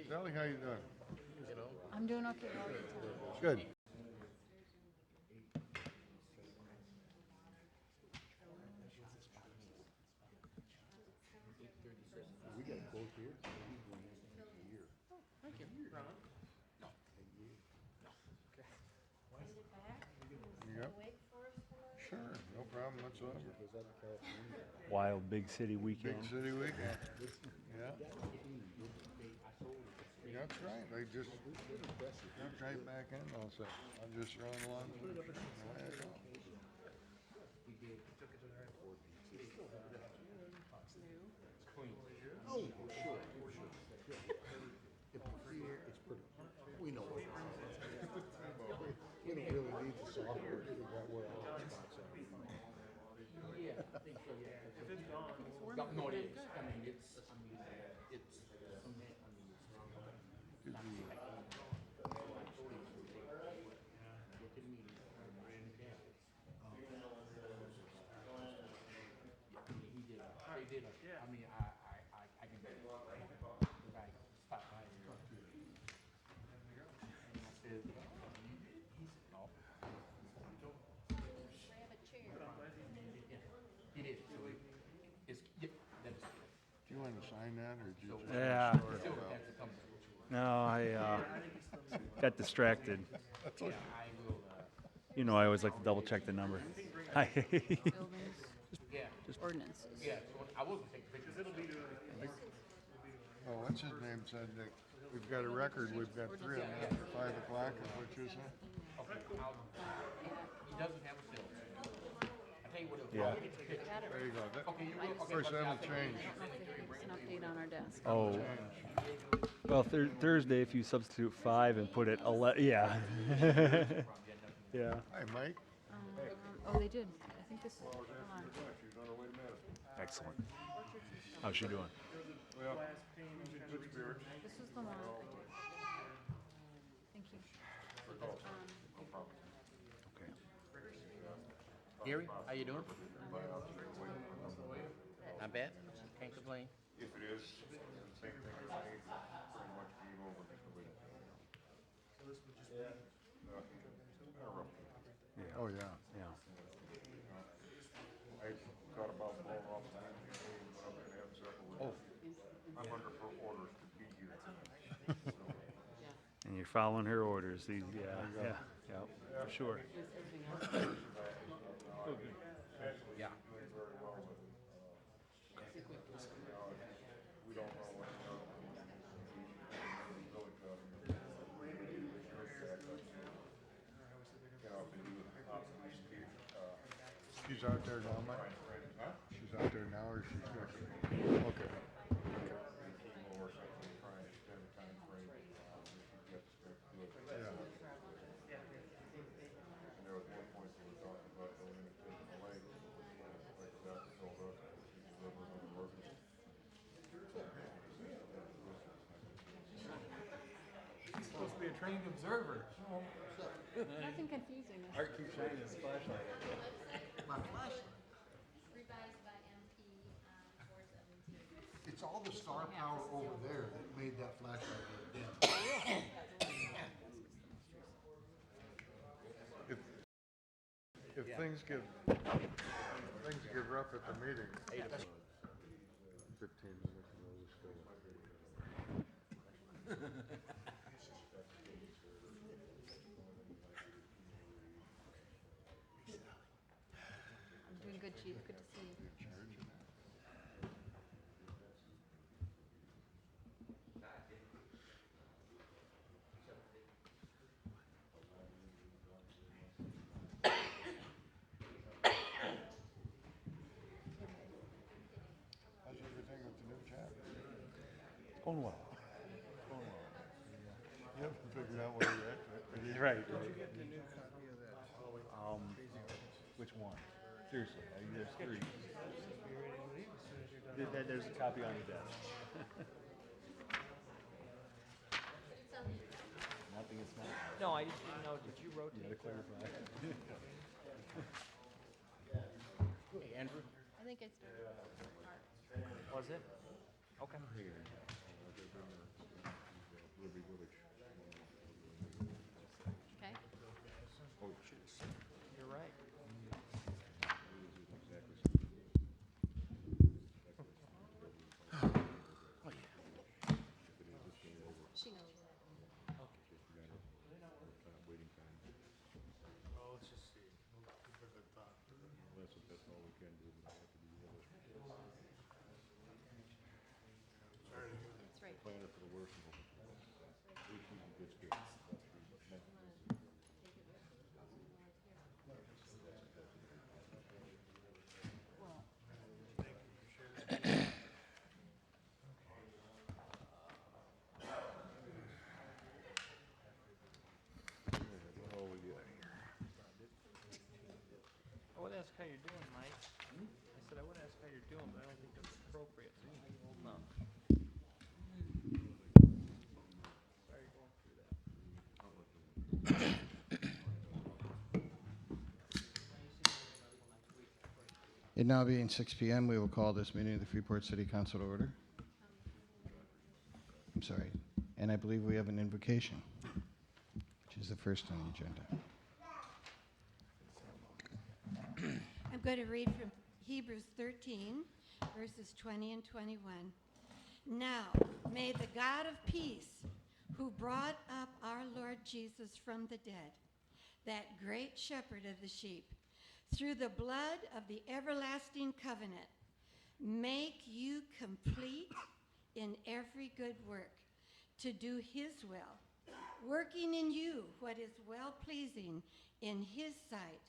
Sally, how you doing? I'm doing okay. How are you, Tom? Good. We got a quote here. He's going in next year. Thank you. Ron? Yep. Sure, no problem whatsoever. Goes out to California. Wild big city weekend. Big city weekend. Yeah. That's right. They just jumped right back in also. I'm just running along the way I go. Oh, sure. It's pretty. We know what it is. We don't really need the software to figure out where all the spots are. No, it is. I mean, it's cement. I can bet. The guy stopped by here. And I said, he said, no. Grab a chair. It is. So it's, yeah, that's. Do you want to sign that or did you just Yeah. want to sort it Still out? has to come. No, I got distracted. Yeah, I will, You know, I always like to double check the number. Hi. Buildings, yeah, ordinances. yeah. So I will take pictures. Oh, what's his name said that we've got a record. We've got 3 of them after 5 o'clock is what you said? Okay, he doesn't have a cell. I tell you what, Yeah. I'll get the picture. There you go. Okay, you will. Of Okay, course, okay, that'll I'll take change. I don't know if it's an update on our desk. Oh, well, Thursday, if you substitute 5 and put it 11, yeah. Yeah. Hi, Mike. Oh, they did. I think this is, hold on. Excellent. How's she doing? Well, she's in good spirits. This was the one I did. Thank you. Okay. Gary, how you doing? Not bad. Can't complain. If it is, same thing as me, pretty much game over. Yeah. Oh, yeah. Yeah. I thought about blowing off the name of the game, but I'm going to have several. I'm under for orders to be here tonight. And you're following her orders. These, yeah, for sure. Yeah. We don't know what she's out there now, Mike? She's out there now, or she's got okay. Supposed to be a trained observer. Nothing confusing. Art keeps shining his flashlight at you. My flashlight. Revised by MP on 417. It's all the star power over there that made that flashlight go dim. If things get rough at the meeting. 15 minutes and we'll just go. I'm doing good, Chief. Good to see you. How's everything with the new job? Going well. You haven't figured out where you're at. Right. Get the new copy of that. Which one? Seriously, there's 3. Be ready to leave as soon as you're done. There's a copy on your desk. Nothing is not. No, I just didn't know. Did you You rotate? gotta clarify. Hey, Andrew. I think I started. Was it? Okay. Liberty Village. Okay. Oh, jeez. You're right. She knows. Well, let's just see. We'll keep it at that. That's all we can do. We don't have to be realistic. Sorry. That's right. Plan it for the worst and hope for the best. We keep it good spirit. What all we got here? I would ask how you're doing, Mike. I said I would ask how you're doing, but I don't think that's appropriate. No. Sorry you're going through that. It now being 6 p.m., we will call this meeting of the Freeport City Council to order. I'm sorry. And I believe we have an invocation, which is the first on the agenda. I'm going to read from Hebrews 13, verses 20 and 21. Now, may the God of peace, who brought up our Lord Jesus from the dead, that great shepherd of the sheep, through the blood of the everlasting covenant, make you complete in every good work, to do his will, working in you what is well-pleasing in his sight,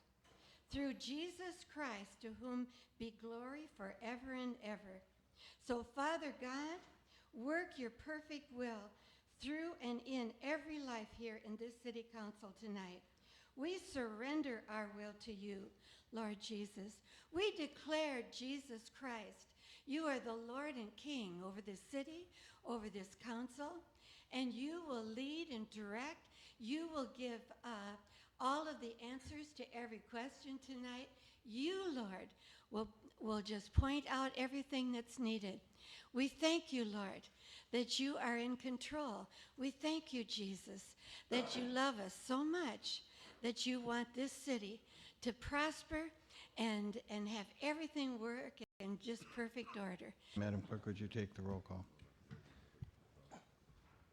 through Jesus Christ, to whom be glory forever and ever. So, Father God, work your perfect will through and in every life here in this city council tonight. We surrender our will to you, Lord Jesus. We declare Jesus Christ. You are the Lord and King over this city, over this council, and you will lead and direct. You will give all of the answers to every question tonight. You, Lord, will just point out everything that's needed. We thank you, Lord, that you are in control. We thank you, Jesus, that you love us so much, that you want this city to prosper and have everything work in just perfect order. Madam Clerk, would you take the roll call?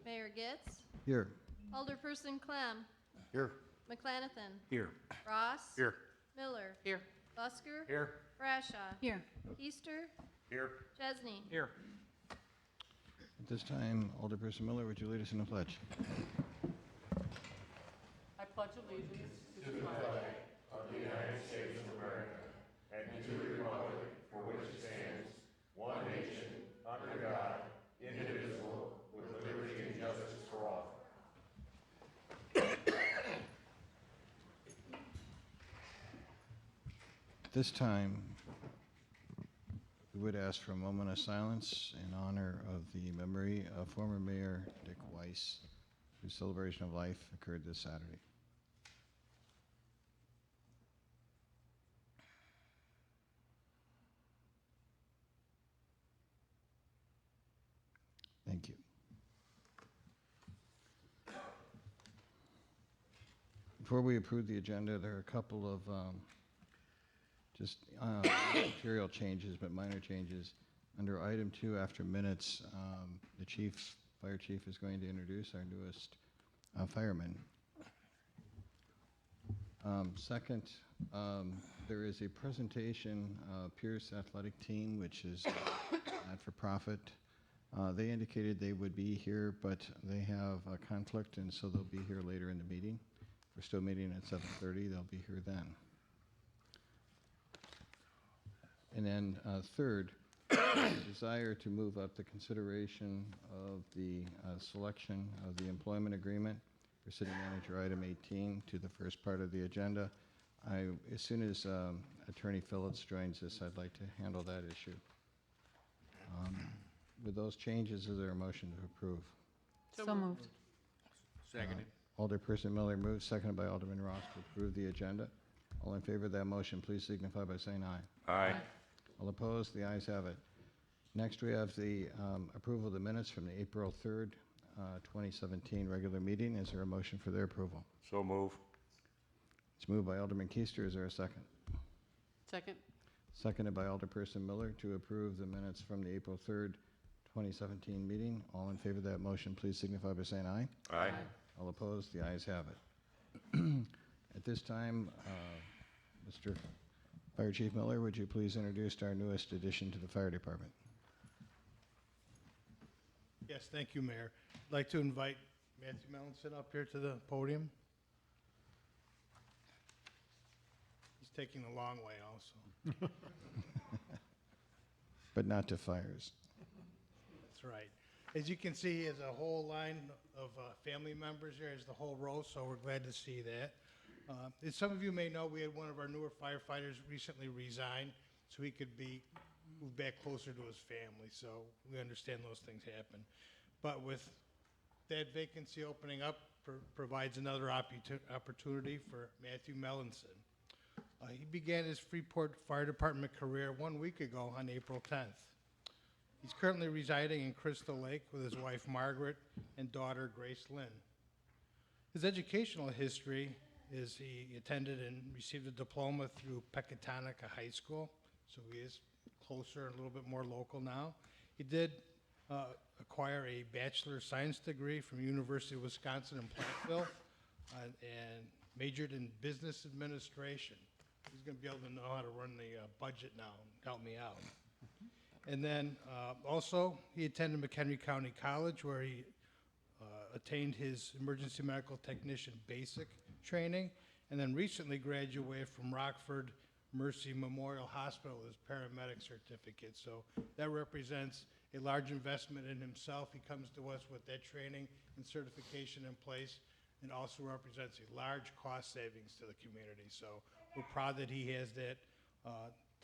Mayor Gitz, Here. Alderperson Clem, Here. McClanathan, Here. Ross, Here. Miller, Here. Busker, Here. Brashaw, Here. Easter, Here. Chesney. Here. At this time, Alderperson Miller, would you lead us in a pledge? I pledge allegiance to the flag At this time, we would ask for a moment of silence in honor of the memory of former Mayor Dick Weiss, whose celebration of life occurred this Saturday. Thank you. Before we approve the agenda, there are a couple of material changes, but minor changes. Under item 2, after minutes, the fire chief is going to introduce our newest fireman. Second, there is a presentation, Pierce Athletic Team, which is not for profit. They indicated they would be here, but they have a conflict, and so they'll be here later in the meeting. We're still meeting at 7:30. They'll be here then. And then third, desire to move up the consideration of the selection of the employment agreement for City Manager item 18 to the first part of the agenda. As soon as Attorney Phillips joins us, I'd like to handle that issue. With those changes, is there a motion to approve? So moved. Seconded. Alderperson Miller moves, seconded by Alderman Ross to approve the agenda. All in favor of that motion, please signify by saying aye. Aye. All opposed? The ayes have it. Next, we have the approval of the minutes from the April 3rd 2017 regular meeting. Is there a motion for their approval? So move. It's moved by Alderman Keister. Is there a second? Second. Seconded by Alderperson Miller to approve the minutes from the April 3rd, 2017 meeting. All in favor of that motion, please signify by saying aye. Aye. All opposed, the ayes have it. At this time, Mr. Fire Chief Miller, would you please introduce our newest addition to the fire department? Yes, thank you, Mayor. I'd like to invite Matthew Melanson up here to the podium. He's taking the long way also. But not to fires. That's right. As you can see, he has a whole line of family members here, as the whole row, so we're glad to see that. As some of you may know, we had one of our newer firefighters recently resign so he could be moved back closer to his family, so we understand those things happen. But with that vacancy opening up, provides another opportunity for Matthew Melanson. He began his Freeport Fire Department career 1 week ago on April 10th. He's currently residing in Crystal Lake with his wife Margaret and daughter Grace Lynn. His educational history is he attended and received a diploma through Pecatonica High School, so he is closer and a little bit more local now. He did acquire a Bachelor of Science degree from University of Wisconsin in Platteville and majored in business administration. He's going to be able to know how to run the budget now and help me out. And then also, he attended McHenry County College, where he attained his emergency medical technician basic training, and then recently graduated from Rockford Mercy Memorial Hospital with his paramedic certificate. So that represents a large investment in himself. He comes to us with that training and certification in place, and also represents a large cost savings to the community. So we're proud that he has that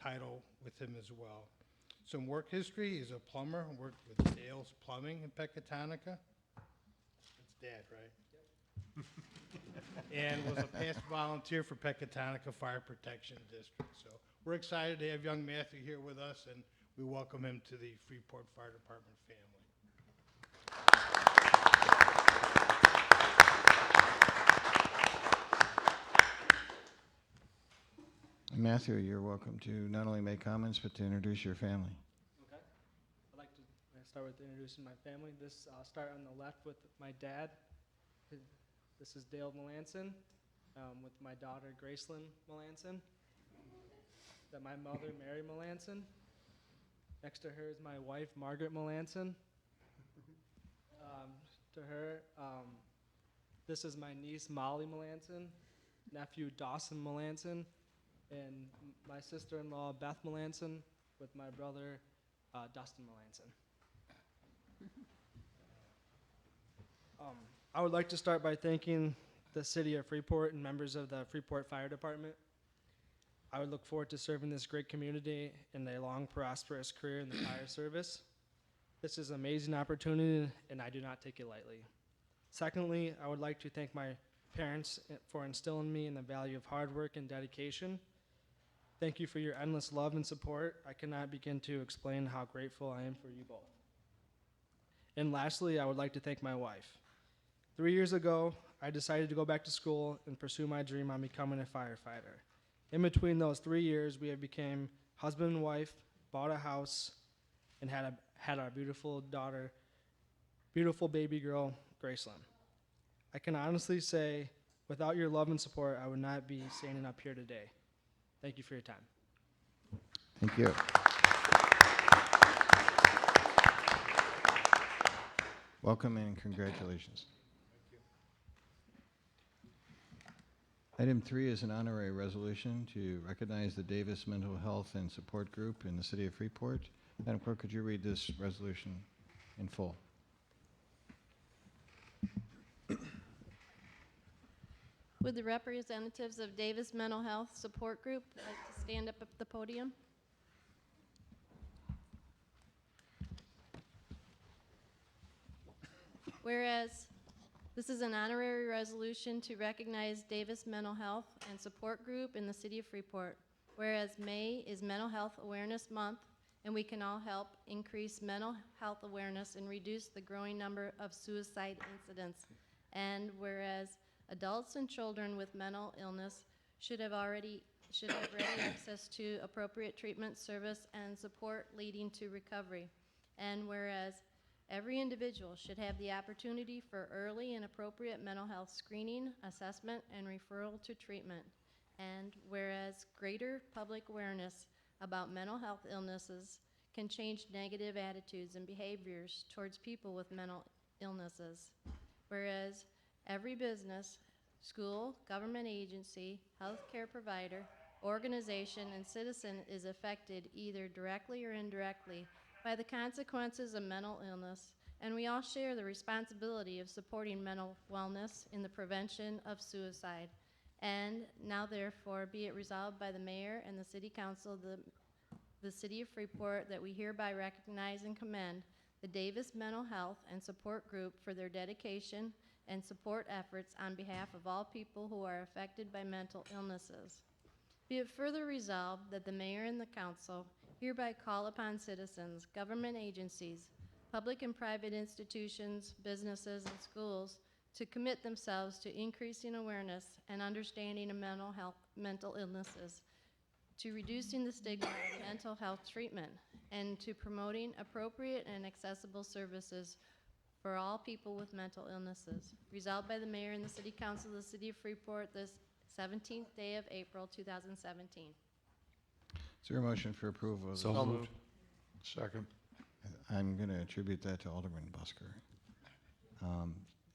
title with him as well. Some work history: he's a plumber, worked with Dale's Plumbing in Pecatonica. That's Dad, right? And was a past volunteer for Pecatonica Fire Protection District. So we're excited to have young Matthew here with us, and we welcome him to the Freeport Fire Department family. Matthew, you're welcome to not only make comments, but to introduce your family. Okay. I'd like to start with introducing my family. I'll start on the left with my dad. This is Dale Melanson, with my daughter Gracelyn Melanson. Then my mother Mary Melanson. Next to her is my wife Margaret Melanson. To her, this is my niece Molly Melanson, nephew Dawson Melanson, and my sister-in-law Beth Melanson with my brother Dustin Melanson. I would like to start by thanking the city of Freeport and members of the Freeport Fire Department. I would look forward to serving this great community in a long, prosperous career in the fire service. This is an amazing opportunity, and I do not take it lightly. Secondly, I would like to thank my parents for instilling me in the value of hard work and dedication. Thank you for your endless love and support. I cannot begin to explain how grateful I am for you both. And lastly, I would like to thank my wife. 3 years ago, I decided to go back to school and pursue my dream on becoming a firefighter. In between those 3 years, we have become husband and wife, bought a house, and had our beautiful daughter, beautiful baby girl, Gracelyn. I can honestly say, without your love and support, I would not be standing up here today. Thank you for your time. Thank you. Welcome and congratulations. Item 3 is an honorary resolution to recognize the Davis Mental Health and Support Group in the city of Freeport. Madam Clerk, could you read this resolution in full? Would the representatives of Davis Mental Health Support Group like to stand up at the podium? Whereas this is an honorary resolution to recognize Davis Mental Health and Support Group in the city of Freeport. Whereas May is Mental Health Awareness Month, and we can all help increase mental health awareness and reduce the growing number of suicide incidents. And whereas adults and children with mental illness should have ready access to appropriate treatment, service, and support leading to recovery. And whereas every individual should have the opportunity for early and appropriate mental health screening, assessment, and referral to treatment. And whereas greater public awareness about mental health illnesses can change negative attitudes and behaviors towards people with mental illnesses. Whereas every business, school, government agency, healthcare provider, organization, and citizen is affected either directly or indirectly by the consequences of mental illness, and we all share the responsibility of supporting mental wellness in the prevention of suicide. And now therefore be it resolved by the mayor and the city council of the city of Freeport that we hereby recognize and commend the Davis Mental Health and Support Group for their dedication and support efforts on behalf of all people who are affected by mental illnesses. Be it further resolved that the mayor and the council hereby call upon citizens, government agencies, public and private institutions, businesses, and schools to commit themselves to increasing awareness and understanding of mental illnesses, to reducing the stigma of mental health treatment, and to promoting appropriate and accessible services for all people with mental illnesses. Resolved by the mayor and the city council of the city of Freeport this 17th day of April 2017. Is there a motion for approval of this? So moved. Second. I'm going to attribute that to Alderman Busker.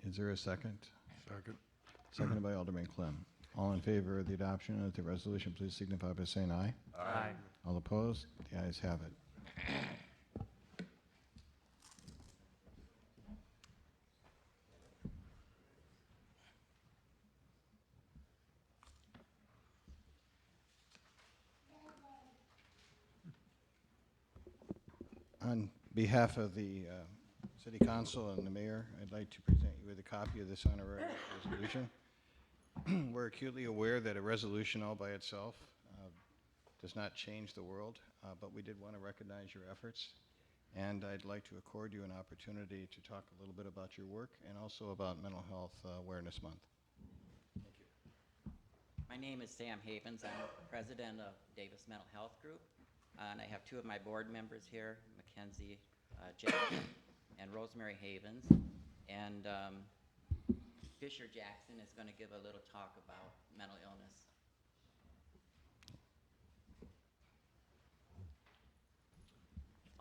Is there a second? Second. Seconded by Alderman Clem. All in favor of the adoption of the resolution, please signify by saying aye. Aye. All opposed? The ayes have it. On behalf of the City Council and the Mayor, I'd like to present you with a copy of this honorary resolution. We're acutely aware that a resolution all by itself does not change the world, but we did want to recognize your efforts, and I'd like to accord you an opportunity to talk a little bit about your work and also about Mental Health Awareness Month. Thank you. My name is Sam Havens. I'm president of Davis Mental Health Group, and I have two of my board members here, Mackenzie Jackson and Rosemary Havens, and Fisher Jackson is going to give a little talk about mental illness.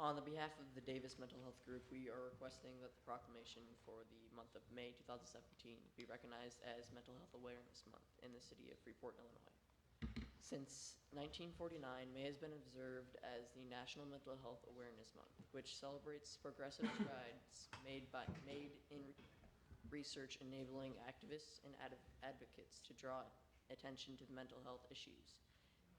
On the behalf of the Davis Mental Health Group, we are requesting that the proclamation for the month of May 2017 be recognized as Mental Health Awareness Month in the city of Freeport, Illinois. Since 1949, May has been observed as the National Mental Health Awareness Month, which celebrates progressive strides made in research enabling activists and advocates to draw attention to the mental health issues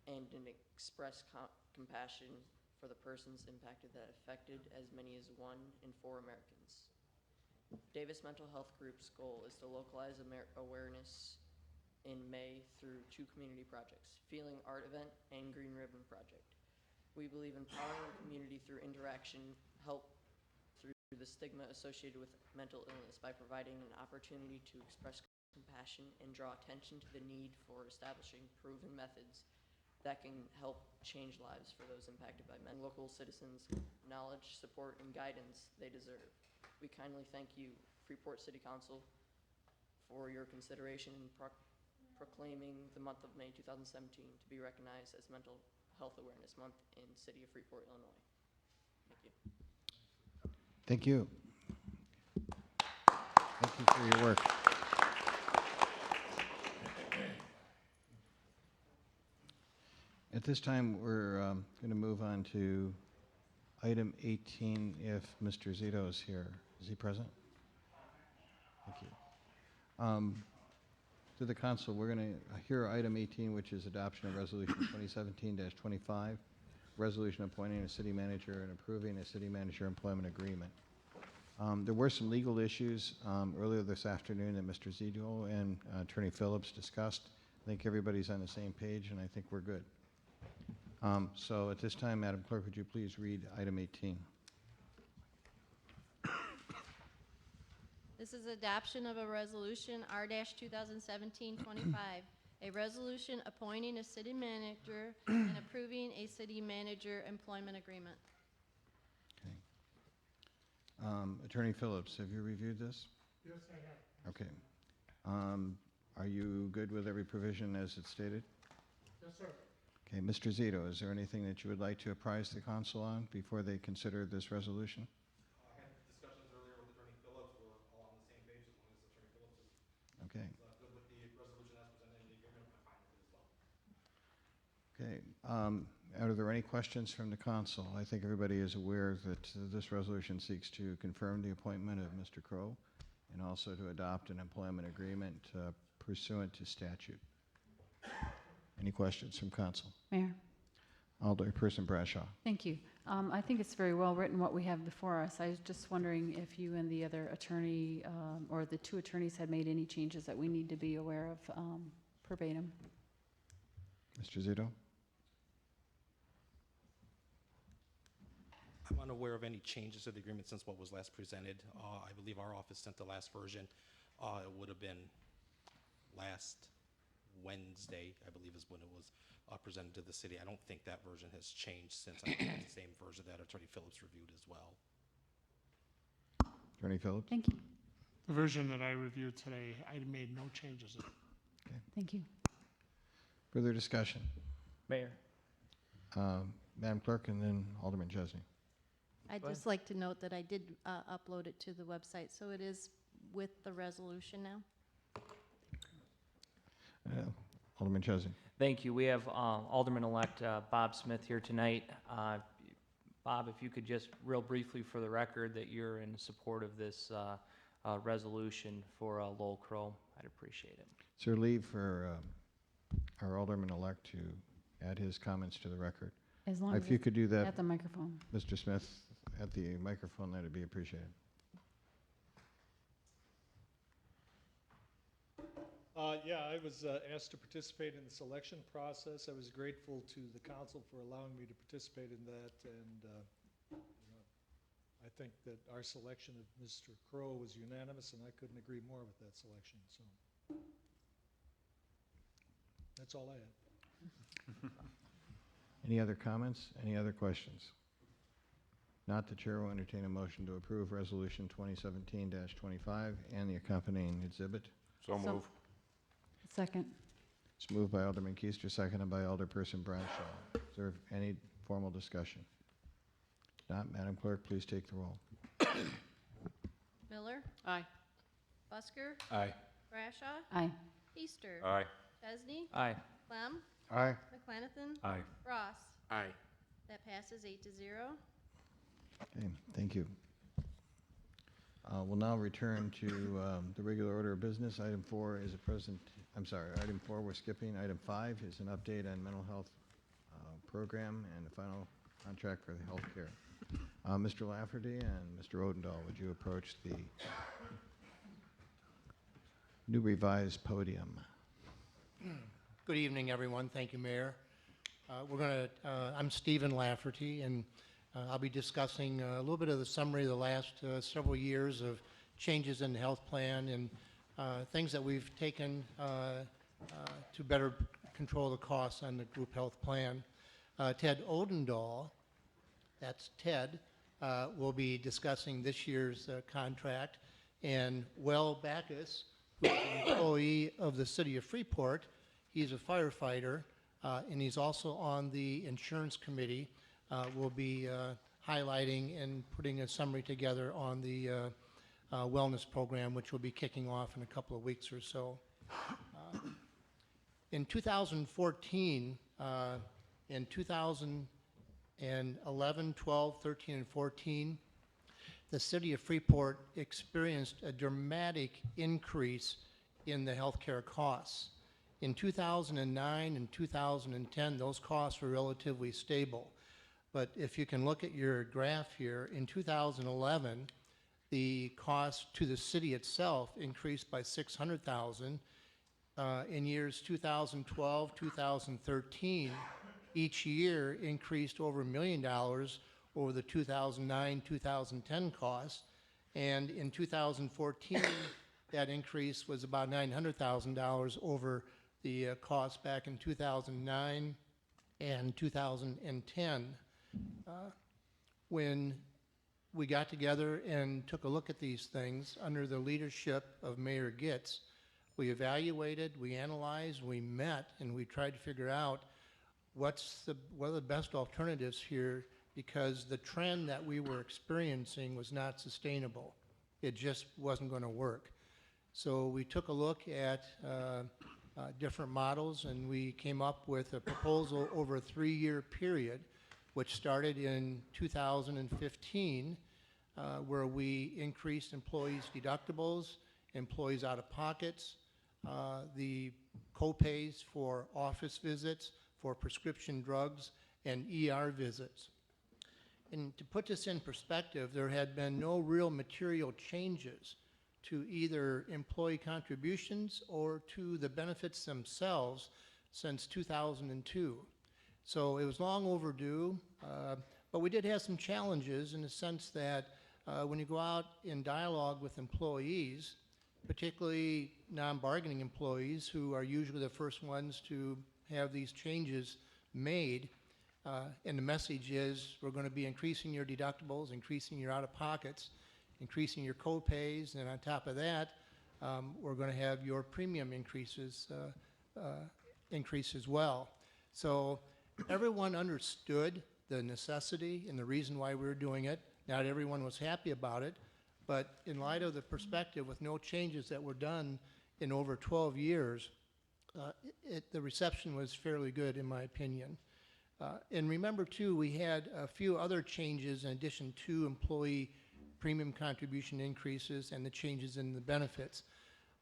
and express compassion for the persons impacted that affected as many as 1 in 4 Americans. Davis Mental Health Group's goal is to localize awareness in May through 2 community projects, Feeling Art Event and Green Ribbon Project. We believe empowering the community through interaction help through the stigma associated with mental illness by providing an opportunity to express compassion and draw attention to the need for establishing proven methods that can help change lives for those impacted by local citizens' knowledge, support, and guidance they deserve. We kindly thank you, Freeport City Council, for your consideration in proclaiming the month of May 2017 to be recognized as Mental Health Awareness Month in the city of Freeport, Illinois. Thank you. Thank you. Thank you for your work. At this time, we're going to move on to item 18 if Mr. Zito is here. Is he present? Thank you. To the council, we're going to hear item 18, which is adoption of resolution 2017-25, resolution appointing a city manager and approving a city manager employment agreement. There were some legal issues earlier this afternoon that Mr. Zito and Attorney Phillips discussed. I think everybody's on the same page, and I think we're good. So at this time, Madam Clerk, would you please read item 18? This is adoption of a resolution R-2017-25, a resolution appointing a city manager and approving a city manager employment agreement. Okay. Attorney Phillips, have you reviewed this? Yes, I have. Okay. Are you good with every provision as it's stated? Yes, sir. Okay, Mr. Zito, is there anything that you would like to apprise the council on before they consider this resolution? I had discussions earlier with Attorney Phillips. We're all on the same page as long as Attorney Phillips is Okay. good with the resolution as presented in the agreement. I'm fine with it as well. Okay. Are there any questions from the council? I think everybody is aware that this resolution seeks to confirm the appointment of Mr. Crow and also to adopt an employment agreement pursuant to statute. Any questions from council? Mayor, Alderperson Brashaw. thank you. I think it's very well written what we have before us. I was just wondering if you and the other attorney, or the two attorneys had made any changes that we need to be aware of verbatim. Mr. Zito? I'm unaware of any changes to the agreement since what was last presented. I believe our office sent the last version. It would have been last Wednesday, I believe is when it was presented to the city. I don't think that version has changed since. I think it's the same version that Attorney Phillips reviewed as well. Attorney Phillips? Thank you. The version that I reviewed today, I made no changes. Thank you. Further discussion? Mayor. Madam Clerk, and then Alderman Chesney. I'd just like to note that I did upload it to the website, so it is with the resolution now. Alderman Chesney. Thank you. We have Alderman-elect Bob Smith here tonight. Bob, if you could just real briefly for the record that you're in support of this resolution for Lowell Crow, I'd appreciate it. Is there leave for our Alderman-elect to add his comments to the record? As long If as you it's could do that, at the microphone. Mr. Smith, at the microphone, that'd be appreciated. Yeah, I was asked to participate in the selection process. I was grateful to the council for allowing me to participate in that, and I think that our selection of Mr. Crow was unanimous, and I couldn't agree more with that selection. So that's all I had. Any other comments? Any other questions? Not, the chair will entertain a motion to approve Resolution 2017-25 and the accompanying exhibit. So move. Second. It's moved by Alderman Keister, seconded by Alderperson Bradshaw. Is there any formal discussion? Not, Madam Clerk, please take the roll. Miller? Aye. Busker? Aye. Brashaw? Aye. Easter? Aye. Chesney? Aye. Clem? Aye. McClanathan? Aye. Ross? Aye. That passes 8-0. Okay, thank you. We'll now return to the regular order of business. Item 4 is a present, I'm sorry, item 4 we're skipping. Item 5 is an update on mental health program and the final contract for the health care. Mr. Lafferty and Mr. Odendahl, would you approach the new revised podium? Good evening, everyone. Thank you, Mayor. I'm Stephen Lafferty, and I'll be discussing a little bit of the summary of the last several years of changes in the health plan and things that we've taken to better control the costs on the group health plan. Ted Odendahl, that's Ted, will be discussing this year's contract, and Well Backus, who's an employee of the city of Freeport, he's a firefighter, and he's also on the insurance committee, will be highlighting and putting a summary together on the wellness program, which will be kicking off in a couple of weeks or so. In 2014, in 2011, 12, 13, and 14, the city of Freeport experienced a dramatic increase in the healthcare costs. In 2009 and 2010, those costs were relatively stable. But if you can look at your graph here, in 2011, the cost to the city itself increased by $600,000. In years 2012, 2013, each year increased over $1 million over the 2009-2010 costs. And in 2014, that increase was about $900,000 over the cost back in 2009 and 2010. When we got together and took a look at these things under the leadership of Mayor Gitz, we evaluated, we analyzed, we met, and we tried to figure out what are the best alternatives here, because the trend that we were experiencing was not sustainable. It just wasn't going to work. So we took a look at different models, and we came up with a proposal over a 3-year period, which started in 2015, where we increased employees' deductibles, employees' out-of-pockets, the co-pays for office visits, for prescription drugs, and ER visits. And to put this in perspective, there had been no real material changes to either employee contributions or to the benefits themselves since 2002. So it was long overdue, but we did have some challenges in the sense that when you go out in dialogue with employees, particularly non-bargaining employees who are usually the first ones to have these changes made, and the message is we're going to be increasing your deductibles, increasing your out-of-pockets, increasing your co-pays, and on top of that, we're going to have your premium increase as well. So everyone understood the necessity and the reason why we were doing it. Not everyone was happy about it, but in light of the perspective with no changes that were done in over 12 years, the reception was fairly good in my opinion. And remember too, we had a few other changes in addition to employee premium contribution increases and the changes in the benefits.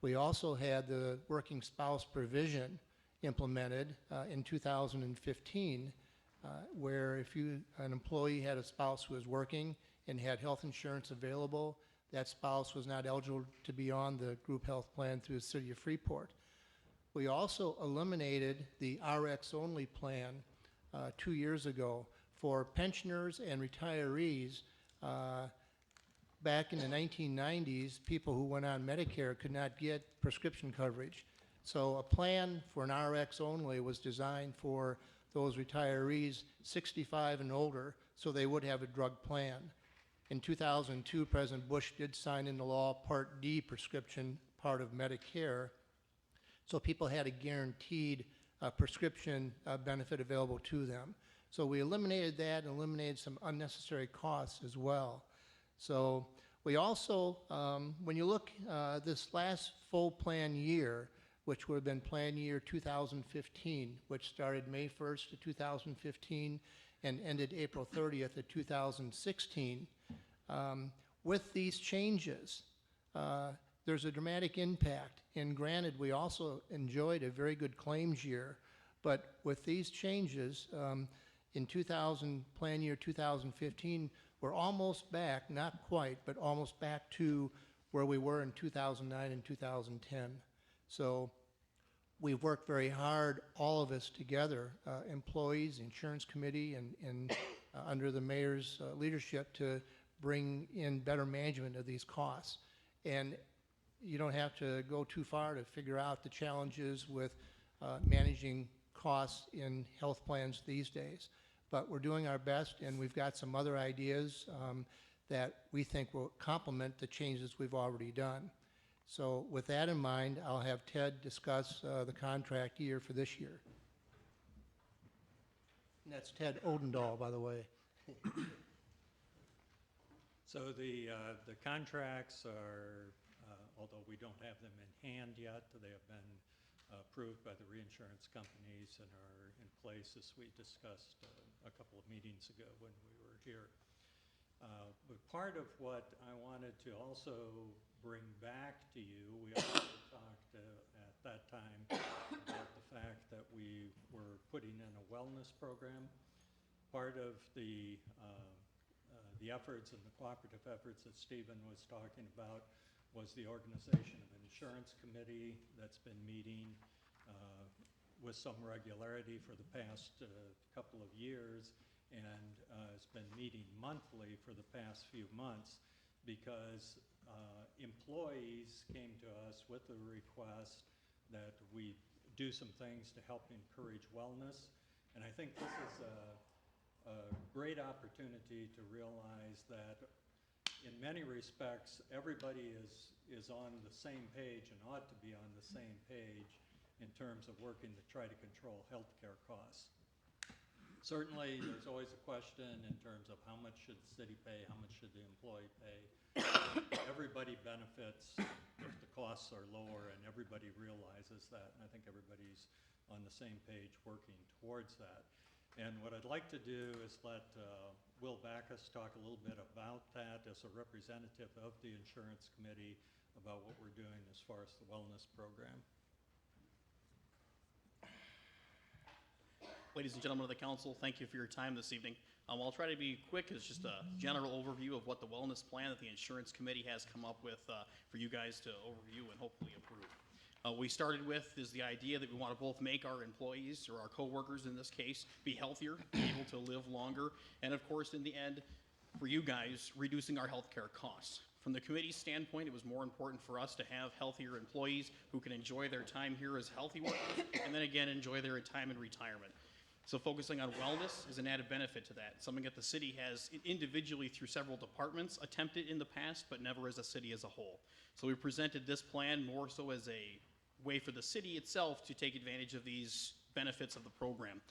We also had the working spouse provision implemented in 2015, where if an employee had a spouse who was working and had health insurance available, that spouse was not eligible to be on the group health plan through the city of Freeport. We also eliminated the RX-only plan 2 years ago for pensioners and retirees. Back in the 1990s, people who went on Medicare could not get prescription coverage. So a plan for an RX only was designed for those retirees 65 and older, so they would have a drug plan. In 2002, President Bush did sign into law Part D prescription, part of Medicare, so people had a guaranteed prescription benefit available to them. So we eliminated that and eliminated some unnecessary costs as well. So we also, when you look this last full plan year, which would have been plan year 2015, which started May 1st of 2015 and ended April 30th of 2016, with these changes, there's a dramatic impact. And granted, we also enjoyed a very good claims year, but with these changes, in plan year 2015, we're almost back, not quite, but almost back to where we were in 2009 and 2010. So we've worked very hard, all of us together, employees, insurance committee, and under the mayor's leadership to bring in better management of these costs. And you don't have to go too far to figure out the challenges with managing costs in health plans these days. But we're doing our best, and we've got some other ideas that we think will complement the changes we've already done. So with that in mind, I'll have Ted discuss the contract year for this year. And that's Ted Odendahl, by the way. So the contracts are, although we don't have them in hand yet, they have been approved by the reinsurance companies and are in place, as we discussed a couple of meetings ago when we were here. But part of what I wanted to also bring back to you, we also talked at that time about the fact that we were putting in a wellness program. Part of the efforts and the cooperative efforts that Stephen was talking about was the organization of an insurance committee that's been meeting with some regularity for the past couple of years, and has been meeting monthly for the past few months, because employees came to us with a request that we do some things to help encourage wellness. And I think this is a great opportunity to realize that in many respects, everybody is on the same page and ought to be on the same page in terms of working to try to control healthcare costs. Certainly, there's always a question in terms of how much should the city pay, how much should the employee pay. Everybody benefits if the costs are lower, and everybody realizes that, and I think everybody's on the same page working towards that. And what I'd like to do is let Will Backus talk a little bit about that as a representative of the insurance committee about what we're doing as far as the wellness program. Ladies and gentlemen of the council, thank you for your time this evening. I'll try to be quick. It's just a general overview of what the wellness plan that the insurance committee has come up with for you guys to overview and hopefully approve. What we started with is the idea that we want to both make our employees, or our coworkers in this case, be healthier, be able to live longer, and of course, in the end, for you guys, reducing our healthcare costs. From the committee's standpoint, it was more important for us to have healthier employees who can enjoy their time here as healthy workers, and then again, enjoy their time in retirement. So focusing on wellness is an added benefit to that, something that the city has individually through several departments attempted in the past, but never as a city as a whole. So we presented this plan more so as a way for the city itself to take advantage of these benefits of the program.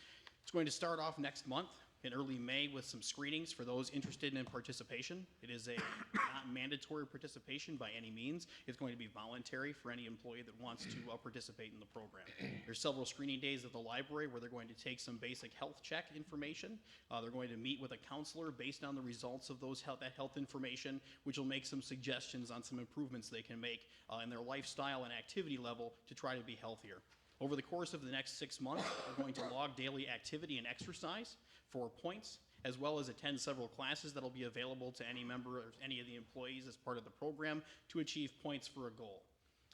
It's going to start off next month in early May with some screenings for those interested in participation. It is a not mandatory participation by any means. It's going to be voluntary for any employee that wants to participate in the program. There's several screening days at the library where they're going to take some basic health check information. They're going to meet with a counselor based on the results of that health information, which will make some suggestions on some improvements they can make in their lifestyle and activity level to try to be healthier. Over the course of the next 6 months, we're going to log daily activity and exercise for points, as well as attend several classes that will be available to any member or any of the employees as part of the program to achieve points for a goal.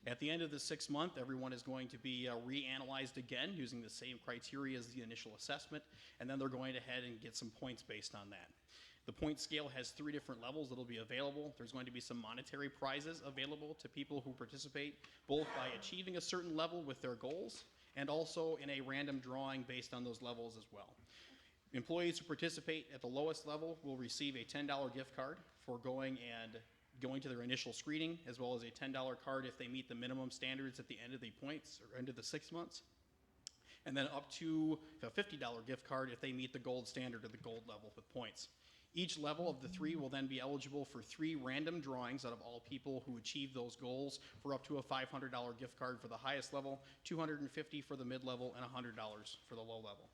At the end of the 6th month, everyone is going to be reanalyzed again using the same criteria as the initial assessment, and then they're going to head and get some points based on that. The point scale has 3 different levels that will be available. There's going to be some monetary prizes available to people who participate, both by achieving a certain level with their goals and also in a random drawing based on those levels as well. Employees who participate at the lowest level will receive a $10 gift card for going to their initial screening, as well as a $10 card if they meet the minimum standards at the end of the points or end of the 6 months. And then up to a $50 gift card if they meet the gold standard or the gold level with points. Each level of the 3 will then be eligible for 3 random drawings out of all people who achieve those goals for up to a $500 gift card for the highest level, $250 for the mid-level, and $100 for the low level.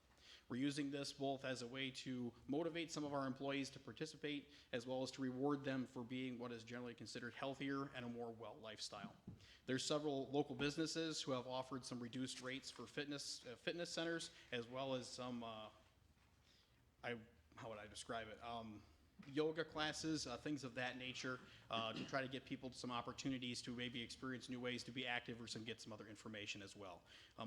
We're using this both as a way to motivate some of our employees to participate, as well as to reward them for being what is generally considered healthier and a more well lifestyle. There's several local businesses who have offered some reduced rates for fitness centers, as well as some, how would I describe it? Yoga classes, things of that nature, to try to get people some opportunities to maybe experience new ways to be active or get some other information as well.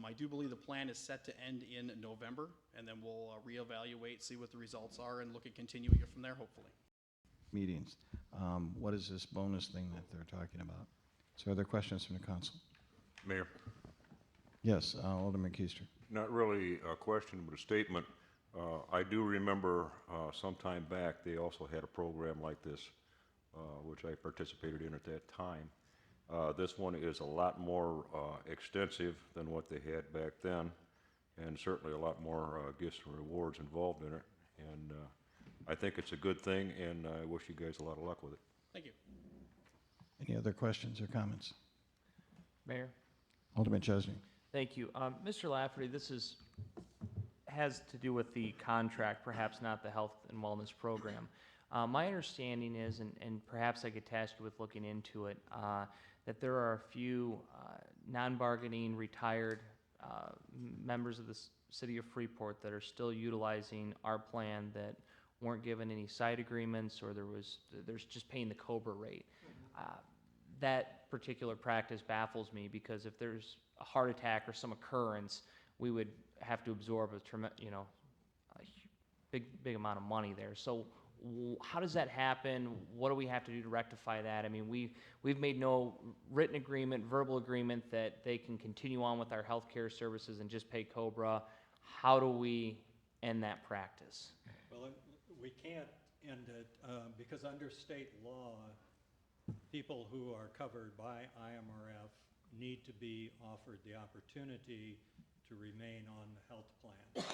I do believe the plan is set to end in November, and then we'll reevaluate, see what the results are, and look at continuing it from there, hopefully. Meetings. What is this bonus thing that they're talking about? So are there questions from the council? Mayor. Yes, Alderman Keister. Not really a question, but a statement. I do remember some time back they also had a program like this, which I participated in at that time. This one is a lot more extensive than what they had back then, and certainly a lot more gifts and rewards involved in it. And I think it's a good thing, and I wish you guys a lot of luck with it. Thank you. Any other questions or comments? Mayor? Alderman Chesney. Thank you. Mr. Lafferty, this has to do with the contract, perhaps not the health and wellness program. My understanding is, and perhaps I could task you with looking into it, that there are a few non-bargaining retired members of the city of Freeport that are still utilizing our plan that weren't given any side agreements, or there's just paying the COBRA rate. That particular practice baffles me, because if there's a heart attack or some occurrence, we would have to absorb a big amount of money there. So how does that happen? What do we have to do to rectify that? I mean, we've made no written agreement, verbal agreement that they can continue on with our healthcare services and just pay COBRA. How do we end that practice? Well, we can't end it because under state law, people who are covered by IMRF need to be offered the opportunity to remain on the health plan.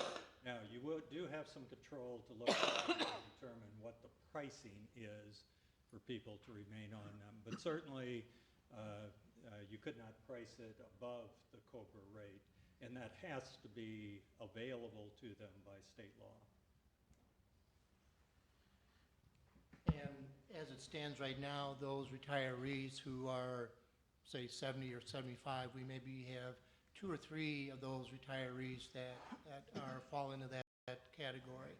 Now, you do have some control to look at and determine what the pricing is for people to remain on them, but certainly you could not price it above the COBRA rate, and that has to be available to them by state law. And as it stands right now, those retirees who are, say, 70 or 75, we maybe have 2 or 3 of those retirees that fall into that category.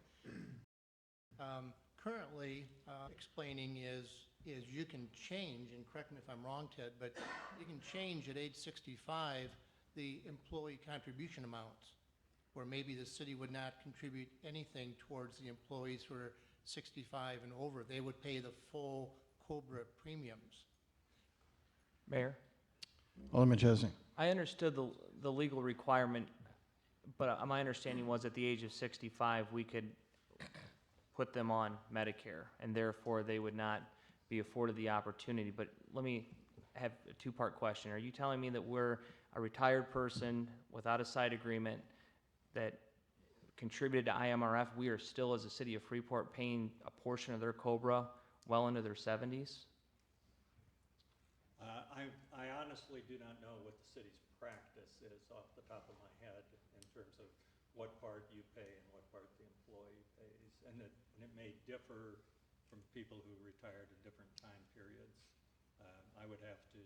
Currently, explaining is you can change, and correct me if I'm wrong, Ted, but you can change at age 65 the employee contribution amounts, where maybe the city would not contribute anything towards the employees who are 65 and over. They would pay the full COBRA premiums. Mayor? Alderman Chesney. I understood the legal requirement, but my understanding was at the age of 65, we could put them on Medicare, and therefore they would not be afforded the opportunity. But let me have a two-part question. Are you telling me that we're a retired person without a side agreement that contributed to IMRF, we are still, as a city of Freeport, paying a portion of their COBRA well into their 70s? I honestly do not know what the city's practice is off the top of my head in terms of what part you pay and what part the employee pays, and it may differ from people who retired at different time periods. I would have to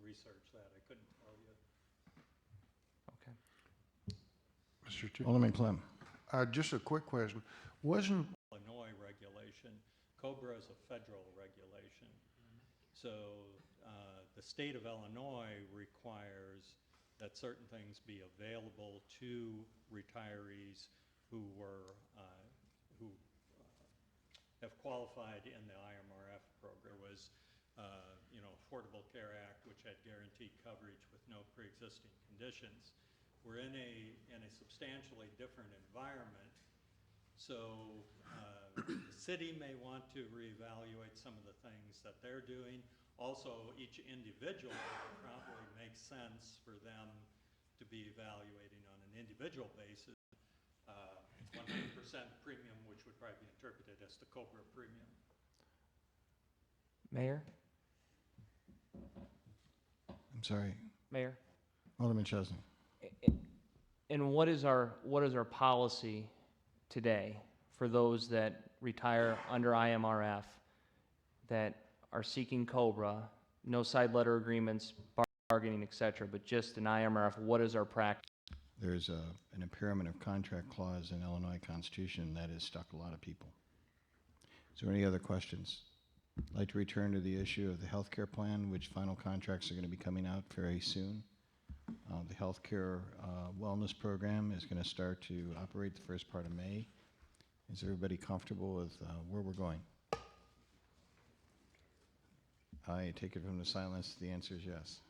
research that. I couldn't tell you. Okay. Mr. Chair. Alderman Clem. Just a quick question. Wasn't Illinois regulation, COBRA is a federal regulation. So the state of Illinois requires that certain things be available to retirees who have qualified in the IMRF program. There was, Affordable Care Act, which had guaranteed coverage with no pre-existing conditions. We're in a substantially different environment, so the city may want to reevaluate some of the things that they're doing. Also, each individual, it probably makes sense for them to be evaluating on an individual basis. 100% premium, which would probably be interpreted as the COBRA premium. Mayor? I'm sorry. Mayor? Alderman Chesney. And what is our policy today for those that retire under IMRF that are seeking COBRA, no side letter agreements, bargaining, et cetera, but just an IMRF? What is our practice? There's an impairment of contract clause in Illinois Constitution that has stuck a lot of people. Is there any other questions? I'd like to return to the issue of the health care plan, which final contracts are going to be coming out very soon. The healthcare wellness program is going to start to operate the first part of May. Is everybody comfortable with where we're going? I take it from the silence, the answer is yes.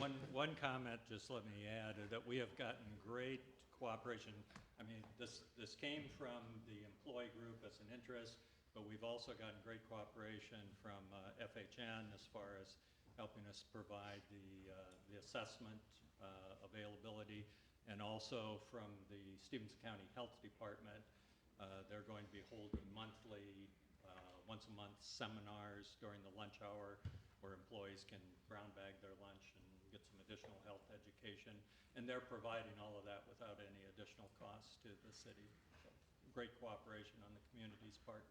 One comment, just let me add, that we have gotten great cooperation. I mean, this came from the employee group as an interest, but we've also gotten great cooperation from FHN as far as helping us provide the assessment availability, and also from the Stevenson County Health Department. They're going to be holding monthly, once a month seminars during the lunch hour where employees can brown bag their lunch and get some additional health education. And they're providing all of that without any additional cost to the city. So, great cooperation on the community's part.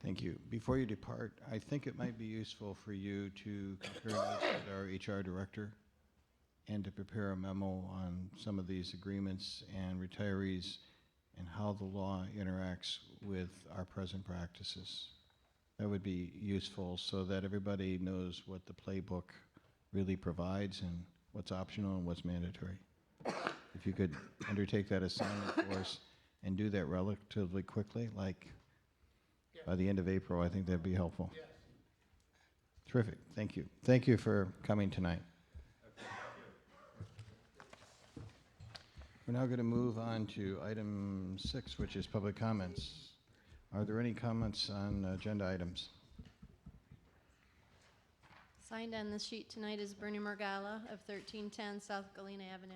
Thank you. Before you depart, I think it might be useful for you to compare this with our HR director and to prepare a memo on some of these agreements and retirees and how the law interacts with our present practices. That would be useful so that everybody knows what the playbook really provides and what's optional and what's mandatory. if you could undertake that assignment for us and do that relatively quickly, like by the end of April, I think that'd be helpful. Terrific. Thank you. Thank you for coming tonight. We're now going to move on to item 6, which is public comments. Are there any comments on agenda items? Signed on this sheet tonight is Bernie Morgalla of 1310 South Galena Avenue.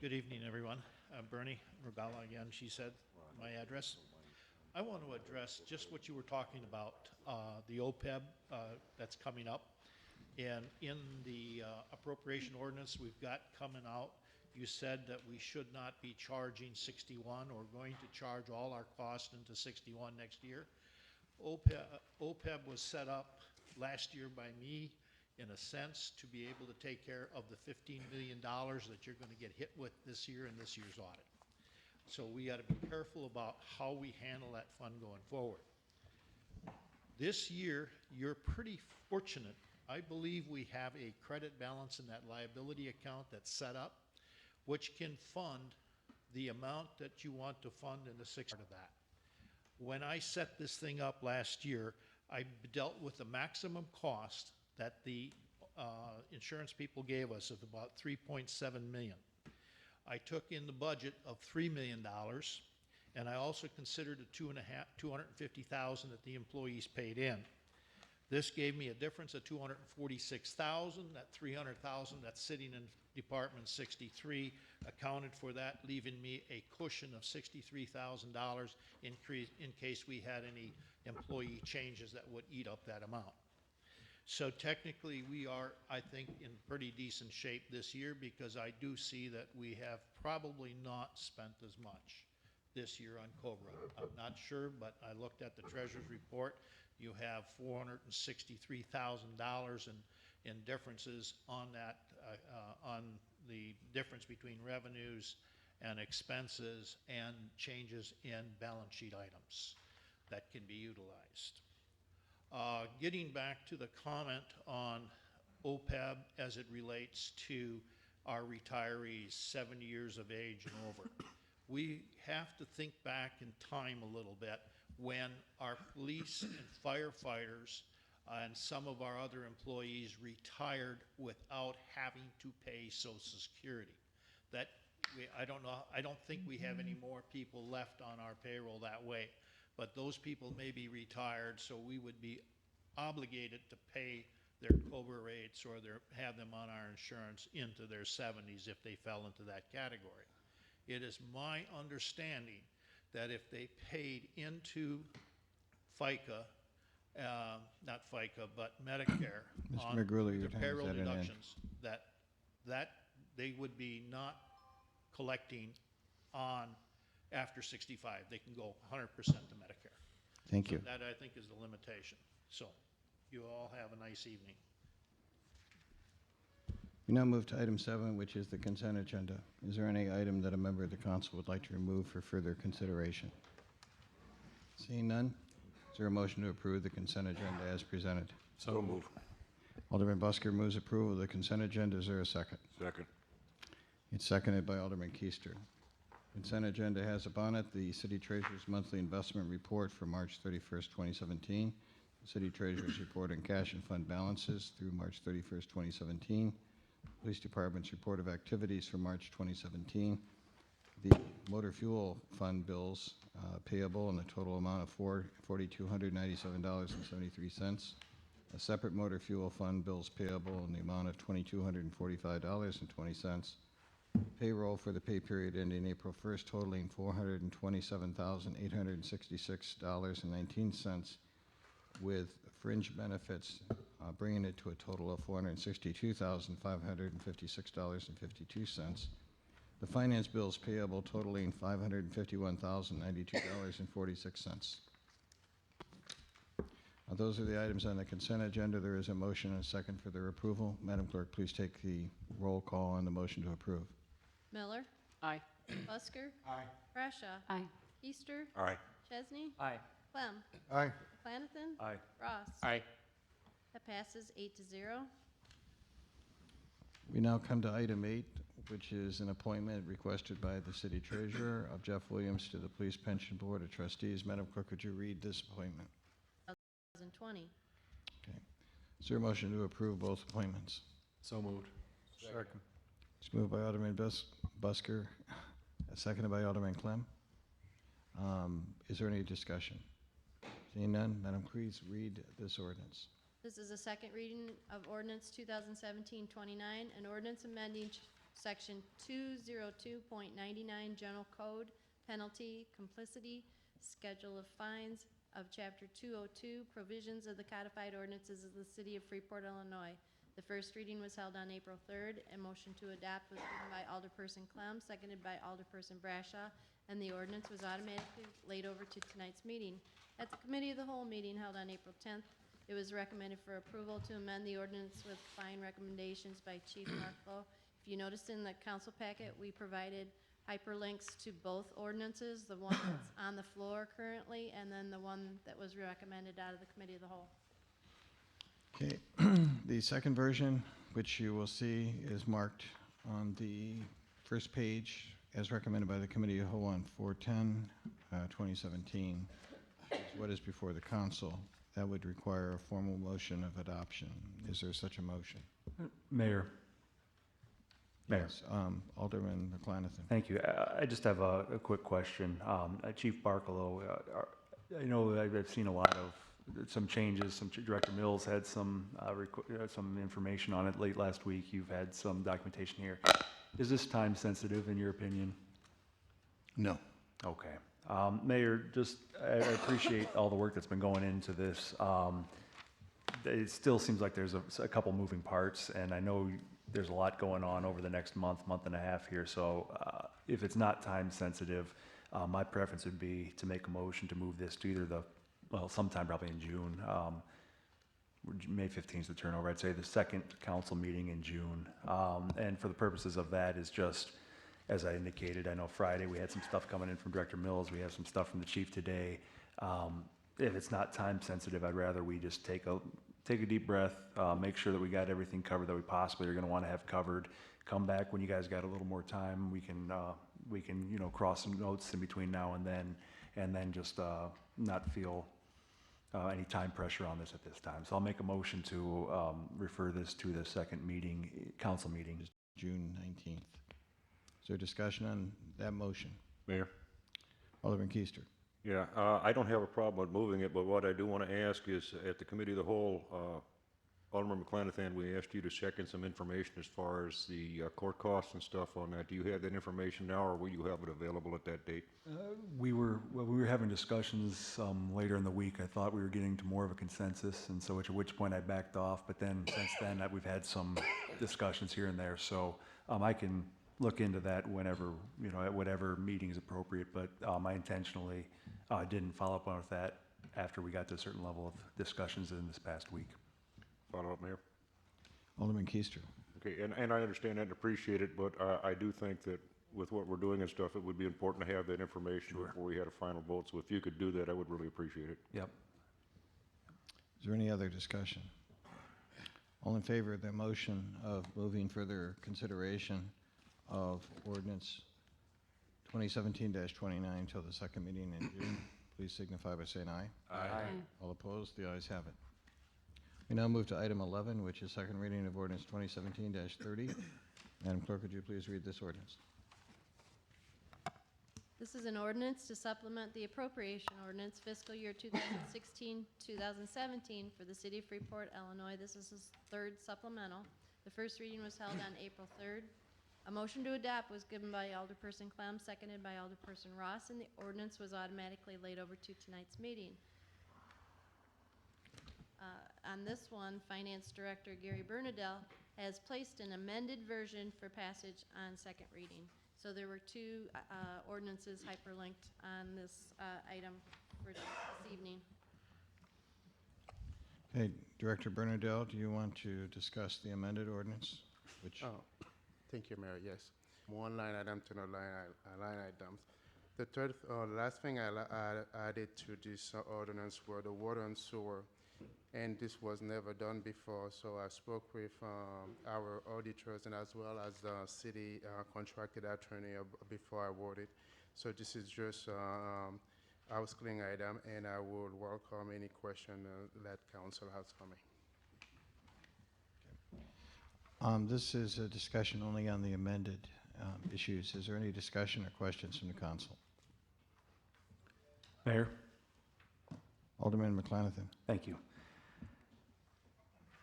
Good evening, everyone. Bernie Regala again, she said, my address. I want to address just what you were talking about, the OPEB that's coming up. And in the appropriation ordinance we've got coming out, you said that we should not be charging 61 or going to charge all our costs into 61 next year. OPEB was set up last year by me, in a sense, to be able to take care of the $15 million that you're going to get hit with this year in this year's audit. So we got to be careful about how we handle that fund going forward. This year, you're pretty fortunate. I believe we have a credit balance in that liability account that's set up, which can fund the amount that you want to fund in the 6th part of that. When I set this thing up last year, I dealt with the maximum cost that the insurance people gave us of about $3.7 million. I took in the budget of $3 million, and I also considered the $250,000 that the employees paid in. This gave me a difference of $246,000. That $300,000 that's sitting in Department 63 accounted for that, leaving me a cushion of $63,000 in case we had any employee changes that would eat up that amount. So technically, we are, I think, in pretty decent shape this year, because I do see that we have probably not spent as much this year on COBRA. I'm not sure, but I looked at the treasurer's report. You have $463,000 in differences on that, on the difference between revenues and expenses and changes in balance sheet items that can be utilized. Getting back to the comment on OPEB as it relates to our retirees 70 years of age and over, we have to think back in time a little bit when our police and firefighters and some of our other employees retired without having to pay Social Security. That I don't think we have any more people left on our payroll that way. But those people may be retired, so we would be obligated to pay their COBRA rates or have them on our insurance into their 70s if they fell into that category. It is my understanding that if they paid into FICA, not FICA, but Medicare, Mr. on McGruller, your their time is payroll at an end. deductions, that they would be not collecting on after 65. They can go 100% to Medicare. Thank So you. that, I think, is the limitation. So you all have a nice evening. We now move to item 7, which is the consent agenda. Is there any item that a member of the council would like to remove for further consideration? Seeing none, is there a motion to approve the consent agenda as presented? So move. Alderman Busker moves approval of the consent agenda. Is there a second? Second. It's seconded by Alderman Keister. Consent agenda has upon it the City Treasurer's Monthly Investment Report for March 31st, 2017, the City Treasurer's Report on Cash and Fund Balances through March 31st, 2017, Police Department's Report of Activities for March 2017, the Motor Fuel Fund bills payable in the total amount of $4,297.73, a separate Motor Fuel Fund bills payable in the amount of $2,245.20, payroll for the pay period ending April 1st totaling $427,866.19, with fringe benefits bringing it to a total of $462,556.52. The finance bills payable totaling $551,092.46. Those are the items on the consent agenda. There is a motion and a second for their approval. Madam Clerk, please take the roll call on the motion to approve. Miller. Aye. Busker. Aye. Brashaw. Aye. Easter. Aye. Chesney. Aye. Clem. Aye. Planathan. Aye. Ross. Aye. That passes 8-0. We now come to item 8, which is an appointment requested by the city treasurer of Jeff Williams to the Police Pension Board of Trustees. Madam Clerk, would you read this appointment? 2020. Okay. Is there a motion to approve both appointments? So moved. Second. It's moved by Alderman Busker, seconded by Alderman Clem. Is there any discussion? Seeing none, Madam, please read this ordinance. This is a second reading of ordinance 2017-29, an ordinance amending section 202.99 General Code, penalty, complicity, schedule of fines of chapter 202, provisions of the codified ordinances of the city of Freeport, Illinois. The first reading was held on April 3rd. A motion to adopt was given by Alderperson Clem, seconded by Alderperson Brashaw, and the ordinance was automatically laid over to tonight's meeting. At the Committee of the Whole meeting held on April 10th, it was recommended for approval to amend the ordinance with fine recommendations by Chief Marklow. If you noticed in the council packet, we provided hyperlinks to both ordinances, the one that's on the floor currently, and then the one that was recommended out of the Committee of the Whole. Okay, the second version, which you will see, is marked on the first page as recommended by the Committee of the Whole on 4/10/2017. What is before the council? That would require a formal motion of adoption. Is there such a motion? Mayor. Mayor. Yes, Alderman McClanathan. Thank you. I just have a quick question. Chief Barkalow, I know I've seen a lot of some changes. Director Mills had some information on it late last week. You've had some documentation here. Is this time sensitive in your opinion? No. Okay. Mayor, I appreciate all the work that's been going into this. It still seems like there's a couple moving parts, and I know there's a lot going on over the next month and a half here. So if it's not time sensitive, my preference would be to make a motion to move this to either sometime probably in June. May 15th is the turnover. I'd say the second council meeting in June. And for the purposes of that is just, as I indicated, I know Friday we had some stuff coming in from Director Mills. We have some stuff from the chief today. If it's not time sensitive, I'd rather we just take a deep breath, make sure that we got everything covered that we possibly are going to want to have covered. Come back when you guys got a little more time. We can cross some notes in between now and then just not feel any time pressure on this at this time. So I'll make a motion to refer this to the second council meeting. June 19th. Is there discussion on that motion? Mayor? Alderman Keister. Yeah, I don't have a problem with moving it, but what I do want to ask is, at the Committee of the Whole, Alderman McClanathan, we asked you to check in some information as far as the court costs and stuff on that. Do you have that information now, or will you have it available at that date? We were having discussions later in the week. I thought we were getting to more of a consensus, and so at which point I backed off. But then since then, we've had some discussions here and there. So I can look into that whenever, at whatever meeting is appropriate. But I intentionally didn't follow up on that after we got to a certain level of discussions in this past week. Follow up, Mayor? Alderman Keister. Okay, and I understand that and appreciate it, but I do think that with what we're doing and stuff, it would be important to have that information before we had a final vote. So if you could do that, I would really appreciate it. Yep. Is there any other discussion? All in favor of the motion of moving further consideration of ordinance 2017-29 till the second meeting in June, please signify by saying aye. Aye. All opposed? The ayes have it. We now move to item 11, which is second reading of ordinance 2017-30. Madam Clerk, would you please read this ordinance? This is an ordinance to supplement the appropriation ordinance fiscal year 2016-2017 for the city of Freeport, Illinois. This is his third supplemental. The first reading was held on April 3rd. A motion to adopt was given by Alderperson Clem, seconded by Alderperson Ross, and the ordinance was automatically laid over to tonight's meeting. On this one, Finance Director Gary Bernadelle has placed an amended version for passage on second reading. So there were two ordinances hyperlinked on this item for this evening. Okay, Director Bernadelle, do you want to discuss the amended ordinance? Thank you, Mayor. Yes. One line item to another line items. The third, last thing I added to this ordinance were the water and sewer and this was never done before. So I spoke with our auditors and as well as the city contracted attorney before I awarded. So this is just housekeeping item, and I would welcome any question that council has for me. This is a discussion only on the amended issues. Is there any discussion or questions from the council? Mayor? Alderman McClanathan. Thank you.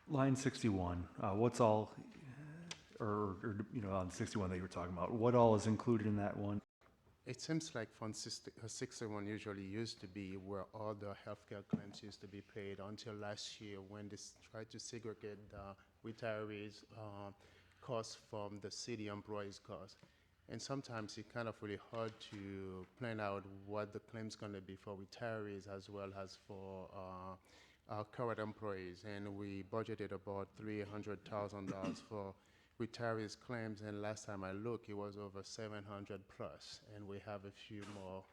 Line 61, what's all, or, you know, on 61 that you were talking about, what all is included in that one? It seems like Fund 61 usually used to be where all the healthcare claims used to be paid until last year when they tried to segregate the retirees' costs from the city employees' costs. And sometimes it's kind of really hard to plan out what the claim's going to be for retirees as well as for our current employees. And we budgeted about $300,000 for retirees claims, and last time I looked, it was over 700 plus, and we have a few more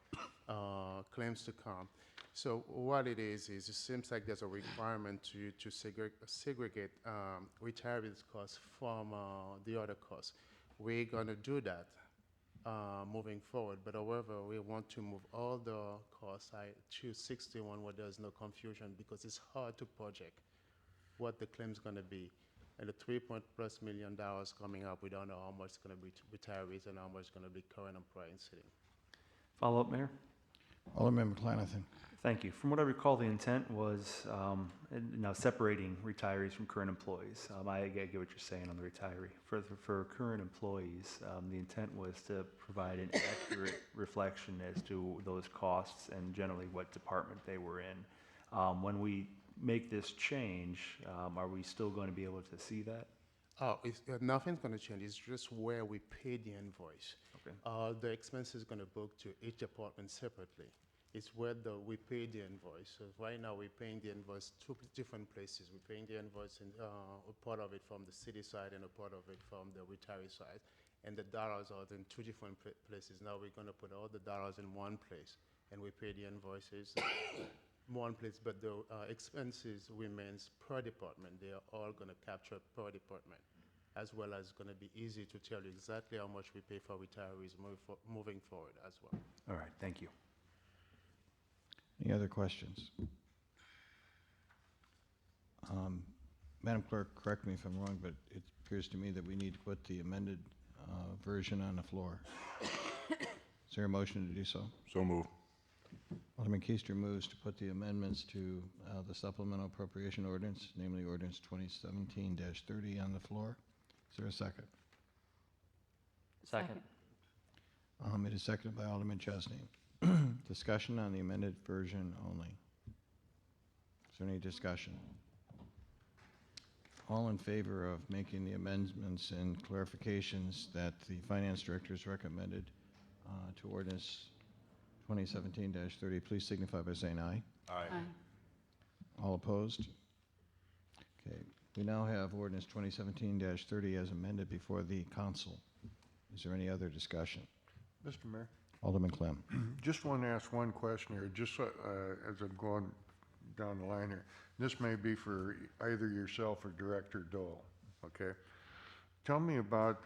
claims to come. So what it is it seems like there's a requirement to segregate retirees costs from the other costs. We're going to do that moving forward, but however, we want to move all the costs to 61 where there's no confusion, because it's hard to project what the claim's going to be. And the $3+ million coming up, we don't know how much is going to be retirees and how much is going to be current employees sitting. Follow up, Mayor? Alderman McClanathan. Thank you. From what I recall, the intent was now separating retirees from current employees. I get what you're saying on the retiree. For current employees, the intent was to provide an accurate reflection as to those costs and generally what department they were in. When we make this change, are we still going to be able to see that? Oh, nothing's going to change. It's just where we pay the invoice. Okay. The expense is going to book to each department separately. It's where we pay the invoice. So right now we're paying the invoice two different places. We're paying the invoice in a part of it from the city side and a part of it from the retiree side. And the dollars are in two different places. Now we're going to put all the dollars in one place, and we pay the invoices one place, but the expenses remains per department. They are all going to capture per department, as well as going to be easy to tell you exactly how much we pay for retirees moving forward as well. All right, thank you. Any other questions? Madam Clerk, correct me if I'm wrong, but it appears to me that we need to put the amended version on the floor. Is there a motion to do so? So moved. Alderman Keister moves to put the amendments to the supplemental appropriation ordinance, namely ordinance 2017-30 on the floor. Is there a second? Second. It is seconded by Alderman Chesney. Discussion on the amended version only. Is there any discussion? All in favor of making the amendments and clarifications that the finance director has recommended to ordinance 2017-30, please signify by saying aye. Aye. All opposed? Okay. We now have ordinance 2017-30 as amended before the council. Is there any other discussion? Mr. Mayor? Alderman Clem. Just want to ask one question here, just as I'm going down the line here. This may be for either yourself or Director Dole, okay? Tell me about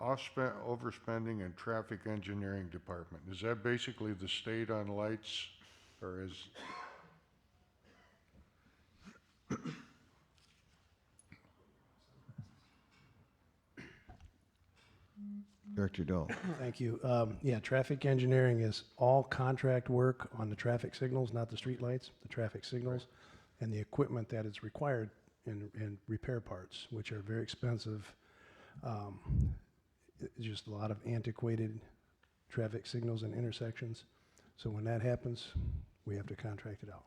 overspending in traffic engineering department. Is that basically the state on lights, or is... Director Dole. Thank you. Yeah, traffic engineering is all contract work on the traffic signals, not the street lights, the traffic signals, and the equipment that is required in repair parts, which are very expensive. It's just a lot of antiquated traffic signals and intersections. So when that happens, we have to contract it out.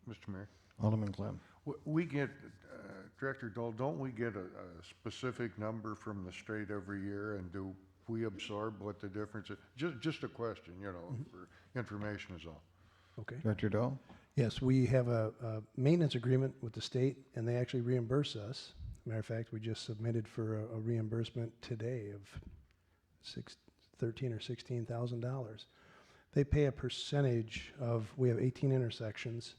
Mr. Mayor? Alderman Clem. We get, Director Dole, don't we get a specific number from the state every year, and do we absorb what the difference is? Just a question, you know, for information is all. Okay. Director Dole? Yes, we have a maintenance agreement with the state, and they actually reimburse us. Matter of fact, we just submitted for a reimbursement today of $13,000 or $16,000. They pay a percentage of, we have 18 intersections.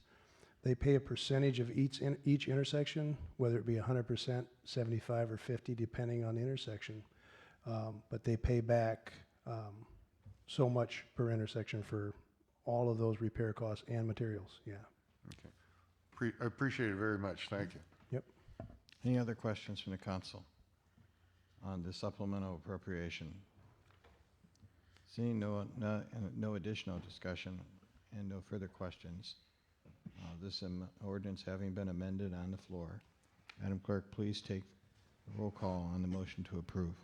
They pay a percentage of each intersection, whether it be 100%, 75, or 50, depending on the intersection. But they pay back so much per intersection for all of those repair costs and materials, yeah. Okay. I appreciate it very much. Thank you. Yep. Any other questions from the council on the supplemental appropriation? Seeing no additional discussion and no further questions, this ordinance having been amended on the floor, Madam Clerk, please take the roll call on the motion to approve.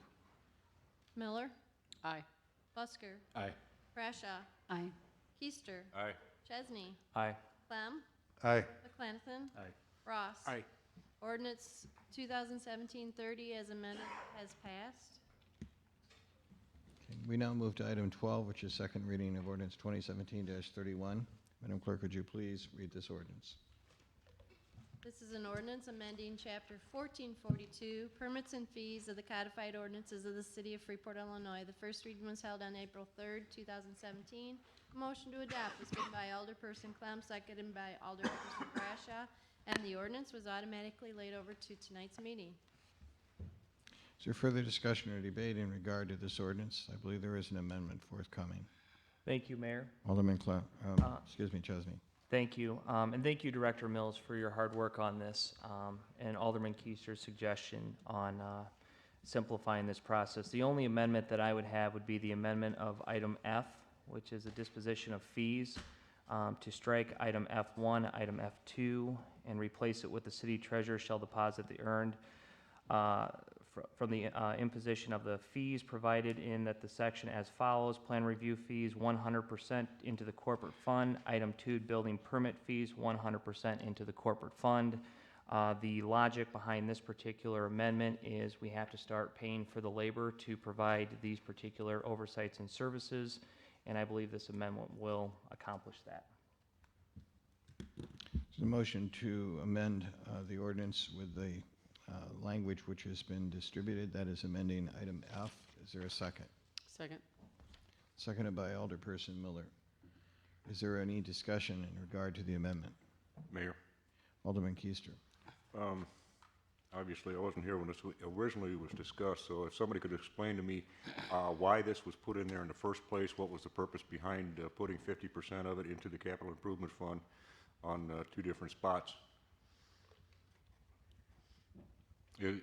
Miller, Aye. Busker, Aye. Brashaw, Aye. Keister, Aye. Chesney, Aye. Clem, Aye. McClanathan, Aye. Ross. Aye. Ordinance 2017-30 as amended has passed. Okay, we now move to item 12, which is second reading of ordinance 2017-31. Madam Clerk, would you please read this ordinance? This is an ordinance amending Chapter 1442, Permits and Fees of the Codified Ordinances of the City of Freeport, Illinois. The first reading was held on April 3rd, 2017. A motion to adopt was given by Alderperson Clem, seconded by Alderperson Brashaw, and the ordinance was automatically laid over to tonight's meeting. Is there further discussion or debate in regard to this ordinance? I believe there is an amendment forthcoming. Thank you, Mayor. Alderman Chesney. Thank you. And thank you, Director Mills, for your hard work on this, and Alderman Keister's suggestion on simplifying this process. The only amendment that I would have would be the amendment of item F, which is a disposition of fees, to strike item F1, item F2, and replace it with the city treasurer shall deposit the earned from the imposition of the fees provided in that the section as follows: plan review fees 100% into the corporate fund. Item 2, building permit fees 100% into the corporate fund. The logic behind this particular amendment is we have to start paying for the labor to provide these particular oversights and services, and I believe this amendment will accomplish that. There's a motion to amend the ordinance with the language which has been distributed. That is amending item F. Is there a second? Second. Seconded by Alderperson Miller. Is there any discussion in regard to the amendment? Mayor. Alderman Keister. Obviously, I wasn't here when this originally was discussed, so if somebody could explain to me why this was put in there in the first place, what was the purpose behind putting 50% of it into the capital improvement fund on two different spots?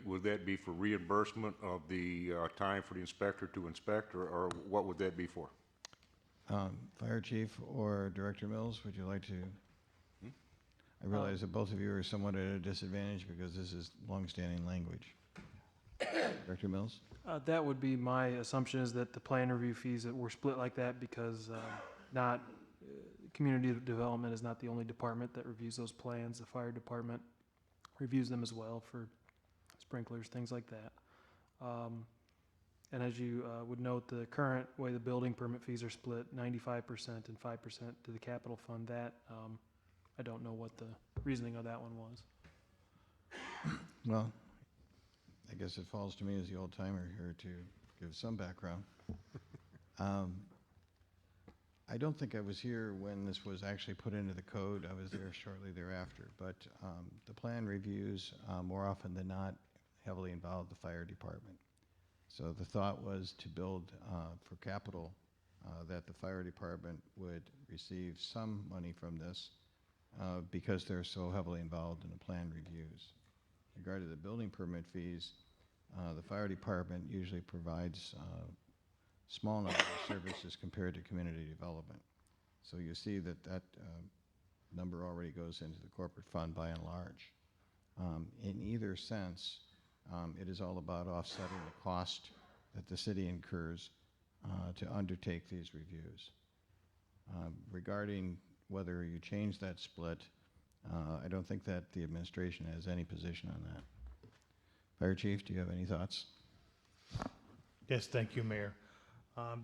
Would that be for reimbursement of the time for the inspector to inspect, or what would that be for? Fire Chief or Director Mills, would you like to? I realize that both of you are somewhat at a disadvantage because this is longstanding language. Director Mills? That would be my assumption, is that the plan review fees that were split like that because community development is not the only department that reviews those plans. The fire department reviews them as well for sprinklers, things like that. And as you would note, the current way the building permit fees are split, 95% and 5% to the capital fund, that I don't know what the reasoning of that one was. Well, I guess it falls to me as the old timer here to give some background. I don't think I was here when this was actually put into the code. I was there shortly thereafter. But the plan reviews, more often than not, heavily involve the fire department. So the thought was to build for capital that the fire department would receive some money from this because they're so heavily involved in the plan reviews. In regard to the building permit fees, the fire department usually provides small number of services compared to community development. So you see that number already goes into the corporate fund by and large. In either sense, it is all about offsetting the cost that the city incurs to undertake these reviews. Regarding whether you change that split, I don't think that the administration has any position on that. Fire Chief, do you have any thoughts? Yes, thank you, Mayor.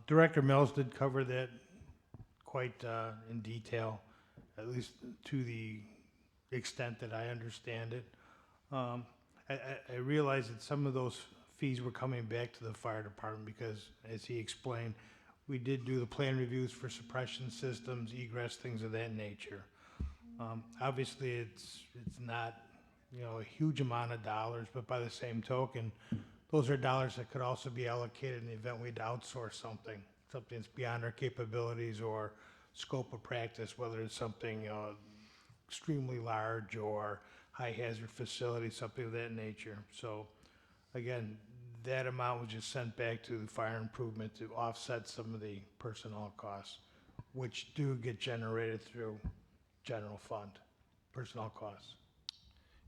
Director Mills did cover that quite in detail, at least to the extent that I understand it. I realize that some of those fees were coming back to the fire department because, as he explained, We did do the plan reviews for suppression systems, egress, things of that nature. Obviously, it's not, a huge amount of dollars, but by the same token, those are dollars that could also be allocated in the event we'd outsource something that's beyond our capabilities or scope of practice, whether it's something extremely large or high hazard facility, something of that nature. So again, that amount was just sent back to the fire improvement to offset some of the personnel costs, which do get generated through general fund, personnel costs.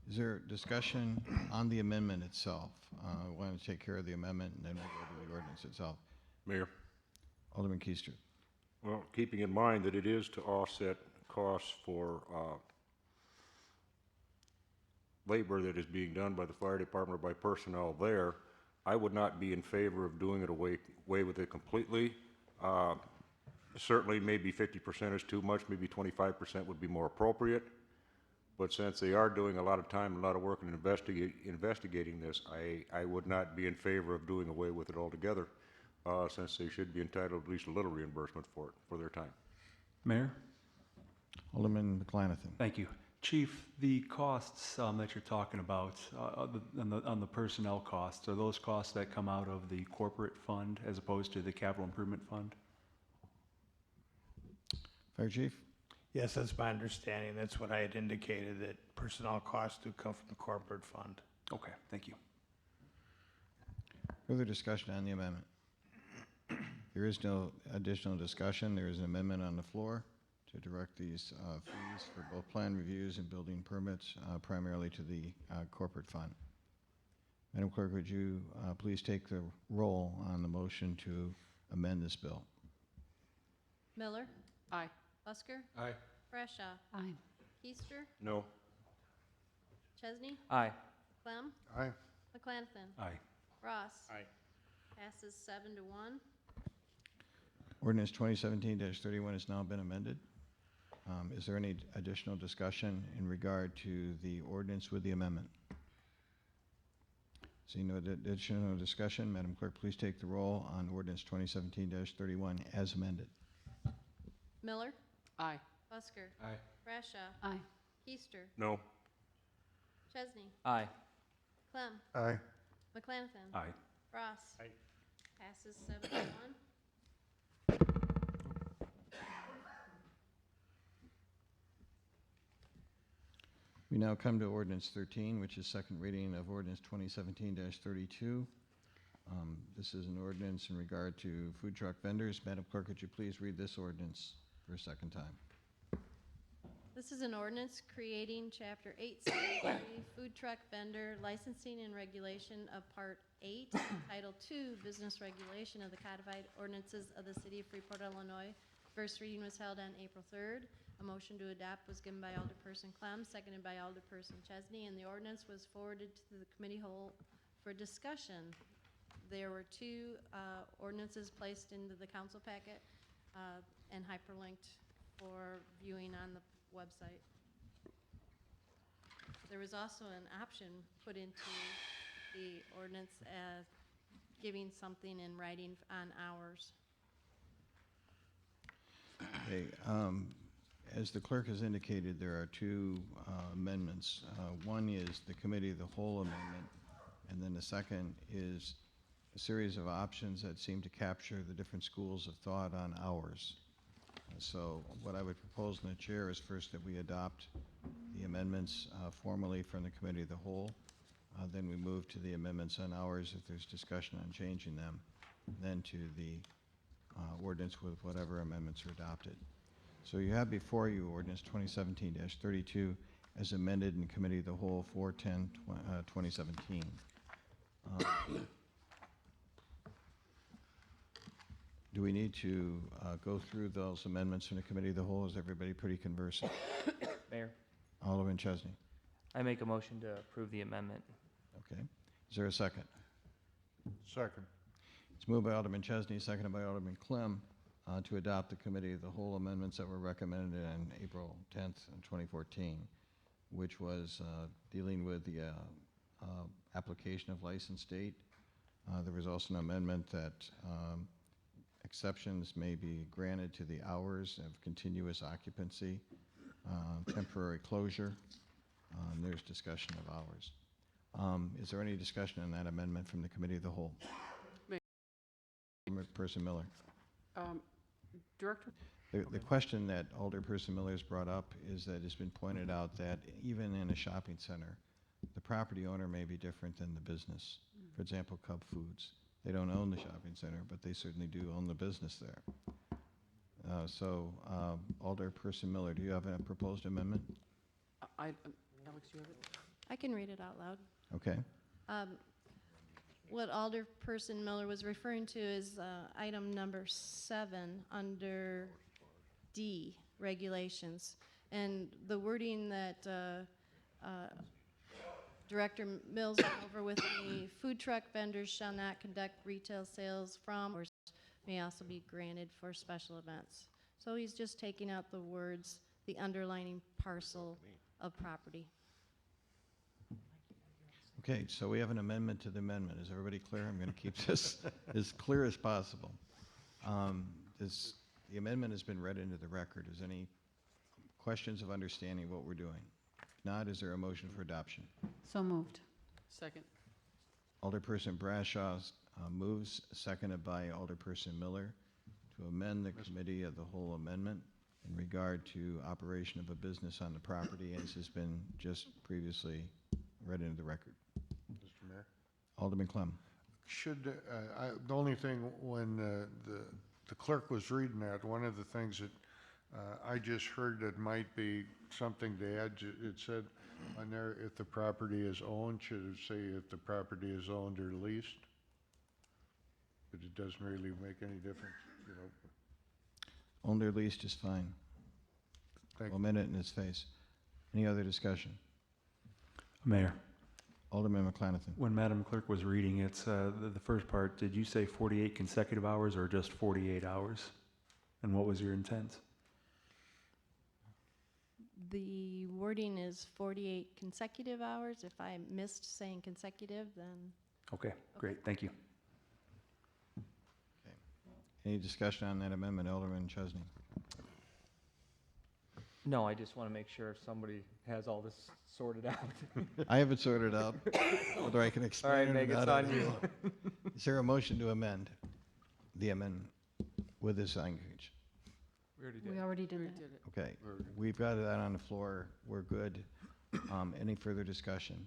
Is there discussion on the amendment itself? I want to take care of the amendment, and then we'll go to the ordinance itself. Mayor? Alderman Keister. Well, keeping in mind that it is to offset costs for labor that is being done by the fire department or by personnel there, I would not be in favor of doing it away with it completely. Certainly, maybe 50% is too much, maybe 25% would be more appropriate. But since they are doing a lot of time and a lot of work in investigating this, I would not be in favor of doing away with it altogether, since they should be entitled at least a little reimbursement for it, for their time. Mayor? Alderman McLanathan. Thank you. Chief, the costs that you're talking about, on the personnel costs, are those costs that come out of the corporate fund as opposed to the capital improvement fund? Fire Chief? Yes, that's my understanding. That's what I had indicated, that personnel costs do come from the corporate fund. Okay, thank you. Further discussion on the amendment? There is no additional discussion. There is an amendment on the floor to direct these fees for both plan reviews and building permits primarily to the corporate fund. Madam Clerk, would you please take the roll on the motion to amend this bill? Miller, Aye. Busker, Aye. Brashaw, Aye. Keister, No. Chesney, Aye. Clem, Aye. McClanathan, Aye. Ross. Aye. Passes 7-1. Ordinance 2017-31 has now been amended. Is there any additional discussion in regard to the ordinance with the amendment? Seeing no additional discussion, Madam Clerk, please take the roll on ordinance 2017-31 as amended. Miller, Aye. Busker, Aye. Brashaw, Aye. Keister, No. Chesney, Aye. Clem, Aye. McClanathan, Aye. Ross. Aye. Passes 7-1. We now come to ordinance 13, which is second reading of ordinance 2017-32. This is an ordinance in regard to food truck vendors. Madam Clerk, would you please read this ordinance for a second time? This is an ordinance creating Chapter 873, Food Truck Vendor Licensing and Regulation of Part 8, Title 2, Business Regulation of the Codified Ordinances of the City of Freeport, Illinois. First reading was held on April 3rd. A motion to adopt was given by Alderperson Clem, seconded by Alderperson Chesney, and the ordinance was forwarded to the committee whole for discussion. There were two ordinances placed into the council packet and hyperlinked for viewing on the website. There was also an option put into the ordinance giving something in writing on hours. Okay, as the clerk has indicated, there are two amendments. One is the committee of the whole amendment, and then the second is a series of options that seem to capture the different schools of thought on hours. So what I would propose in the chair is first that we adopt the amendments formally from the committee of the whole. Then we move to the amendments on hours if there's discussion on changing them. Then to the ordinance with whatever amendments are adopted. So you have before you ordinance 2017-32 as amended in committee of the whole 4/10/2017. Do we need to go through those amendments in the committee of the whole? Is everybody pretty conversant? Mayor, Alderman Chesney. I make a motion to approve the amendment. Okay. Is there a second? Second. It's moved by Alderman Chesney, seconded by Alderman Clem, to adopt the committee of the whole amendments that were recommended on April 10th, 2014, which was dealing with the application of license date. There was also an amendment that Exceptions may be granted to the hours of continuous occupancy, temporary closure, and there's discussion of hours. Is there any discussion on that amendment from the Committee of the Whole? Alderperson Miller. Director? The question that Alderperson Miller has brought up is that it's been pointed out that even in a shopping center, the property owner may be different than the business. For example, Cub Foods. They don't own the shopping center, but they certainly do own the business there. Alderperson Miller, do you have a proposed amendment? Alex, do you have it? I can read it out loud. Okay. What Alderperson Miller was referring to is item number 7 under D, regulations. And the wording that Director Mills went over with me, food truck vendors shall not conduct retail sales from or may also be granted for special events. So he's just taking out the words, the underlining parcel of property. Okay, so we have an amendment to the amendment. Is everybody clear? I'm going to keep this as clear as possible. The amendment has been read into the record. Is any questions of understanding of what we're doing? If not, is there a motion for adoption? So moved. Second. Alderperson Brashaw moves, seconded by Alderperson Miller, to amend the Committee of the Whole amendment in regard to operation of a business on the property, as has been just previously read into the record. Mr. Mayor? Alderman Clem. Should, the only thing, when the clerk was reading that, one of the things that I just heard that might be something to add, it said on there, if the property is owned, should it say if the property is owned or leased? But it doesn't really make any difference, you know. Owned or leased is fine. Thank We'll amend it in its face. Any other discussion? Mayor, Alderman McClanathan. when Madam Clerk was reading it, the first part, did you say 48 consecutive hours or just 48 hours? And what was your intent? The wording is 48 consecutive hours. If I missed saying consecutive, then Okay, great, thank you. Okay. Any discussion on that amendment, Alderman Chesney? No, I just want to make sure somebody has all this sorted out. I have it sorted out, whether I can explain All right, it or Meg, it's not, I on don't you. know. Is there a motion to amend the amendment with this language? We already did. We already did that. Okay, we've got that on the floor, we're good. Any further discussion?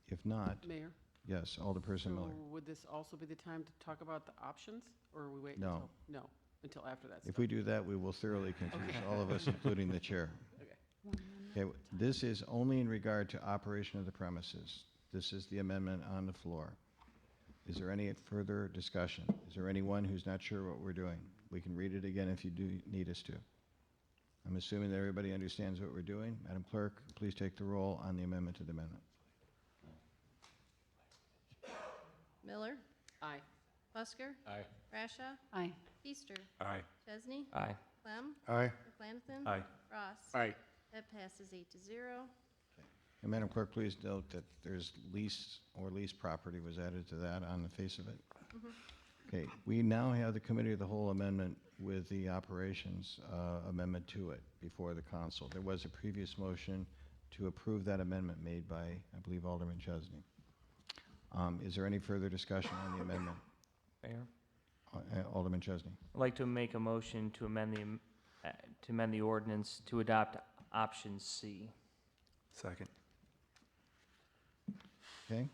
If not, Mayor? yes, Alderperson Miller. So would this also be the time to talk about the options, or we wait No. until? No, until after that. If we do that, we will thoroughly confuse all of us, including the chair. Okay, this is only in regard to operation of the premises. This is the amendment on the floor. Is there any further discussion? Is there anyone who's not sure what we're doing? We can read it again if you do need us to. I'm assuming that everybody understands what we're doing. Madam Clerk, please take the roll on the amendment to the amendment. Miller, Aye. Busker, Aye. Rasha, Aye. Feaster, Aye. Chesney, Aye. Clem, Aye. McClanathan, Aye. Ross. Aye. That passes 8-0. And Madam Clerk, please note that there's lease or lease property was added to that on the face of it. Okay, we now have the Committee of the Whole amendment with the operations amendment to it before the council. There was a previous motion to approve that amendment made by, I believe, Alderman Chesney. Is there any further discussion on the amendment? Mayor? Alderman Chesney. I'd like to make a motion to amend the ordinance to adopt option C. Second. Okay.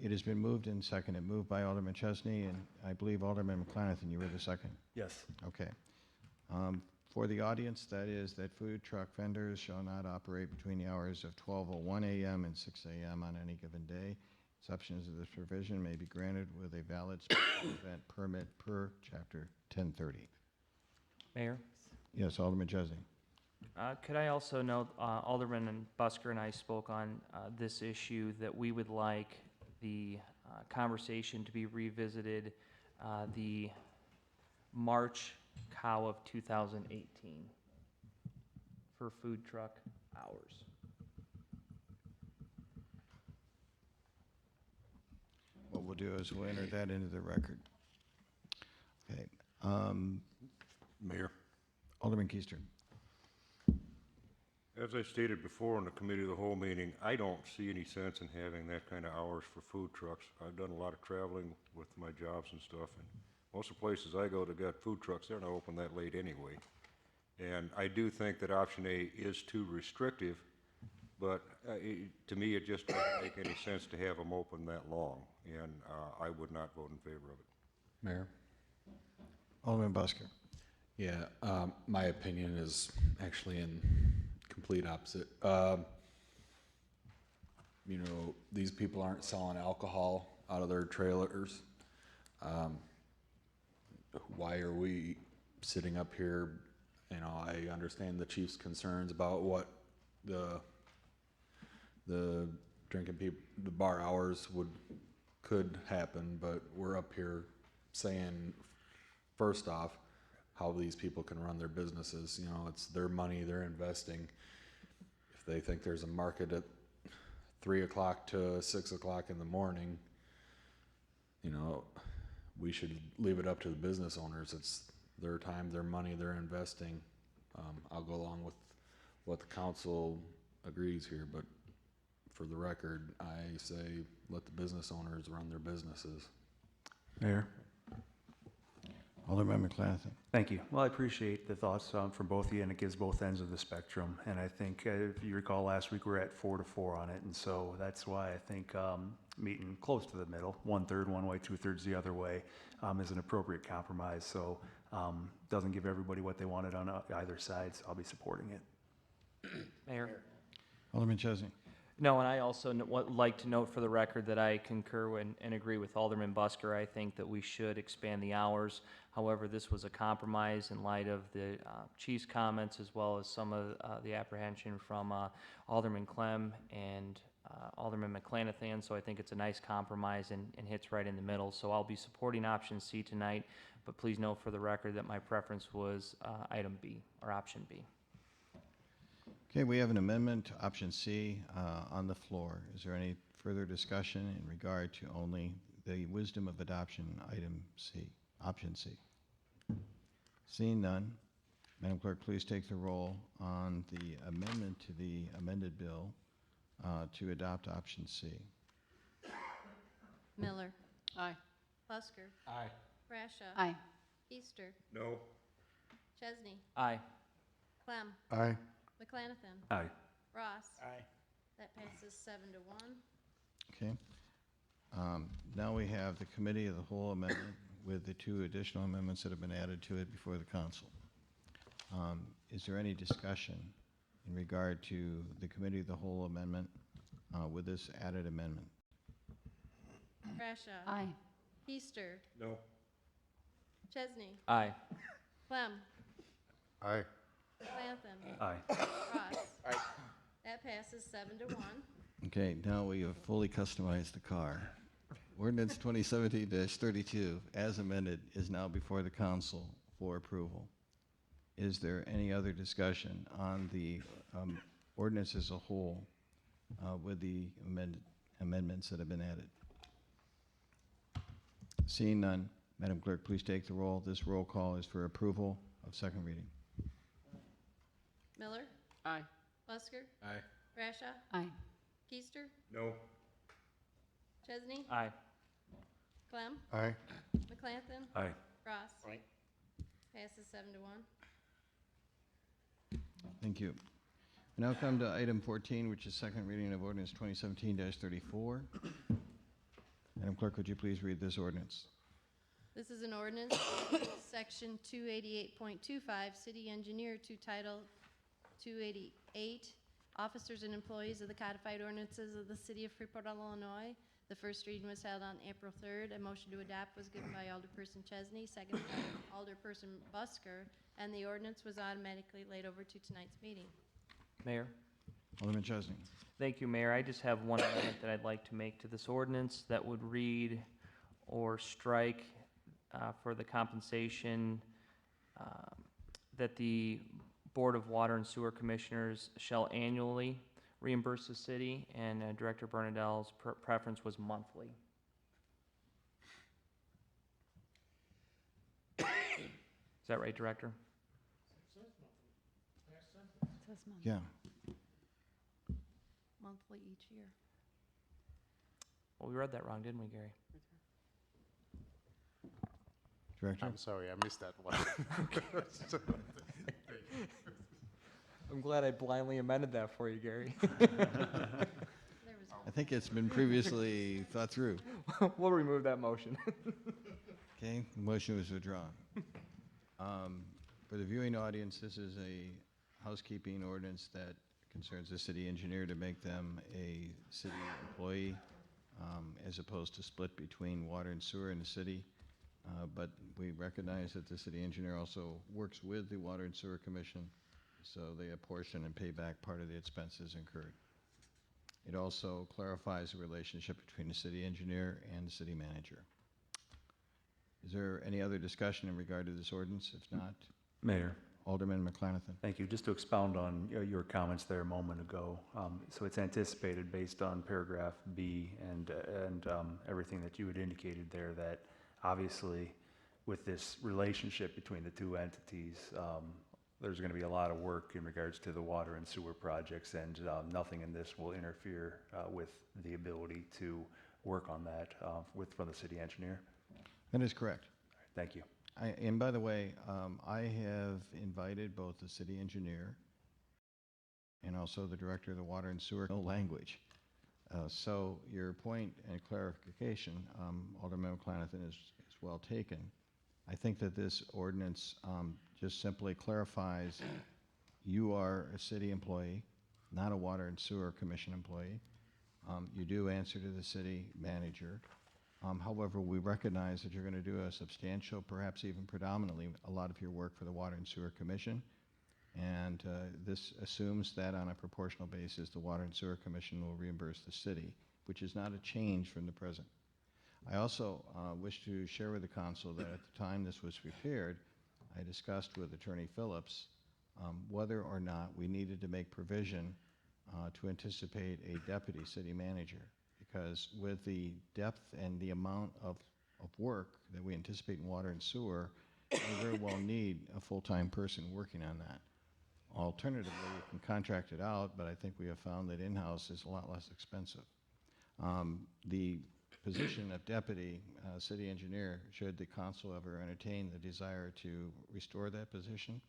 It has been moved and seconded. Moved by Alderman Chesney, and I believe Alderman McClanathan, you were the second. Yes. Okay. For the audience, that is that food truck vendors shall not operate between the hours of 12:01 a.m. and 6 a.m. on any given day. Exceptions of this provision may be granted with a valid special event permit per Chapter 1030. Mayor? Yes, Alderman Chesney. Could I also note, Alderman Busker and I spoke on this issue, that we would like the conversation to be revisited the March cow of 2018 for food truck hours. What would do is we'll enter that into the record. Okay. Mayor. Alderman Keister. As I stated before in the committee of the whole meeting, I don't see any sense in having that kind of hours for food trucks. I've done a lot of traveling with my jobs and stuff, and most of the places I go that got food trucks, they're not open that late anyway. And I do think that option A is too restrictive, but to me, it just doesn't make any sense to have them open that long, and I would not vote in favor of it. Mayor? Alderman Busker. Yeah, my opinion is actually in complete opposite. You know, these people aren't selling alcohol out of their trailers. Why are we sitting up here? You know, I understand the chief's concerns about what the drinking people, the bar hours could happen, but we're up here saying, first off, how these people can run their businesses. You know, it's their money, they're investing. If they think there's a market at 3 o'clock to 6 o'clock in the morning, you know, we should leave it up to the business owners. It's their time, their money, they're investing. I'll go along with what the council agrees here, but for the record, I say let the business owners run their businesses. Mayor? Alderman McClatchy. Thank you. Well, I appreciate the thoughts from both of you, and it gives both ends of the spectrum. And I think, if you recall, last week we were at 4-4 on it, and so that's why I think meeting close to the middle, 1/3 one way, 2/3 the other way, is an appropriate compromise. So doesn't give everybody what they wanted on either side, so I'll be supporting it. Mayor? Alderman Chesney. No, and I also would like to note for the record that I concur and agree with Alderman Busker. I think that we should expand the hours. However, this was a compromise in light of the chief's comments, as well as some of the apprehension from Alderman Clem and Alderman McClanathan. So I think it's a nice compromise and hits right in the middle. So I'll be supporting option C tonight, but please note for the record that my preference was item B, or option B. Okay, we have an amendment to option C on the floor. Is there any further discussion in regard to only the wisdom of adoption, item C, option C? Seeing none, Madam Clerk, please take the roll on the amendment to the amended bill to adopt option C. Miller. Aye. Busker. Aye. Brasha. Aye. Easter. No. Chesney. Aye. Clem. Aye. McClanathan. Aye. Ross. Aye. That passes 7-1. Okay. Now we have the committee of the whole amendment with the 2 additional amendments that have been added to it before the council. Is there any discussion in regard to the committee of the whole amendment with this added amendment? Brasha. Aye. Easter. No. Chesney. Aye. Clem. Aye. McClanathan. Aye. Ross. Aye. That passes 7-1. Okay, now we have fully customized the car. Ordinance 2017-32, as amended, is now before the council for approval. Is there any other discussion on the ordinance as a whole with the amendments that have been added? Seeing none, Madam Clerk, please take the roll. This roll call is for approval of second reading. Miller. Aye. Busker. Aye. Brasha. Aye. Keister. No. Chesney. Aye. Clem. Aye. McClanathan. Aye. Ross. Aye. Passes 7-1. Thank you. We now come to item 14, which is second reading of ordinance 2017-34. Madam Clerk, would you please read this ordinance? This is an ordinance, section 288.25, city engineer to title 288, officers and employees of the codified ordinances of the city of Freeport, Illinois. The first reading was held on April 3rd. A motion to adopt was given by Alderperson Chesney, seconded by Alderperson Busker, and the ordinance was automatically laid over to tonight's meeting. Mayor? Alderman Chesney. Thank you, Mayor. I just have one amendment that I'd like to make to this ordinance that would read or strike for the compensation that the Board of Water and Sewer Commissioners shall annually reimburse the city, and Director Bernadette's preference was monthly. that right, Director? Yeah. Monthly each year. Well, we read that wrong, didn't we, Gary? Director? I'm sorry, I missed that one. I'm glad I blindly amended that for you, Gary. I think it's been previously thought through. We'll remove that motion. Okay, the motion was withdrawn. For the viewing audience, this is a housekeeping ordinance that concerns the city engineer to make them a city employee, as opposed to split between water and sewer in the city. But we recognize that the city engineer also works with the Water and Sewer Commission, so they apportion and pay back part of the expenses incurred. It also clarifies the relationship between the city engineer and the city manager. Is there any other discussion in regard to this ordinance? If not, Mayor. Alderman McClanathan. Thank you. Just to expound on your comments there a moment ago. So it's anticipated based on paragraph B and everything that you had indicated there that obviously with this relationship between the two entities, there's going to be a lot of work in regards to the water and sewer projects, and nothing in this will interfere with the ability to work on that from the city engineer. That is correct. Thank you. And by the way, I have invited both the city engineer and also the director of the water and sewer, no language. So your point and clarification, Alderman McClanathan, is well taken. I think that this ordinance just simply clarifies you are a city employee, not a water and sewer commission employee. You do answer to the city manager. However, we recognize that you're going to do a substantial, perhaps even predominantly, a lot of your work for the Water and Sewer Commission. And this assumes that on a proportional basis, the Water and Sewer Commission will reimburse the city, which is not a change from the present. I also wish to share with the council that at the time this was prepared, I discussed with Attorney Phillips whether or not we needed to make provision to anticipate a deputy city manager. Because with the depth and the amount of work that we anticipate in water and sewer, we very well need a full-time person working on that. Alternatively, you can contract it out, but I think we have found that in-house is a lot less expensive. The position of deputy city engineer, should the council ever entertain the desire to restore that position,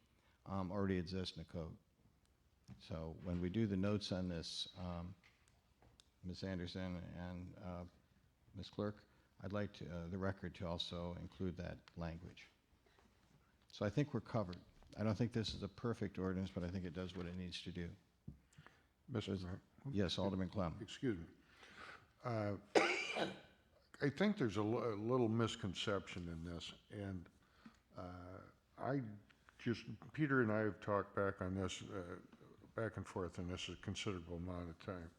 already exists in the code. So when we do the notes on this, Ms. Anderson and Ms. Clerk, I'd like to, the record to also include that language. So I think we're covered. I don't think this is a perfect ordinance, but I think it does what it needs to do. Mr. Mayor? Yes, Alderman Clem. Excuse me. I think there's a little misconception in this, and Peter and I have talked back on this, back and forth on this a considerable amount of time.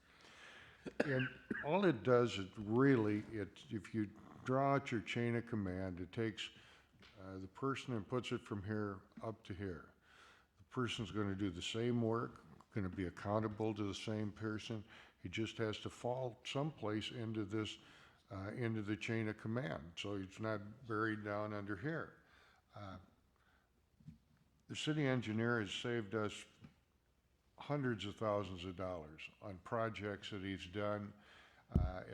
And all it does is really, if you draw out your chain of command, it takes the person and puts it from here up to here. The person's going to do the same work, going to be accountable to the same person. He just has to fall someplace into this, into the chain of command, so it's not buried down under here. The city engineer has saved us hundreds of thousands of dollars on projects that he's done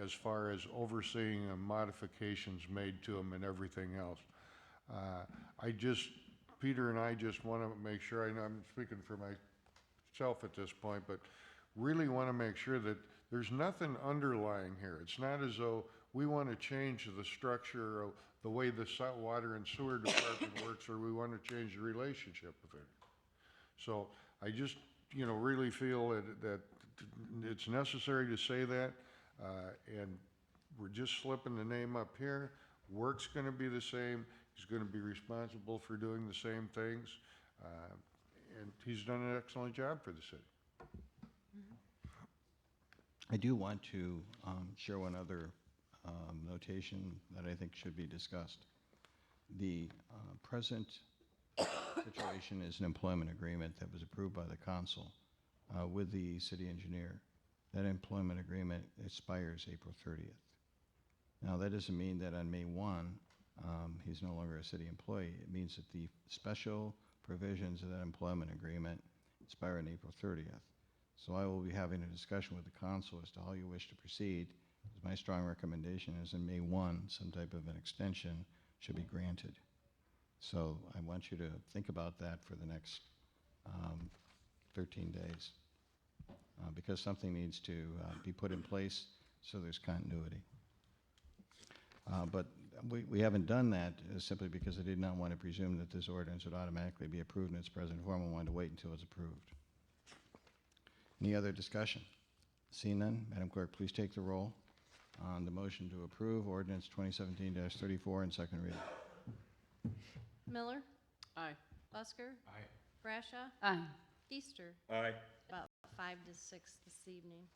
as far as overseeing modifications made to them and everything else. Peter and I just want to make sure, I know I'm speaking for myself at this point, but really want to make sure that there's nothing underlying here. It's not as though we want to change the structure of the way the water and sewer department works, or we want to change the relationship with it. So I just, really feel that it's necessary to say that, and we're just slipping the name up here. Work's going to be the same. He's going to be responsible for doing the same things, and he's done an excellent job for the city. I do want to share one other notation that I think should be discussed. The present situation is an employment agreement that was approved by the council with the city engineer. That employment agreement expires April 30th. Now, that doesn't mean that on May 1, he's no longer a city employee. It means that the special provisions of that employment agreement expire on April 30th. So I will be having a discussion with the council as to how you wish to proceed. My strong recommendation is in May 1, some type of an extension should be granted. So I want you to think about that for the next 13 days, because something needs to be put in place so there's continuity. But we haven't done that simply because I did not want to presume that this ordinance would automatically be approved in its present form. I wanted to wait until it's approved. Any other discussion? Seeing none, Madam Clerk, please take the roll on the motion to approve ordinance 2017-34 in second reading. Miller, Aye. Busker, Aye. Brashaw, Aye. Easter. Aye. About 5 to 6 this evening.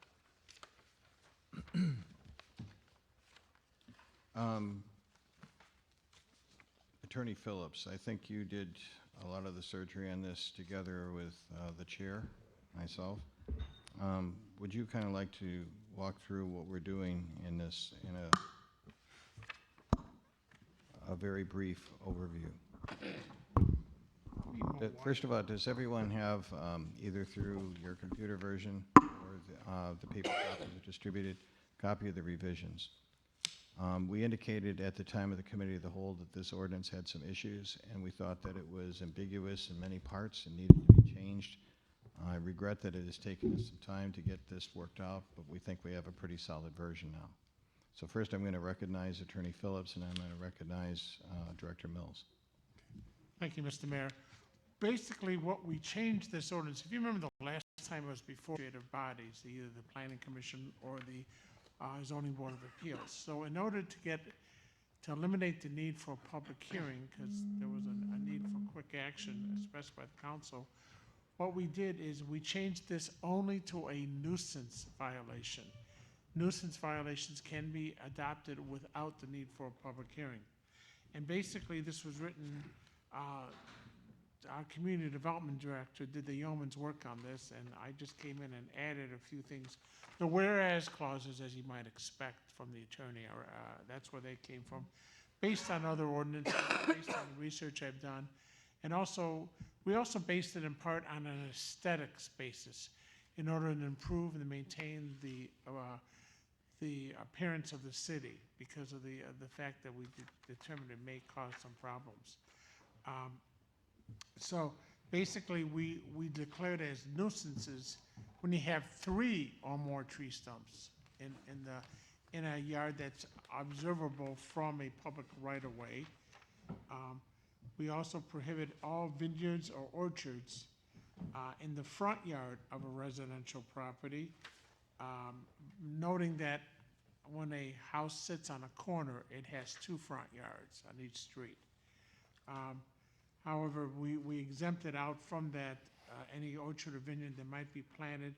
Attorney Phillips, I think you did a lot of the surgery on this together with the chair, myself. Would you kind of like to walk through what we're doing in this in a very brief overview? First of all, does everyone have, either through your computer version or the paper copy that distributed, copy of the revisions? We indicated at the time of the committee of the whole that this ordinance had some issues, and we thought that it was ambiguous in many parts and needed to be changed. I regret that it has taken us some time to get this worked out, but we think we have a pretty solid version now. So first I'm going to recognize Attorney Phillips, and I'm going to recognize Director Mills. Thank you, Mr. Mayor. Basically, what we changed this ordinance, if you remember the last time it was before administrative bodies, either the Planning Commission or the Zoning Board of Appeals. So in order to eliminate the need for a public hearing, because there was a need for quick action expressed by the council, what we did is we changed this only to a nuisance violation. Nuisance violations can be adopted without the need for a public hearing. And basically, this was written, our community development director did the yeoman's work on this, and I just came in and added a few things. The whereas clauses, as you might expect from the attorney, that's where they came from, based on other ordinances, based on the research I've done. And also, we also based it in part on an aesthetics basis in order to improve and maintain the appearance of the city because of the fact that we determined it may cause some problems. So basically, we declared as nuisances when you have 3 or more tree stumps in a yard that's observable from a public right-of-way. We also prohibit all vineyards or orchards in the front yard of a residential property, noting that when a house sits on a corner, it has 2 front yards on each street. However, we exempted out from that any orchard or vineyard that might be planted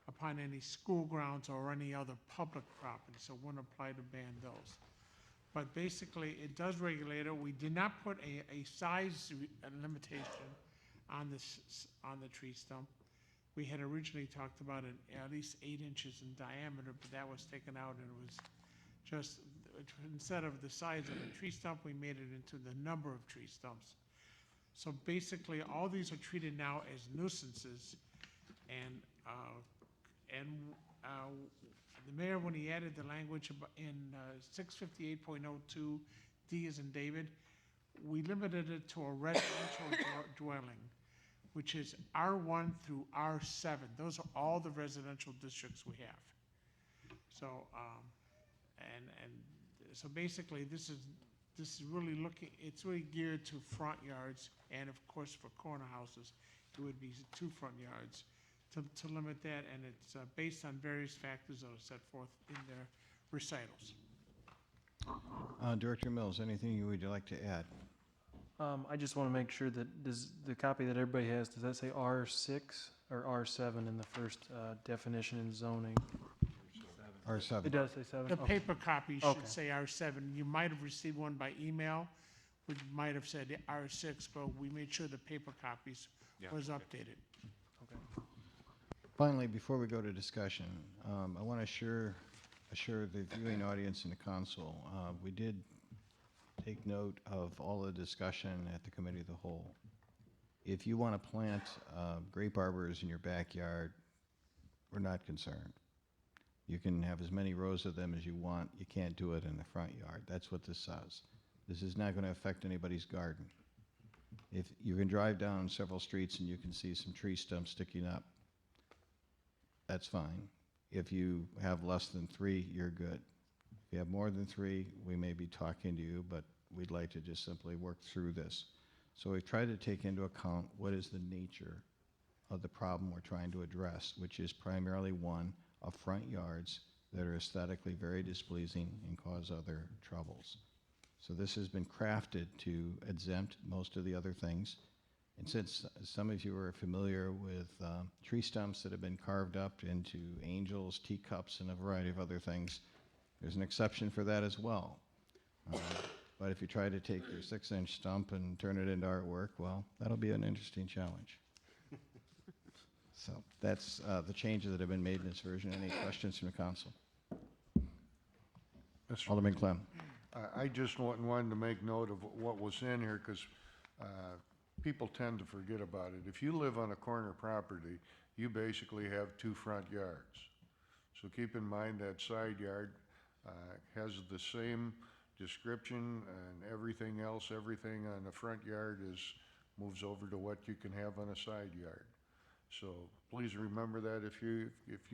upon any school grounds or any other public property, so it wouldn't apply to ban those. But basically, it does regulate it. We did not put a size limitation on the tree stump. We had originally talked about it at least 8 inches in diameter, but that was taken out, and it was just, instead of the size of a tree stump, we made it into the number of tree stumps. So basically, all these are treated now as nuisances, and the mayor, when he added the language in 658.02, D as in David, we limited it to a residential dwelling, which is R1 through R7. Those are all the residential districts we have. So, so basically, this is really it's really geared to front yards, and of course, for corner houses, it would be 2 front yards to limit that, and it's based on various factors that are set forth in their recitals. Director Mills, anything you would like to add? I just want to make sure that, does the copy that everybody has, does that say R6 or R7 in the first definition in zoning? R7. It does say 7? The Okay. paper copy Okay. should say R7. You might have received one by email, which might have said R6, but we made sure the paper copies was updated. Okay. Finally, before we go to discussion, I want to assure the viewing audience and the council, we did take note of all the discussion at the committee of the whole. If you want to plant grape arbors in your backyard, we're not concerned. You can have as many rows of them as you want. You can't do it in the front yard. That's what this says. This is not going to affect anybody's garden. If you can drive down several streets and you can see some tree stumps sticking up, that's fine. If you have less than 3, you're good. If you have more than 3, we may be talking to you, but we'd like to just simply work through this. So we've tried to take into account what is the nature of the problem we're trying to address, which is primarily one of front yards that are aesthetically very displeasing and cause other troubles. So this has been crafted to exempt most of the other things. And since some of you are familiar with tree stumps that have been carved up into angels, teacups, and a variety of other things, there's an exception for that as well. But if you try to take your 6-inch stump and turn it into artwork, well, that'll be an interesting challenge. So that's the changes that have been made in this version. Any questions from the council? Alderman Clem. I just wanted to make note of what was in here, because people tend to forget about it. If you live on a corner property, you basically have 2 front yards. So keep in mind that side yard has the same description and everything else. Everything on the front yard moves over to what you can have on a side yard. So please remember that if you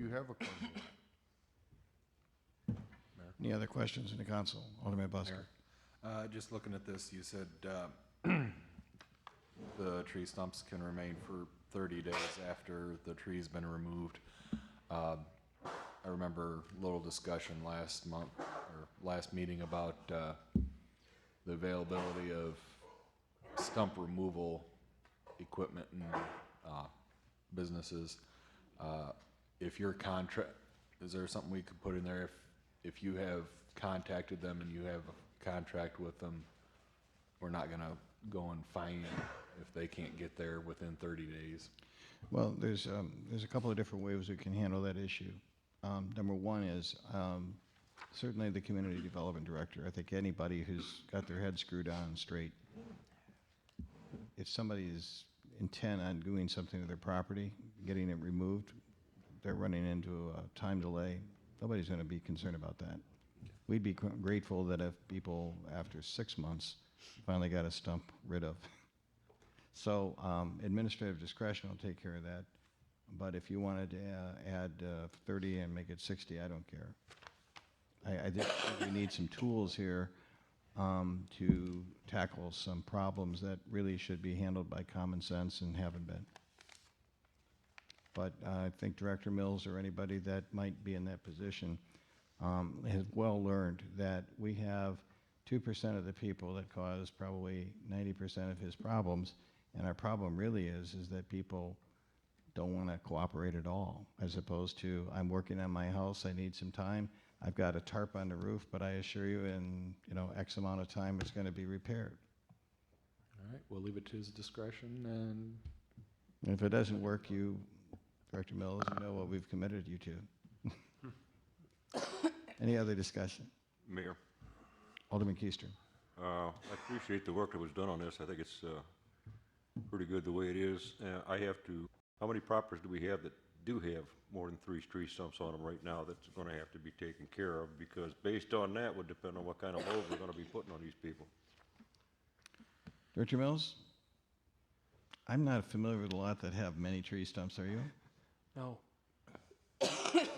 have a corner lot. Any other questions in the council? Alderman Busker. Just looking at this, you said the tree stumps can remain for 30 days after the tree's been removed. I remember a little discussion last month or last meeting about the availability of stump removal equipment and businesses. If your contract, is there something we could put in there if you have contacted them and you have a contract with them, we're not going to go and fine them if they can't get there within 30 days? Well, there's a couple of different ways we can handle that issue. Number one is certainly the community development director. I think anybody who's got their head screwed on straight, if somebody is intent on doing something to their property, getting it removed, they're running into a time delay, nobody's going to be concerned about that. We'd be grateful that if people, after 6 months, finally got a stump rid of. So administrative discretion will take care of that. But if you wanted to add 30 and make it 60, I don't care. I think we need some tools here to tackle some problems that really should be handled by common sense and haven't been. But I think Director Mills or anybody that might be in that position has well learned that we have 2% of the people that cause probably 90% of his problems, and our problem really is that people don't want to cooperate at all, as opposed to, I'm working on my house, I need some time, I've got a tarp on the roof, but I assure you in X amount of time it's going to be repaired. All right, we'll leave it to his discretion, and if it doesn't work, Director Mills, you know what we've committed you to. Any other discussion? Mayor. Alderman Keister. I appreciate the work that was done on this. I think it's pretty good the way it is. How many properties do we have that do have more than 3 tree stumps on them right now that's going to have to be taken care of? Because based on that would depend on what kind of load we're going to be putting on these people. Director Mills? I'm not familiar with a lot that have many tree stumps, are you? No.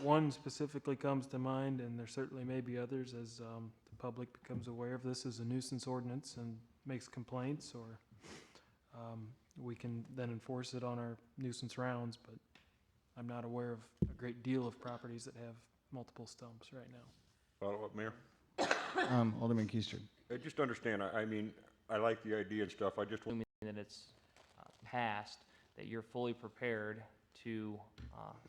One specifically comes to mind, and there certainly may be others as the public becomes aware of this as a nuisance ordinance and makes complaints, or we can then enforce it on our nuisance rounds, but I'm not aware of a great deal of properties that have multiple stumps right now. Follow up, Mayor? Alderman Keister. I just understand, I mean, I like the idea and stuff, I just want That it's passed, that you're fully prepared to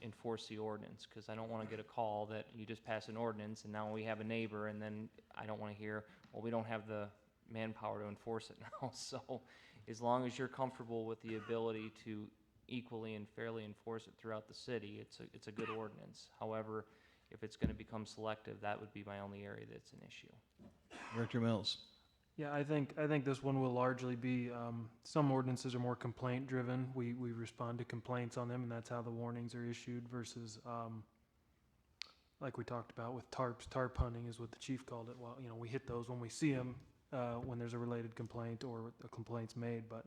enforce the ordinance, because I don't want to get a call that you just passed an ordinance and now we have a neighbor, and then I don't want to hear, well, we don't have the manpower to enforce it now. So as long as you're comfortable with the ability to equally and fairly enforce it throughout the city, it's a good ordinance. However, if it's going to become selective, that would be my only area that's an issue. Director Mills. Yeah, I think this one will largely be, some ordinances are more complaint-driven. We respond to complaints on them, and that's how the warnings are issued versus, like we talked about with tarps, tarp hunting is what the chief called it. Well, we hit those when we see them, when there's a related complaint or a complaint's made, but,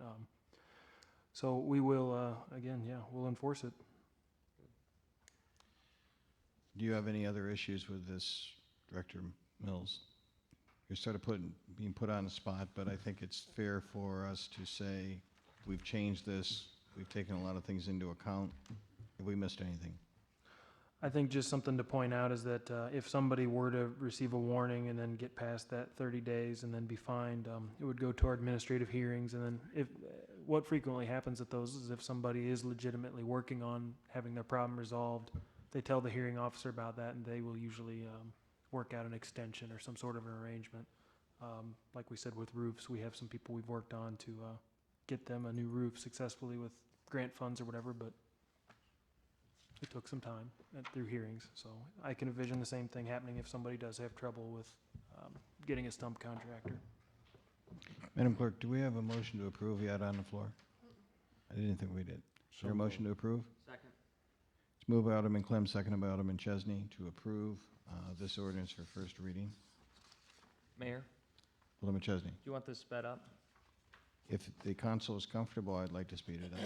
so we will, again, yeah, we'll enforce it. Do you have any other issues with this, Director Mills? You're sort of being put on the spot, but I think it's fair for us to say, we've changed this, we've taken a lot of things into account. Have we missed anything? I think just something to point out is that if somebody were to receive a warning and then get past that 30 days and then be fined, it would go to our administrative hearings. And then what frequently happens at those is if somebody is legitimately working on having their problem resolved, they tell the hearing officer about that, and they will usually work out an extension or some sort of an arrangement. Like we said with roofs, we have some people we've worked on to get them a new roof successfully with grant funds or whatever, but it took some time through hearings. So I can envision the same thing happening if somebody does have trouble with getting a stump contractor. Madam Clerk, do we have a motion to approve yet on the floor? I didn't think we did. Is there a motion to approve? Second. It's moved by Alderman Clem, seconded by Alderman Chesney to approve this ordinance for first reading. Mayor, Alderman Chesney. do you want this sped up? If the council is comfortable, I'd like to speed it up.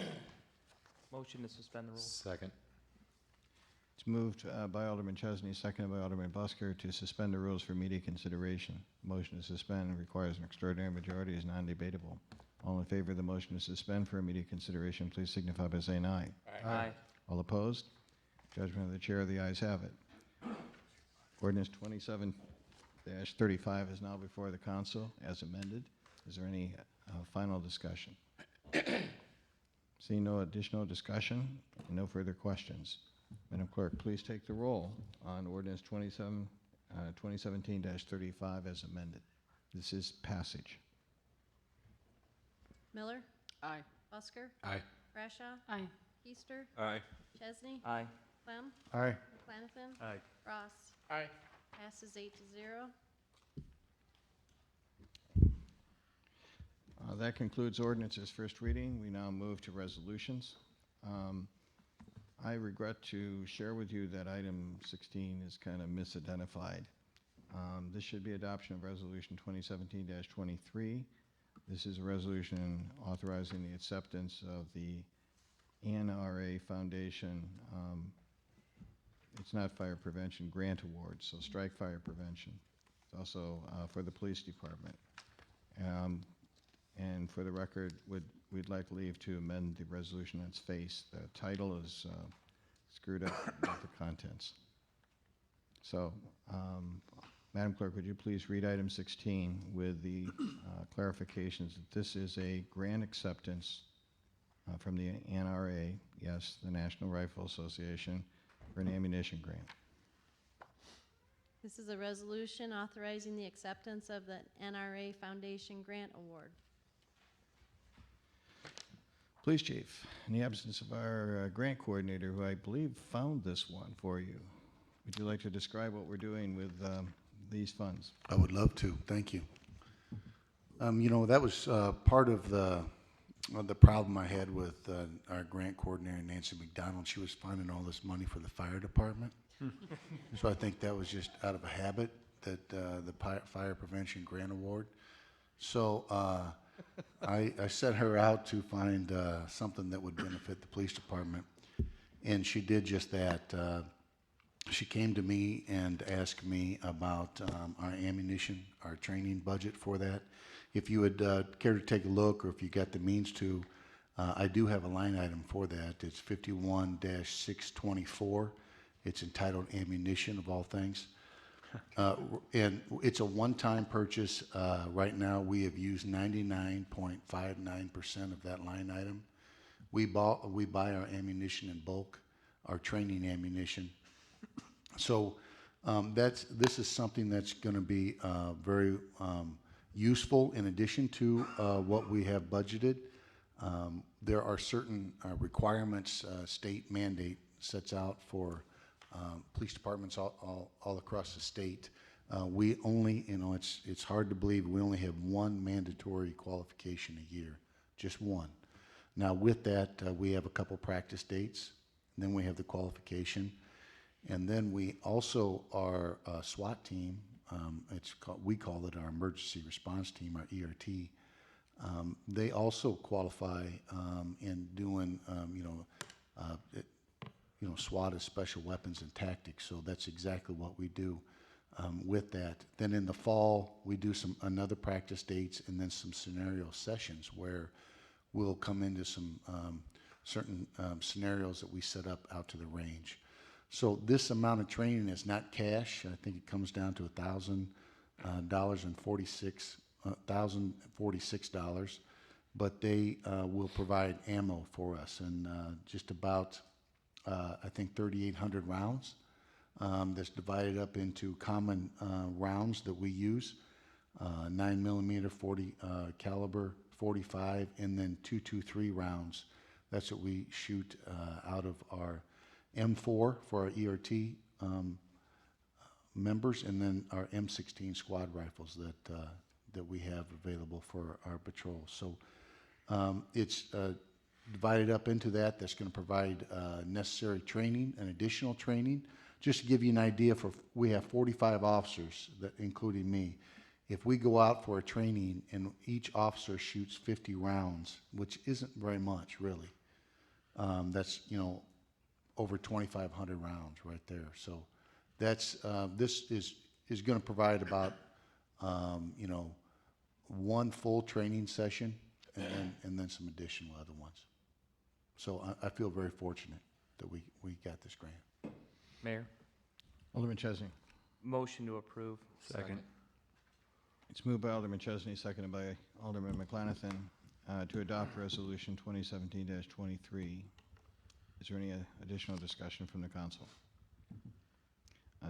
Motion to suspend the rules. Second. It's moved by Alderman Chesney, seconded by Alderman Busker to suspend the rules for immediate consideration. Motion to suspend requires an extraordinary majority, is non-debatable. All in favor of the motion to suspend for immediate consideration, please signify by saying aye. Aye. All opposed? Judgment of the chair, the ayes have it. Ordinance 27-35 is now before the council as amended. Is there any final discussion? Seeing no additional discussion and no further questions, Madam Clerk, please take the roll on ordinance 2017-35 as amended. This is passage. Miller, Aye. Busker, Aye. Brashaw, Aye. Keister, Aye. Chesney, Aye. Clem, Aye. McClanathan, Aye. Ross. Aye. Passes 8-0. That concludes ordinance's first reading. We now move to resolutions. I regret to share with you that item 16 is kind of misidentified. This should be adoption of resolution 2017-23. This is a resolution authorizing the acceptance of the NRA Foundation, it's not fire prevention, grant award, so strike fire prevention. It's also for the police department. And for the record, we'd like leave to amend the resolution on its face. The title is screwed up with the contents. So, Madam Clerk, would you please read item 16 with the clarifications that this is a grant acceptance from the NRA, yes, the National Rifle Association, for an ammunition grant. This is a resolution authorizing the acceptance of the NRA Foundation Grant Award. Police Chief, in the absence of our grant coordinator, who I believe found this one for you, would you like to describe what we're doing with these funds? I would love to. Thank you. That was part of the problem I had with our grant coordinator, Nancy McDonald. She was finding all this money for the fire department. So I think that was just out of a habit, that the Fire Prevention Grant Award. So I set her out to find something that would benefit the police department, and she did just that. She came to me and asked me about our ammunition, our training budget for that. If you would care to take a look, or if you got the means to, I do have a line item for that. It's 51-624. It's entitled ammunition, of all things. And it's a one-time purchase. Right now, we have used 99.59% of that line item. We buy our ammunition in bulk, our training ammunition. So this is something that's going to be very useful in addition to what we have budgeted. There are certain requirements state mandate sets out for police departments all across the state We only, it's hard to believe, we only have one mandatory qualification a year, just one. Now with that, we have a couple practice dates, and then we have the qualification. And then we also, our SWAT team, we call it our emergency response team, our ERT. They also qualify in doing, SWAT is special weapons and tactics. So that's exactly what we do with that. Then in the fall, we do another practice dates and then some scenario sessions where we'll come into some certain scenarios that we set up out to the range. So this amount of training is not cash. I think it comes down to $1,046, but they will provide ammo for us, and just about I think 3,800 rounds. That's divided up into common rounds that we use, 9mm 40 caliber, 45, and then 223 rounds. That's what we shoot out of our M4 for our ERT members, and then our M16 squad rifles that we have available for our patrol. So it's divided up into that. That's going to provide necessary training and additional training. Just to give you an idea, we have 45 officers, including me. If we go out for a training and each officer shoots 50 rounds, which isn't very much really, that's over 2,500 rounds right there. So that's this is going to provide about one full training session and then some additional other ones. So I feel very fortunate that we got this grant. Mayor, Alderman Chesney. motion to approve. Second. It's moved by Alderman Chesney, seconded by Alderman McClanathan, to adopt Resolution 2017-23. Is there any additional discussion from the council?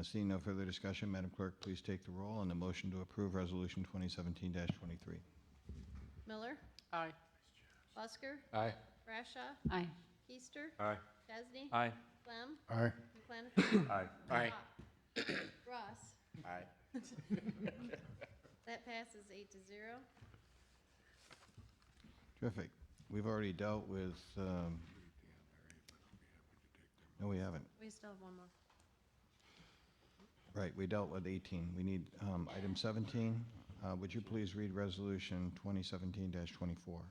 Seeing no further discussion, Madam Clerk, please take the roll on the motion to approve Resolution 2017-23. Miller, Aye. Busker, Aye. Brashaw, Aye. Keister, Aye. Chesney, Aye. Clem, Aye. McClanathan, Aye. Aye. Ross. Aye. That passes 8-0. Terrific. We've already dealt with, no, we haven't. We still have one more. Right, we dealt with 18. We need item 17. Would you please read Resolution 2017-24?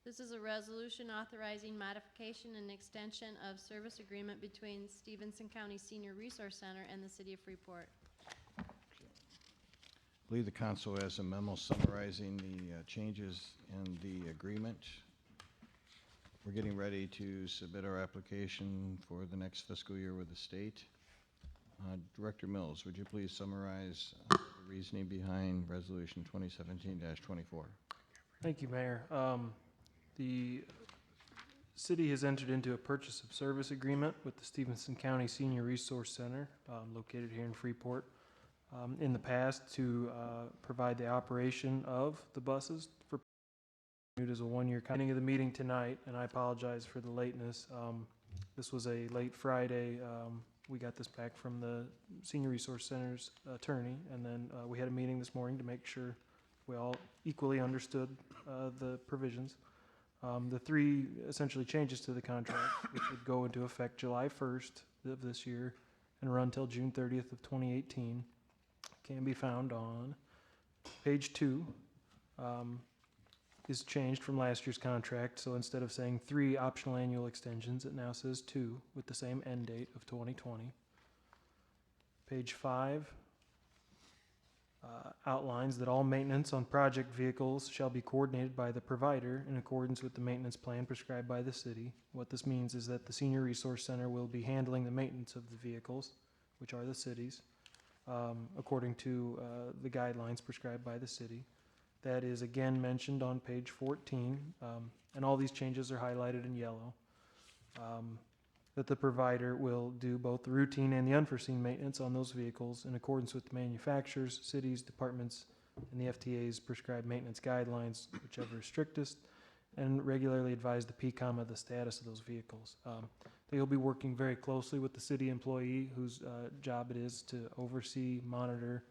This is a resolution authorizing modification and extension of service agreement between Stevenson County Senior Resource Center and the City of Freeport. I believe the council has a memo summarizing the changes in the agreement. We're getting ready to submit our application for the next fiscal year with the state. Director Mills, would you please summarize the reasoning behind Resolution 2017-24? Thank you, Mayor. The city has entered into a purchase of service agreement with the Stevenson County Senior Resource Center, located here in Freeport, in the past to provide the operation of the buses for it is a one-year beginning of the meeting tonight, and I apologize for the lateness. This was a late Friday. We got this back from the Senior Resource Center's attorney, and then we had a meeting this morning to make sure we all equally understood the provisions. The three essentially changes to the contract, which would go into effect July 1st of this year and run till June 30th of 2018, can be found on page 2. Is changed from last year's contract, so instead of saying 3 optional annual extensions, it now says 2 with the same end date of 2020. Page 5 outlines that all maintenance on project vehicles shall be coordinated by the provider in accordance with the maintenance plan prescribed by the city. What this means is that the Senior Resource Center will be handling the maintenance of the vehicles, which are the city's, according to the guidelines prescribed by the city. That is again mentioned on page 14, and all these changes are highlighted in yellow. That the provider will do both the routine and the unforeseen maintenance on those vehicles in accordance with the manufacturers, cities, departments, and the FTA's prescribed maintenance guidelines, whichever is strictest, and regularly advise the PCOM of the status of those vehicles. They will be working very closely with the city employee whose job it is to oversee, monitor,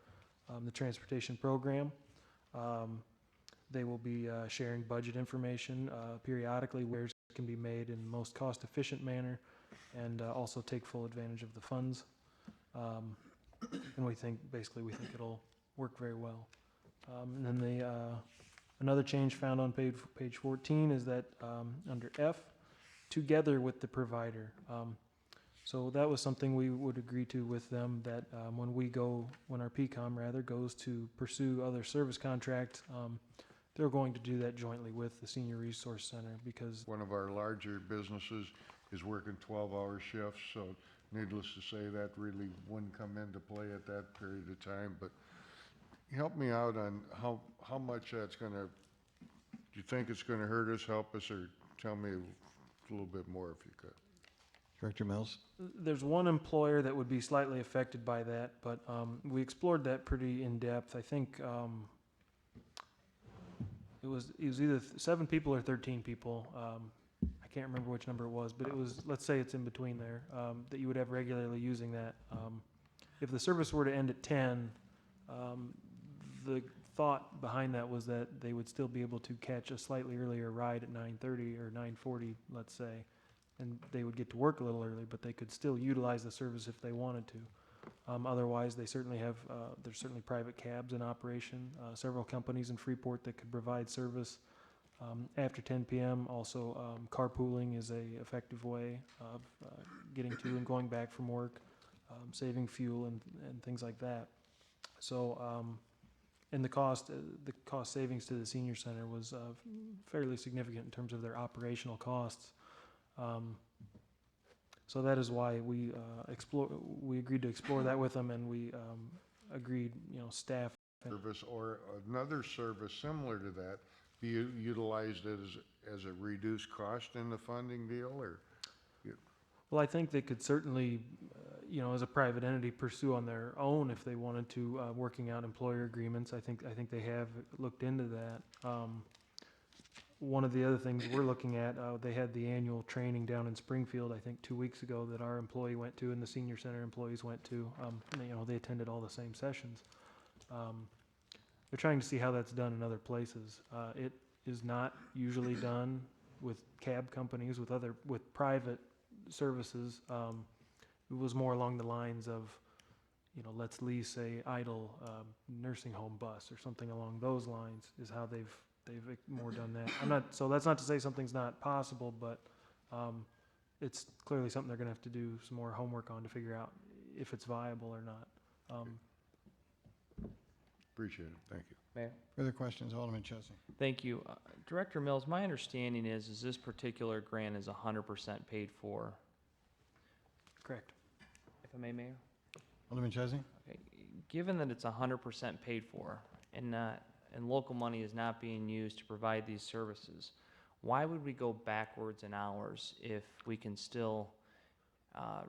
the transportation program. They will be sharing budget information periodically where it can be made in the most cost-efficient manner and also take full advantage of the funds. And we think it'll work very well. And then another change found on page 14 is that under F, together with the provider. So that was something we would agree to with them, that when our PCOM rather goes to pursue other service contracts, they're going to do that jointly with the Senior Resource Center, because One of our larger businesses is working 12-hour shifts, so needless to say, that really wouldn't come into play at that period of time. But help me out on how much that's gonna, do you think it's gonna hurt us, help us, or tell me a little bit more if you could? Director Mills? there's one employer that would be slightly affected by that, but we explored that pretty in depth. I think it was either 7 people or 13 people. I can't remember which number it was, but it was, let's say it's in between there, that you would have regularly using that. If the service were to end at 10, the thought behind that was that they would still be able to catch a slightly earlier ride at 9:30 or 9:40, let's say, and they would get to work a little early, but they could still utilize the service if they wanted to. Otherwise, they certainly have, there's certainly private cabs in operation, several companies in Freeport that could provide service after 10 p.m. Also, carpooling is a effective way of getting to and going back from work, saving fuel and things like that. So, and the cost savings to the senior center was fairly significant in terms of their operational costs. So that is why we agreed to explore that with them, and we agreed, staff. Service or another service similar to that be utilized as a reduced cost in the funding deal, or? Well, I think they could certainly, as a private entity, pursue on their own if they wanted to, working out employer agreements. I think they have looked into that. One of the other things we're looking at, they had the annual training down in Springfield, I think 2 weeks ago, that our employee went to and the senior center employees went to. They attended all the same sessions. They're trying to see how that's done in other places. It is not usually done with cab companies, with private services. It was more along the lines of, let's lease a idle nursing home bus or something along those lines is how they've more done that. So that's not to say something's not possible, but it's clearly something they're going to have to do some more homework on to figure out if it's viable or not. Appreciate it, thank you. Mayor? Further questions, Alderman Chesney? Thank you. Director Mills, my understanding is this particular grant is 100% paid for. Correct. If I may, Mayor? Alderman Chesney? Okay. Given that it's 100% paid for and local money is not being used to provide these services, why would we go backwards in hours if we can still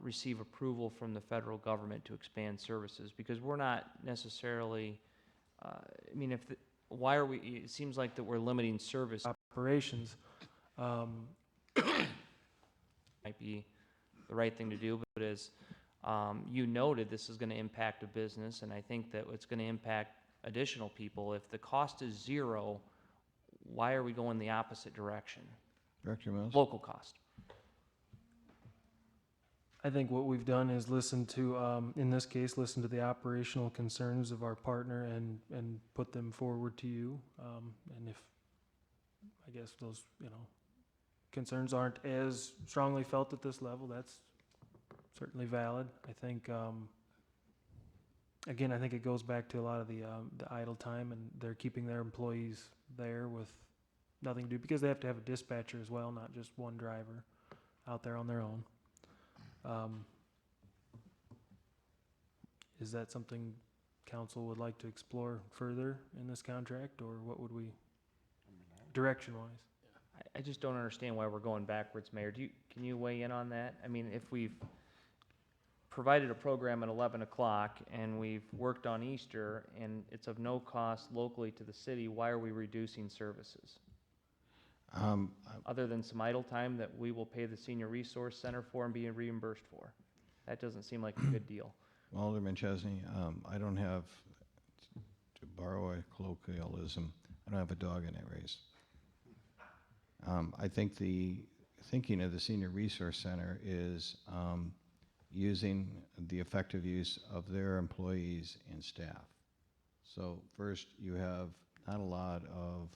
receive approval from the federal government to expand services? Because we're not necessarily, why are we, it seems like that we're limiting service Operations. might be the right thing to do, but as you noted, this is going to impact a business, and I think that it's going to impact additional people. If the cost is zero, why are we going the opposite direction? Director Mills? Local cost. I think what we've done is listen to, in this case, listen to the operational concerns of our partner and put them forward to you. And if, I guess those, concerns aren't as strongly felt at this level, that's certainly valid. I think, again, I think it goes back to a lot of the idle time, and they're keeping their employees there with nothing to do, because they have to have a dispatcher as well, not just one driver out there on their own. Is that something council would like to explore further in this contract, or what would we, direction-wise? I just don't understand why we're going backwards, Mayor. Can you weigh in on that? I mean, if we've provided a program at 11 o'clock and we've worked on Easter and it's of no cost locally to the city, why are we reducing services? Other than some idle time that we will pay the Senior Resource Center for and be reimbursed for. That doesn't seem like a good deal. Alderman Chesney, I don't have to borrow a colloquialism, I don't have a dog in that race. I think the thinking of the Senior Resource Center is using the effective use of their employees and staff. So first, you have not a lot of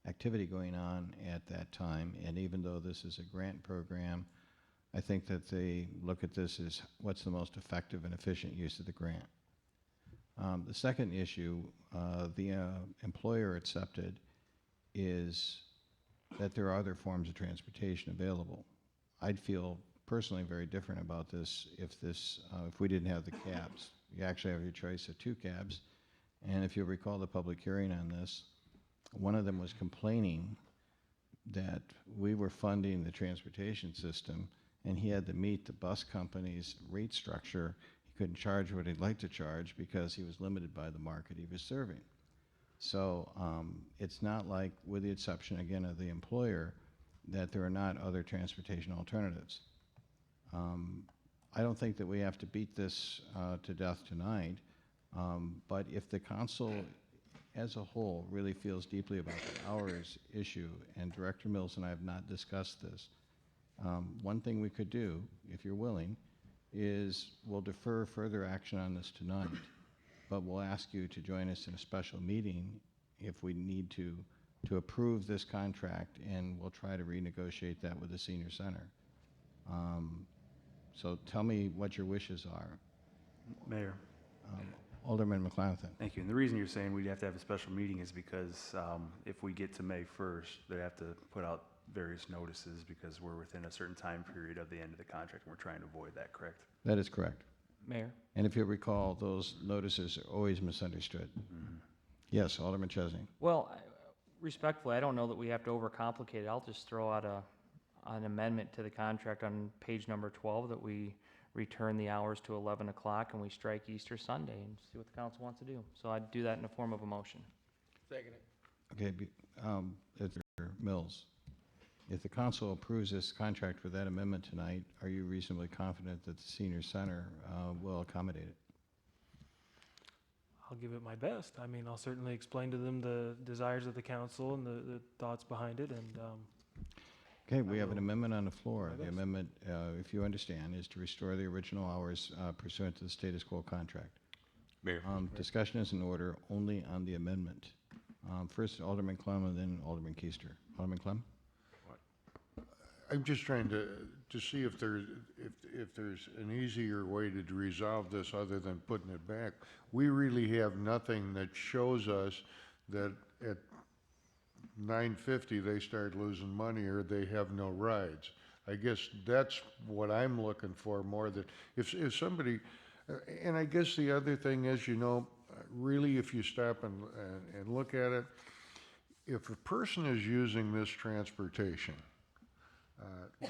activity going on at that time, and even though this is a grant program, I think that they look at this as what's the most effective and efficient use of the grant. The second issue, the employer accepted, is that there are other forms of transportation available. I'd feel personally very different about this if we didn't have the cabs. You actually have your choice of 2 cabs, and if you'll recall the public hearing on this, one of them was complaining that we were funding the transportation system, and he had to meet the bus company's rate structure. He couldn't charge what he'd like to charge because he was limited by the market he was serving. So it's not like, with the exception again of the employer, that there are not other transportation alternatives. I don't think that we have to beat this to death tonight, but if the council as a whole really feels deeply about the hours issue, and Director Mills and I have not discussed this, one thing we could do, if you're willing, is we'll defer further action on this tonight, but we'll ask you to join us in a special meeting if we need to approve this contract, and we'll try to renegotiate that with the senior center. So tell me what your wishes are. Mayor. Alderman McClathan. Thank you. And the reason you're saying we'd have to have a special meeting is because if we get to May 1st, they have to put out various notices because we're within a certain time period of the end of the contract, and we're trying to avoid that, correct? That is correct. Mayor? And if you recall, those notices are always misunderstood. Yes, Alderman Chesney. Well, respectfully, I don't know that we have to overcomplicate it. I'll just throw out an amendment to the contract on page number 12 that we return the hours to 11 o'clock and we strike Easter Sunday and see what the council wants to do. So I'd do that in the form of a motion. Second it. Okay, Mr. Mills, if the council approves this contract with that amendment tonight, are you reasonably confident that the senior center will accommodate it? I'll give it my best. I mean, I'll certainly explain to them the desires of the council and the thoughts behind it, and Okay, we have an amendment on the floor. The amendment, if you understand, is to restore the original hours pursuant to the status quo contract. Mayor. Discussion is in order only on the amendment. First Alderman Clem and then Alderman Keister. Alderman Clem? I'm just trying to see if there's an easier way to resolve this other than putting it back. We really have nothing that shows us that at 9:50 they start losing money or they have no rides. I guess that's what I'm looking for more, that if somebody, and I guess the other thing is, really if you stop and look at it, if a person is using this transportation,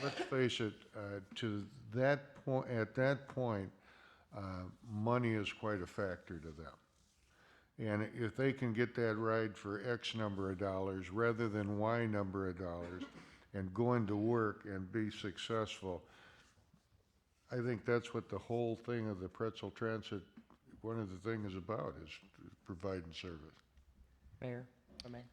let's face it, to that point, at that point, money is quite a factor to them. And if they can get that ride for X number of dollars rather than Y number of dollars and go into work and be successful, I think that's what the whole thing of the Pretzel Transit, one of the things is about, is providing service. Mayor, if I may.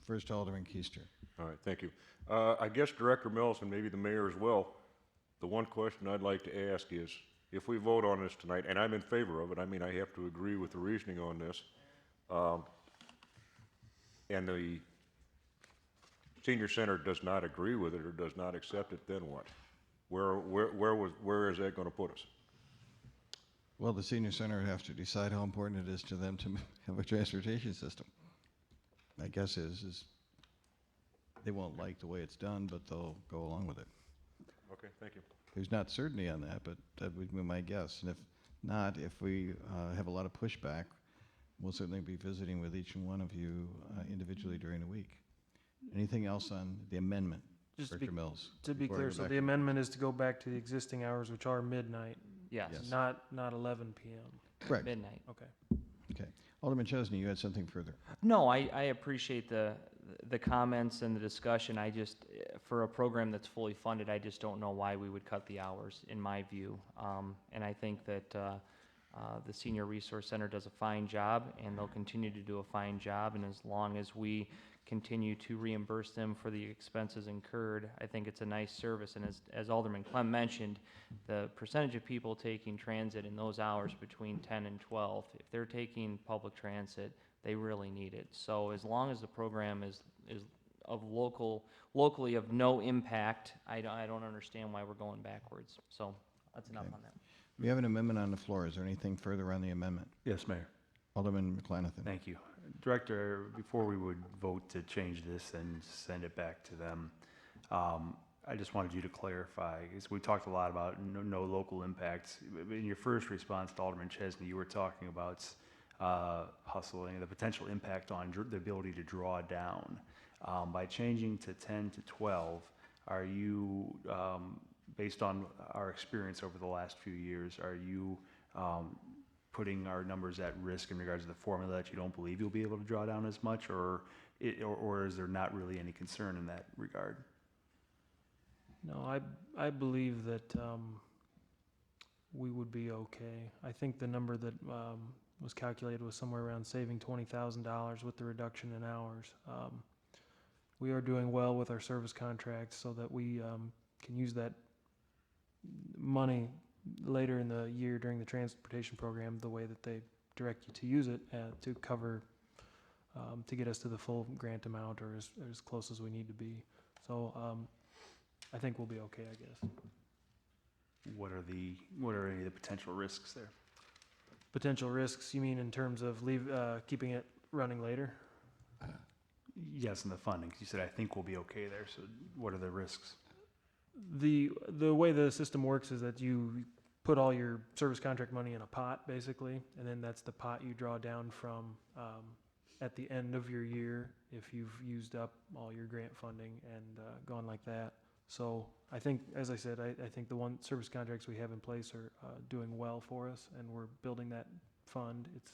First Alderman Keister. All right, thank you. I guess Director Mills and maybe the mayor as well, the one question I'd like to ask is, if we vote on this tonight, and I'm in favor of it, I mean, I have to agree with the reasoning on this, and the senior center does not agree with it or does not accept it, then what? Where is that going to put us? Well, the senior center would have to decide how important it is to them to have a transportation system. My guess is they won't like the way it's done, but they'll go along with it. Okay, thank you. There's not certainty on that, but that would be my guess. And if not, if we have a lot of pushback, we'll certainly be visiting with each one of you individually during the week. Anything else on the amendment, Director Mills? To be before I clear, go so back the amendment is to go back to the existing hours, which are midnight. Yes. Not 11 p.m. Correct. Midnight. Okay. Okay. Alderman Chesney, you had something further. No, I appreciate the comments and the discussion. I just, for a program that's fully funded, I just don't know why we would cut the hours, in my view. And I think that The Senior Resource Center does a fine job, and they'll continue to do a fine job, and as long as we continue to reimburse them for the expenses incurred, I think it's a nice service. And as Alderman Clem mentioned, the percentage of people taking transit in those hours between 10 and 12, if they're taking public transit, they really need it. So as long as the program is of locally of no impact, I don't understand why we're going backwards. So that's enough on that. We have an amendment on the floor. Is there anything further on the amendment? Yes, Mayor. Alderman McClanathan. Thank you. Director, before we would vote to change this and send it back to them, I just wanted you to clarify, because we talked a lot about no local impacts. In your first response to Alderman Chesney, you were talking about hustling, the potential impact on the ability to draw down. By changing to 10 to 12, are you, based on our experience over the last few years, are you putting our numbers at risk in regards to the formula that you don't believe you'll be able to draw down as much, or is there not really any concern in that regard? No, I believe that we would be okay. I think the number that was calculated was somewhere around saving $20,000 with the reduction in hours. We are doing well with our service contracts so that we can use that money later in the year during the transportation program the way that they direct you to use it to cover, to get us to the full grant amount or as close as we need to be. So I think we'll be okay, I guess. What are any of the potential risks there? Potential risks, you mean in terms of keeping it running later? Yes, and the funding, 'cause you said I think we'll be okay there, so what are the risks? The way the system works is that you put all your service contract money in a pot, basically, and then that's the pot you draw down from at the end of your year if you've used up all your grant funding and gone like that. So I think, as I said, I think the service contracts we have in place are doing well for us, and we're building that fund. It's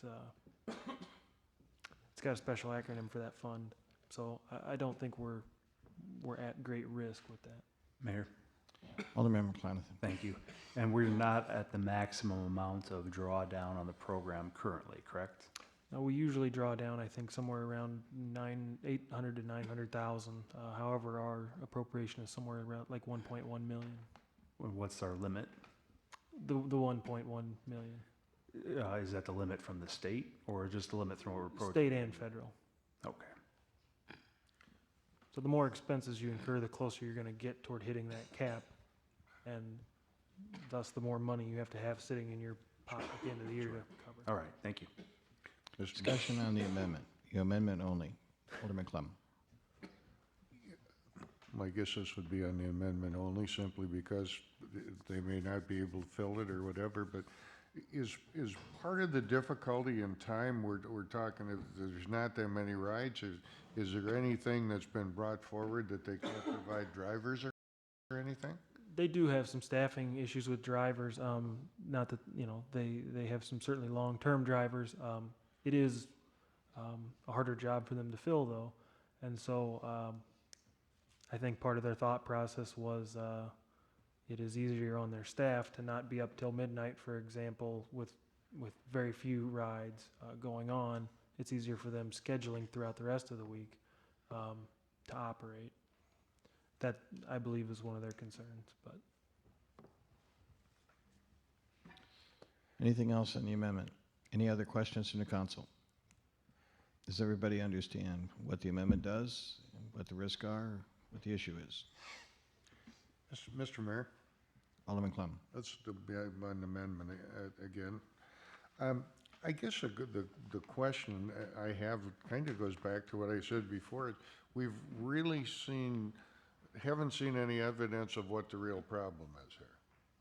got a special acronym for that fund. So I don't think we're at great risk with that. Mayor? Alderman McClanathan. Thank you. And we're not at the maximum amount of drawdown on the program currently, correct? Now, we usually draw down, I think, somewhere around 800 to 900,000. However, our appropriation is somewhere around like 1.1 million. What's our limit? The 1.1 million. Is that the limit from the state, or just the limit from what we're approaching? State and federal. Okay. So the more expenses you incur, the closer you're going to get toward hitting that cap, and thus the more money you have to have sitting in your pocket at the end of the year to cover. All right, thank you. Discussion on the amendment. Your amendment only. Alderman Clem. My guess this would be on the amendment only, simply because they may not be able to fill it or whatever, but is part of the difficulty in time, we're talking, if there's not that many rides, is there anything that's been brought forward that they can't provide drivers or anything? They do have some staffing issues with drivers. Not that, they have some certainly long-term drivers. It is a harder job for them to fill, though. And so I think part of their thought process was it is easier on their staff to not be up till midnight, for example, with very few rides going on. It's easier for them scheduling throughout the rest of the week to operate. That, I believe, is one of their concerns. But Anything else on the amendment? Any other questions from the council? Does everybody understand what the amendment does, what the risks are, what the issue is? Mr. Mayor? Alderman Clem. That's an amendment again. I guess the question I have kind of goes back to what I said before. We've really haven't seen any evidence of what the real problem is here.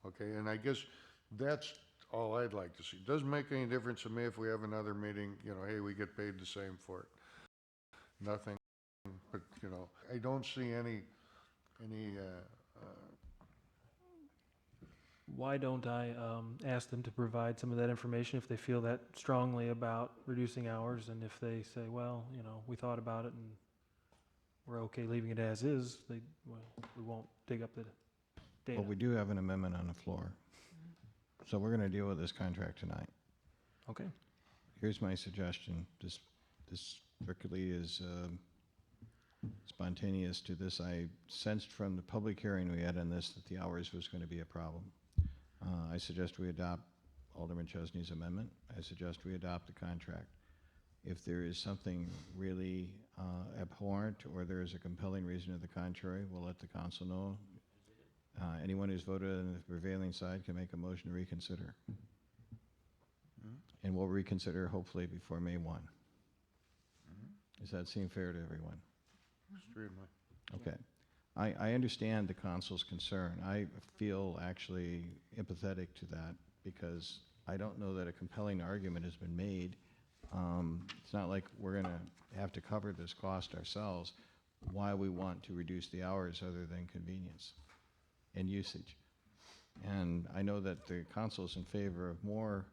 Okay, and I guess that's all I'd like to see. Doesn't make any difference to me if we have another meeting, hey, we get paid the same for it. Nothing, but, I don't see any why don't I ask them to provide some of that information if they feel that strongly about reducing hours, and if they say, well, we thought about it and we're okay leaving it as is, we won't dig up the data. Well, we do have an amendment on the floor. So we're going to deal with this contract tonight. Okay. Here's my suggestion. This strictly is spontaneous to this. I sensed from the public hearing we had on this that the hours was going to be a problem. I suggest we adopt Alderman Chesney's amendment. I suggest we adopt the contract. If there is something really abhorrent or there is a compelling reason to the contrary, we'll let the council know. Anyone who's voted on the prevailing side can make a motion to reconsider. And we'll reconsider hopefully before May 1. Does that seem fair to everyone? Extremely. Okay. I understand the council's concern. I feel actually empathetic to that because I don't know that a compelling argument has been made. It's not like we're going to have to cover this cost ourselves. Why we want to reduce the hours other than convenience and usage. And I know that the council is in favor of more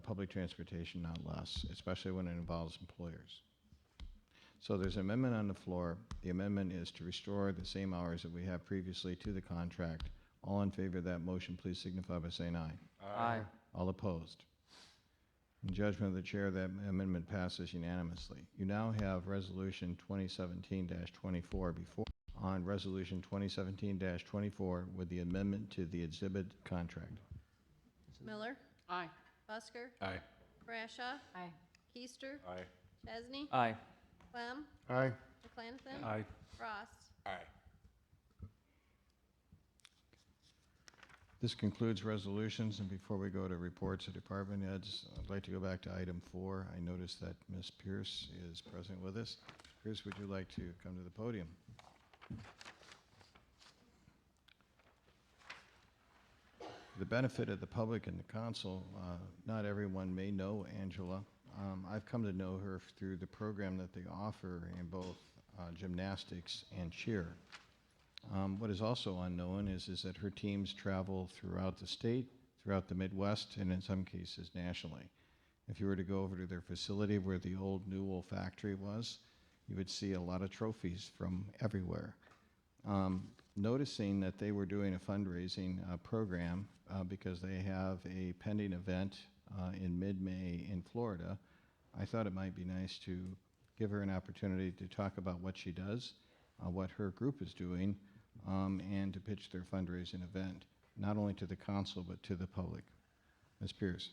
public transportation, not less, especially when it involves employers. So there's an amendment on the floor. The amendment is to restore the same hours that we have previously to the contract. All in favor of that motion, please signify by saying aye. Aye. All opposed? In judgment of the chair, that amendment passes unanimously. You now have Resolution 2017-24 before on Resolution 2017-24 with the amendment to the exhibit contract. Miller, Aye. Busker, Aye. Brashaw, Aye. Keister, Aye. Chesney, Aye. Clem, Aye. McClanathan. Aye. Frost. Aye. This concludes resolutions, and before we go to reports of department heads, I'd like to go back to item 4. I noticed that Ms. Pierce is present with us. Pierce, would you like to come to the podium? For the benefit of the public and the council, not everyone may know Angela. I've come to know her through the program that they offer in both gymnastics and cheer. What is also unknown is that her teams travel throughout the state, throughout the Midwest, and in some cases nationally. If you were to go over to their facility where the old Newell factory was, you would see a lot of trophies from everywhere. Noticing that they were doing a fundraising program because they have a pending event in mid-May in Florida, I thought it might be nice to give her an opportunity to talk about what she does, what her group is doing, and to pitch their fundraising event, not only to the council, but to the public. Ms. Pierce.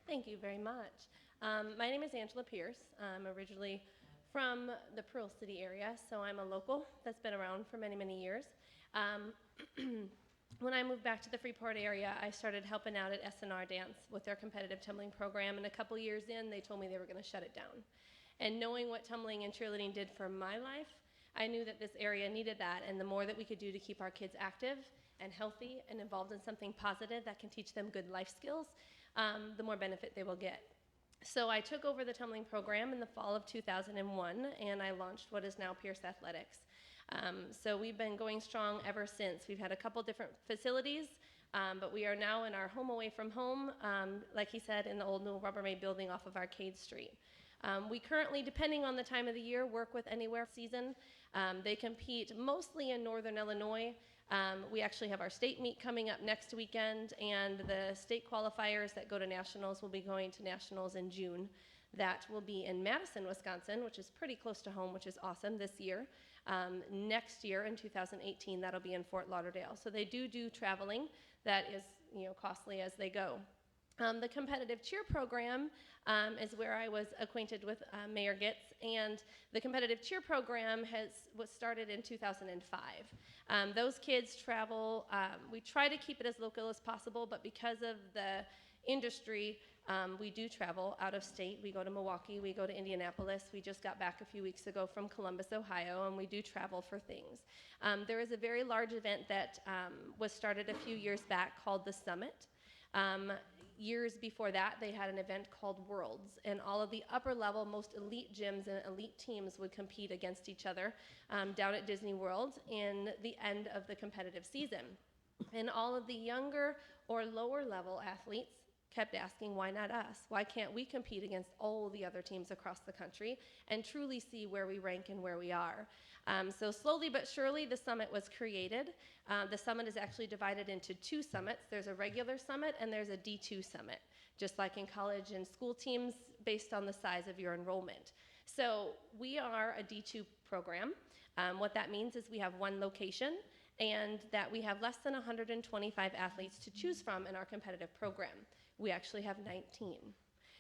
Thank you very much. My name is Angela Pierce. I'm originally from the Pearl City area, so I'm a local that's been around for many, many years. When I moved back to the Freeport area, I started helping out at SNR Dance with their competitive tumbling program, and a couple years in, they told me they were going to shut it down. And knowing what tumbling and cheerleading did for my life, I knew that this area needed that, and the more that we could do to keep our kids active and healthy and involved in something positive that can teach them good life skills, the more benefit they will get. So I took over the tumbling program in the fall of 2001, and I launched what is now Pierce Athletics. So we've been going strong ever since. We've had a couple different facilities, but we are now in our home away from home, like he said, in the old Newell Rubbermaid building off of Arcade Street. We currently, depending on the time of the year, work with Anywhere season. They compete mostly in Northern Illinois. We actually have our state meet coming up next weekend, and the state qualifiers that go to nationals will be going to nationals in June. That will be in Madison, Wisconsin, which is pretty close to home, which is awesome this year. Next year, in 2018, that'll be in Fort Lauderdale. So they do traveling that is, costly as they go. The competitive cheer program is where I was acquainted with Mayor Gitz, and the competitive cheer program was started in 2005. Those kids travel, we try to keep it as local as possible, but because of the industry, we do travel out of state. We go to Milwaukee, we go to Indianapolis. We just got back a few weeks ago from Columbus, Ohio, and we do travel for things. There is a very large event that was started a few years back called the Summit. Years before that, they had an event called Worlds, and all of the upper level, most elite gyms and elite teams would compete against each other down at Disney World in the end of the competitive season. And all of the younger or lower level athletes kept asking, why not us? Why can't we compete against all the other teams across the country and truly see where we rank and where we are? So slowly but surely, the summit was created. The summit is actually divided into two summits. There's a regular summit and there's a D2 summit. just like in college and school teams based on the size of your enrollment. So we are a D2 program. What that means is we have one location and that we have less than 125 athletes to choose from in our competitive program. We actually have 19.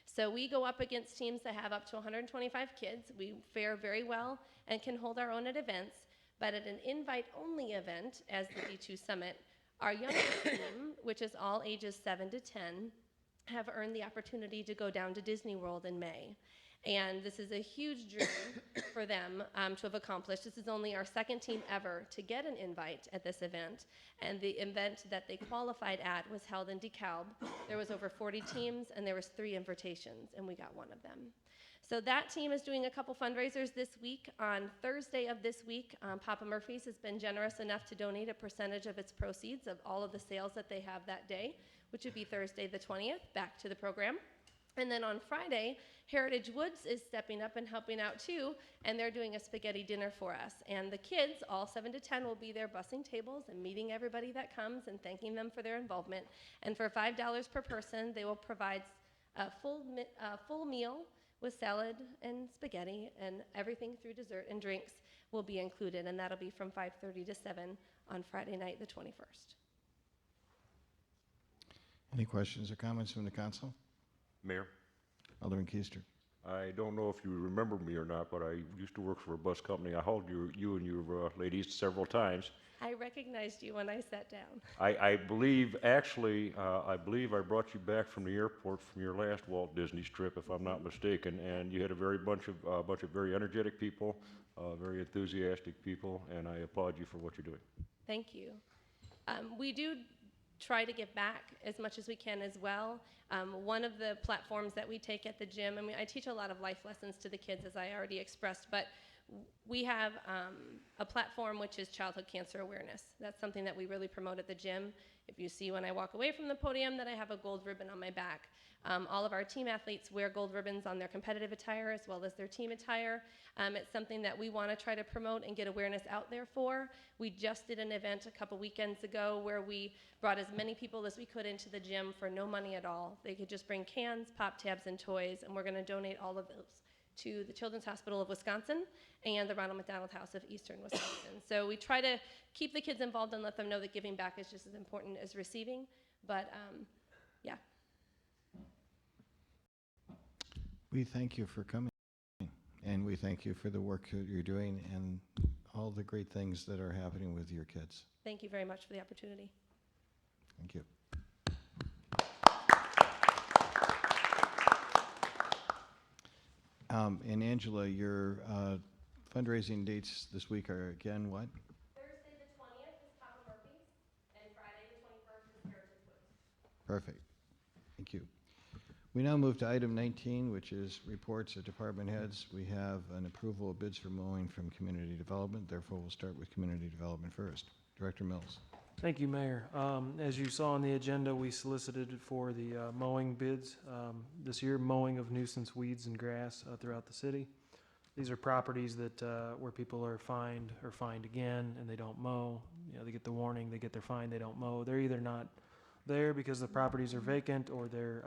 So we go up against teams that have up to 125 kids. We fare very well and can hold our own at events, but at an invite-only event, as the D2 Summit, our youngest team, which is all ages 7 to 10, have earned the opportunity to go down to Disney World in May. And this is a huge dream for them to have accomplished. This is only our second team ever to get an invite at this event. And the event that they qualified at was held in DeKalb. There was over 40 teams, and there was 3 invitations, and we got one of them. So that team is doing a couple fundraisers this week. On Thursday of this week, Papa Murphy's has been generous enough to donate a percentage of its proceeds of all of the sales that they have that day, which would be Thursday the 20th, back to the program. And then on Friday, Heritage Woods is stepping up and helping out too, and they're doing a spaghetti dinner for us. And the kids, all 7 to 10, will be there bussing tables and meeting everybody that comes and thanking them for their involvement. And for $5 per person, they will provide a full meal with salad and spaghetti, and everything through dessert and drinks will be included, and that'll be from 5:30 to 7 on Friday night, the 21st. Any questions or comments from the council? Mayor, Alderman Keister. I don't know if you remember me or not, but I used to work for a bus company. I hauled you and your ladies several times. I recognized you when I sat down. I believe, actually, I believe I brought you back from the airport from your last Walt Disney trip, if I'm not mistaken, and you had a bunch of very energetic people, very enthusiastic people, and I applaud you for what you're doing. Thank you. We do try to give back as much as we can as well. One of the platforms that we take at the gym, I mean, I teach a lot of life lessons to the kids, as I already expressed, but we have a platform which is childhood cancer awareness. That's something that we really promote at the gym. If you see when I walk away from the podium that I have a gold ribbon on my back. All of our team athletes wear gold ribbons on their competitive attire as well as their team attire. It's something that we want to try to promote and get awareness out there for. We just did an event a couple weekends ago where we brought as many people as we could into the gym for no money at all. They could just bring cans, pop tabs, and toys, and we're going to donate all of those to the Children's Hospital of Wisconsin and the Ronald McDonald House of Eastern Wisconsin. So we try to keep the kids involved and let them know that giving back is just as important as receiving. But yeah. We thank you for coming, and we thank you for the work that you're doing and all the great things that are happening with your kids. Thank you very much for the opportunity. Thank you. And Angela, your fundraising dates this week are again what? Thursday the 20th is Papa Murphy's, and Friday the 21st is Heritage Woods. Perfect. Thank you. We now move to item 19, which is reports of department heads. We have an approval of bids for mowing from community development. Therefore, we'll start with community development first. Director Mills. Thank you, Mayor. As you saw on the agenda, we solicited for the mowing bids this year, mowing of nuisance weeds and grass throughout the city. These are properties that where people are fined or fined again and they don't mow. You know, they get the warning, they get their fine, they don't mow. They're either not there because the properties are vacant or they're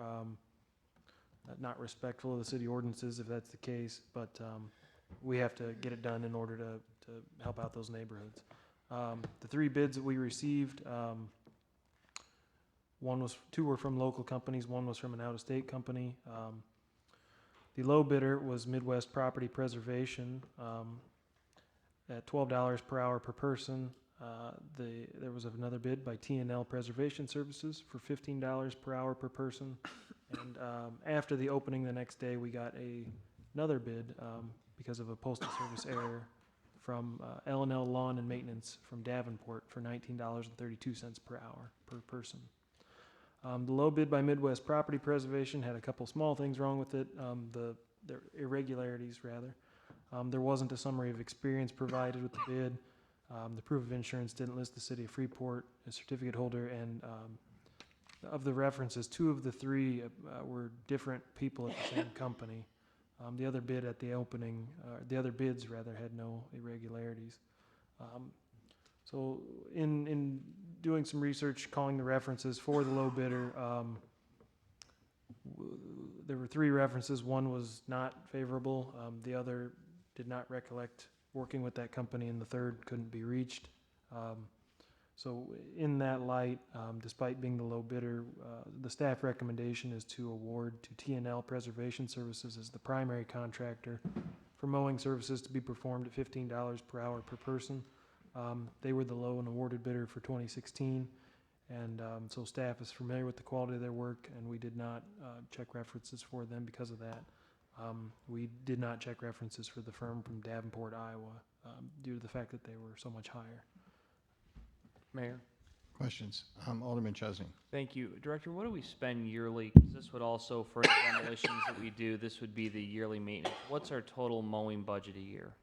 not respectful of the city ordinances if that's the case, but we have to get it done in order to help out those neighborhoods. The 3 bids that we received, two were from local companies, one was from an out-of-state company. The low bidder was Midwest Property Preservation at $12 per hour per person. There was another bid by T&L Preservation Services for $15 per hour per person. And after the opening the next day, we got another bid because of a Postal Service error from L&L Lawn and Maintenance from Davenport for $19.32 per hour per person. The low bid by Midwest Property Preservation had a couple small things wrong with it, their irregularities rather. There wasn't a summary of experience provided with the bid. The proof of insurance didn't list the city of Freeport as certificate holder, and of the references, 2 of the 3 were different people at the same company. The other bid at the opening, the other bids rather, had no irregularities. So in doing some research, calling the references for the low bidder, there were 3 references. One was not favorable. The other did not recollect working with that company, and the third couldn't be reached. So in that light, despite being the low bidder, the staff recommendation is to award to TNL Preservation Services as the primary contractor for mowing services to be performed at $15 per hour per person. They were the low and awarded bidder for 2016, and so staff is familiar with the quality of their work, and we did not check references for them because of that. We did not check references for the firm from Davenport, Iowa, due to the fact that they were so much higher. Mayor? Questions? Alderman Chesney. Thank you. Director, what do we spend yearly? 'Cause this would also, for the demolitions that we do, this would be the yearly maintenance. What's our total mowing budget a year?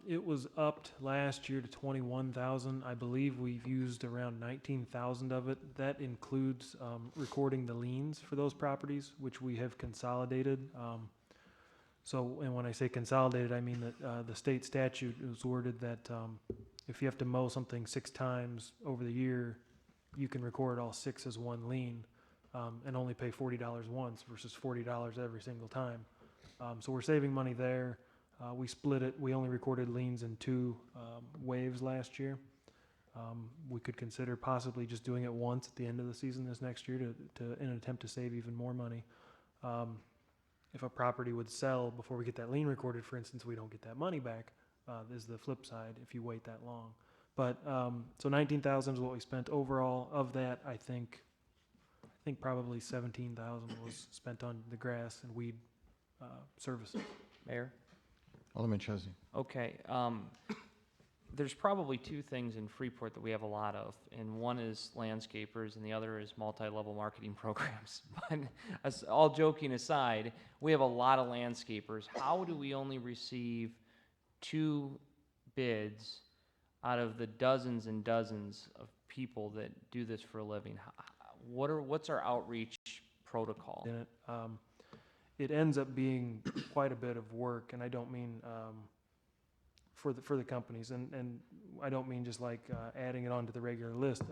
It was upped last year to 21,000. I believe we've used around 19,000 of it. That includes recording the liens for those properties, which we have consolidated. And when I say consolidated, I mean that the state statute is worded that if you have to mow something 6 times over the year, you can record all 6 as one lien and only pay $40 once versus $40 every single time. So we're saving money there. We split it. We only recorded liens in 2 waves last year. We could consider possibly just doing it once at the end of the season this next year in an attempt to save even more money. If a property would sell before we get that lien recorded, for instance, we don't get that money back. Is the flip side if you wait that long. But so 19,000 is what we spent overall. Of that, I think probably 17,000 was spent on the grass and weed services. Mayor? Alderman Chesney. Okay. There's probably 2 things in Freeport that we have a lot of, and one is landscapers and the other is multi-level marketing programs. But all joking aside, we have a lot of landscapers. How do we only receive 2 bids out of the dozens and dozens of people that do this for a living? What's our outreach protocol? It ends up being quite a bit of work, and I don't mean for the companies, and I don't mean just like adding it onto the regular list.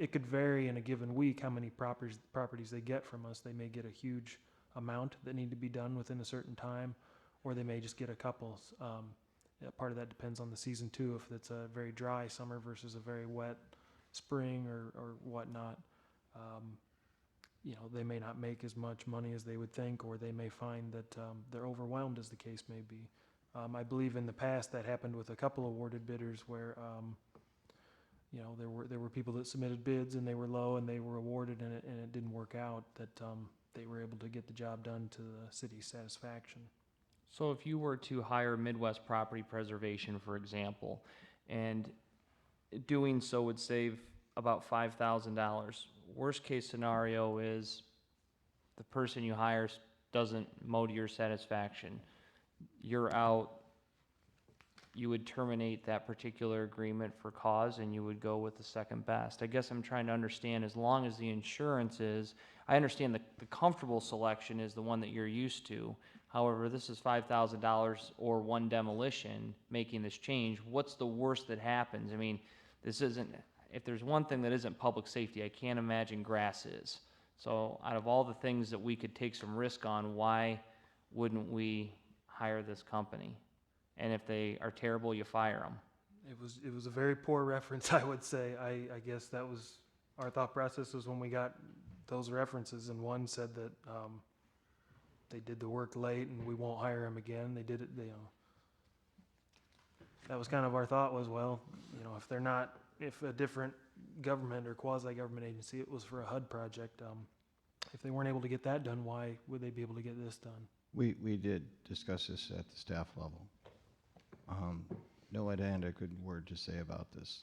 It could vary in a given week how many properties they get from us. They may get a huge amount that need to be done within a certain time, or they may just get a couple. Part of that depends on the season too, if it's a very dry summer versus a very wet spring or whatnot. They may not make as much money as they would think, or they may find that they're overwhelmed, as the case may be. I believe in the past that happened with a couple awarded bidders where there were people that submitted bids and they were low and they were awarded and it didn't work out, that they were able to get the job done to the city's satisfaction. So if you were to hire Midwest Property Preservation, for example, and doing so would save about $5,000, worst case scenario is the person you hire doesn't mow to your satisfaction. You're out, you would terminate that particular agreement for cause and you would go with the second best. I guess I'm trying to understand, as long as the insurance is, I understand the comfortable selection is the one that you're used to. However, this is $5,000 or 1 demolition making this change. What's the worst that happens? I mean, this isn't, if there's one thing that isn't public safety, I can't imagine grass is. So out of all the things that we could take some risk on, why wouldn't we hire this company? And if they are terrible, you fire them. It was a very poor reference, I would say. I guess that was our thought process was when we got those references, and one said that they did the work late and we won't hire them again. They did it, that was kind of our thought was, well, if a different government or quasi-government agency, it was for a HUD project, if they weren't able to get that done, why would they be able to get this done? We did discuss this at the staff level. No, I had a good word to say about this.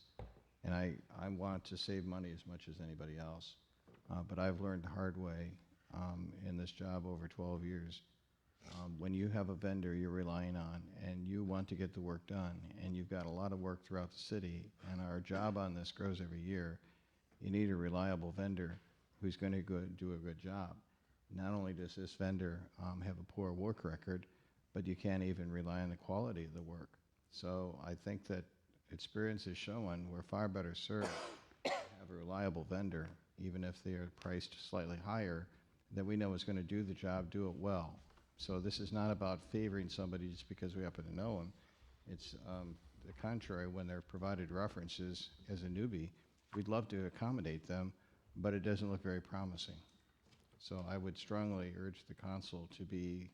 And I want to save money as much as anybody else. But I've learned the hard way in this job over 12 years. When you have a vendor you're relying on and you want to get the work done and you've got a lot of work throughout the city and our job on this grows every year, you need a reliable vendor who's going to do a good job. Not only does this vendor have a poor work record, but you can't even rely on the quality of the work. So I think that experience is showing we're far better served to have a reliable vendor, even if they are priced slightly higher, that we know is going to do the job, do it well. So this is not about favoring somebody just because we happen to know them. It's the contrary. When they're provided references as a newbie, we'd love to accommodate them, but it doesn't look very promising. So I would strongly urge the council to be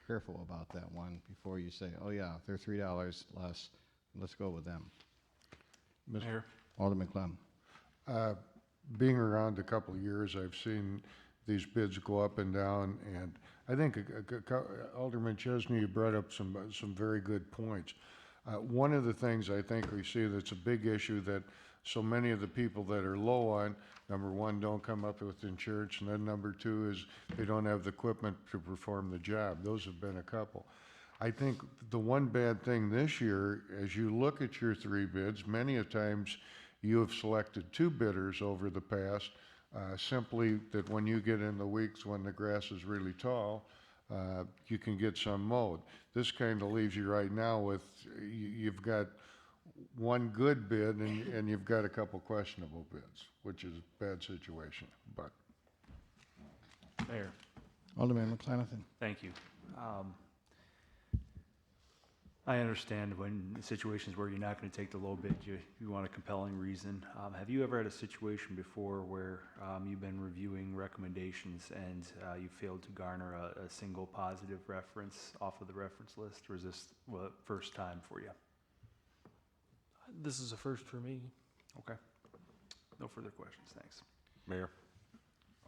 careful about that one before you say, oh yeah, they're $3 less, let's go with them. Mayor? Alderman Clem. Being around a couple of years, I've seen these bids go up and down, and I think Alderman Chesney, you brought up some very good points. One of the things I think we see that's a big issue that so many of the people that are low on, number one, don't come up with insurance, and then number two is they don't have the equipment to perform the job. Those have been a couple. I think the one bad thing this year, as you look at your 3 bids, many a times you have selected 2 bidders over the past, simply that when you get in the weeks when the grass is really tall, you can get some mowed. This kind of leaves you right now with, you've got one good bid and you've got a couple questionable bids, which is a bad situation, but. Mayor. Alderman McClenathan. Thank you. I understand when situations where you're not going to take the low bid, you want a compelling reason. Have you ever had a situation before where you've been reviewing recommendations and you failed to garner a single positive reference off of the reference list, or is this first time for you? This is a first for me. Okay. No further questions. Thanks. Mayor?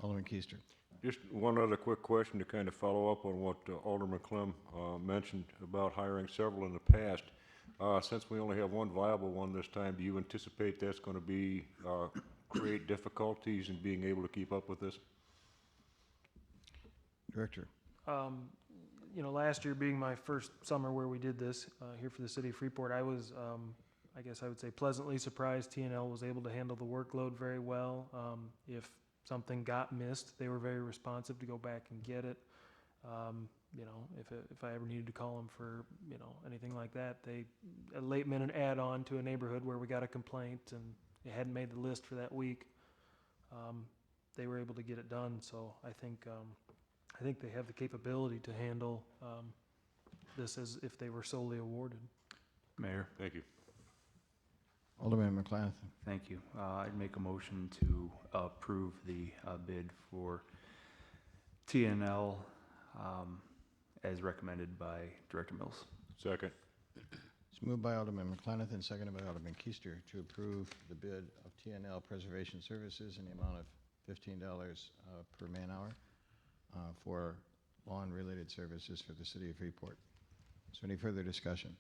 Alderman Keister. Just one other quick question to kind of follow up on what Alderman Clem mentioned about hiring several in the past. Since we only have one viable one this time, do you anticipate that's going to be create difficulties in being able to keep up with this? Director. You know, last year being my first summer where we did this here for the city of Freeport, I was, I guess I would say, pleasantly surprised. TNL was able to handle the workload very well. If something got missed, they were very responsive to go back and get it. You know, if I ever needed to call them for, you know, anything like that, a late minute add on to a neighborhood where we got a complaint and it hadn't made the list for that week, they were able to get it done. So I think they have the capability to handle this as if they were solely awarded. Mayor. Thank you. Alderman McClenathan. Thank you. I'd make a motion to approve the bid for TNL as recommended by Director Mills. Second. It's moved by Alderman McClenathan, seconded by Alderman Keister to approve the bid of TNL Preservation Services in the amount of $15 per man hour for lawn-related services for the city of Freeport. Is there any further discussion?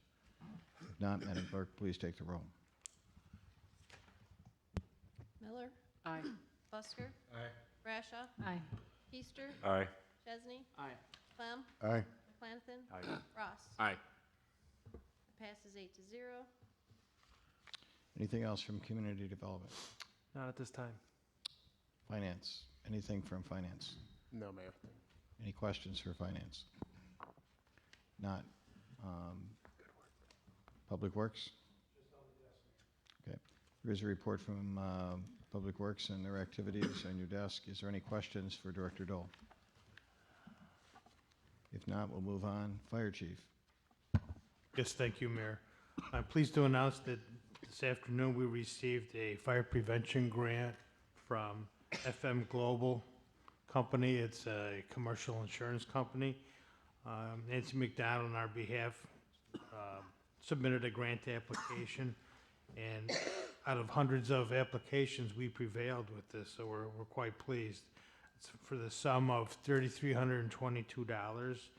If not, Madam Clerk, please take the roll. Miller? Aye. Busker? Aye. Brashaw? Aye. Keister? Aye. Chesney? Aye. Clem? Aye. McClanathan? Aye. Ross? Aye. Passes 8-0. Anything else from community development? Not at this time. Finance? Anything from finance? No, Mayor. Any questions for finance? Not. Public Works? Okay. There is a report from Public Works and their activities on your desk. Is there any questions for Director Dole? If not, we'll move on. Fire Chief. Yes, thank you, Mayor. I'm pleased to announce that this afternoon we received a fire prevention grant from FM Global Company. It's a commercial insurance company. Nancy McDonald on our behalf submitted a grant application, and out of hundreds of applications, we prevailed with this, so we're quite pleased. It's for the sum of $3,322,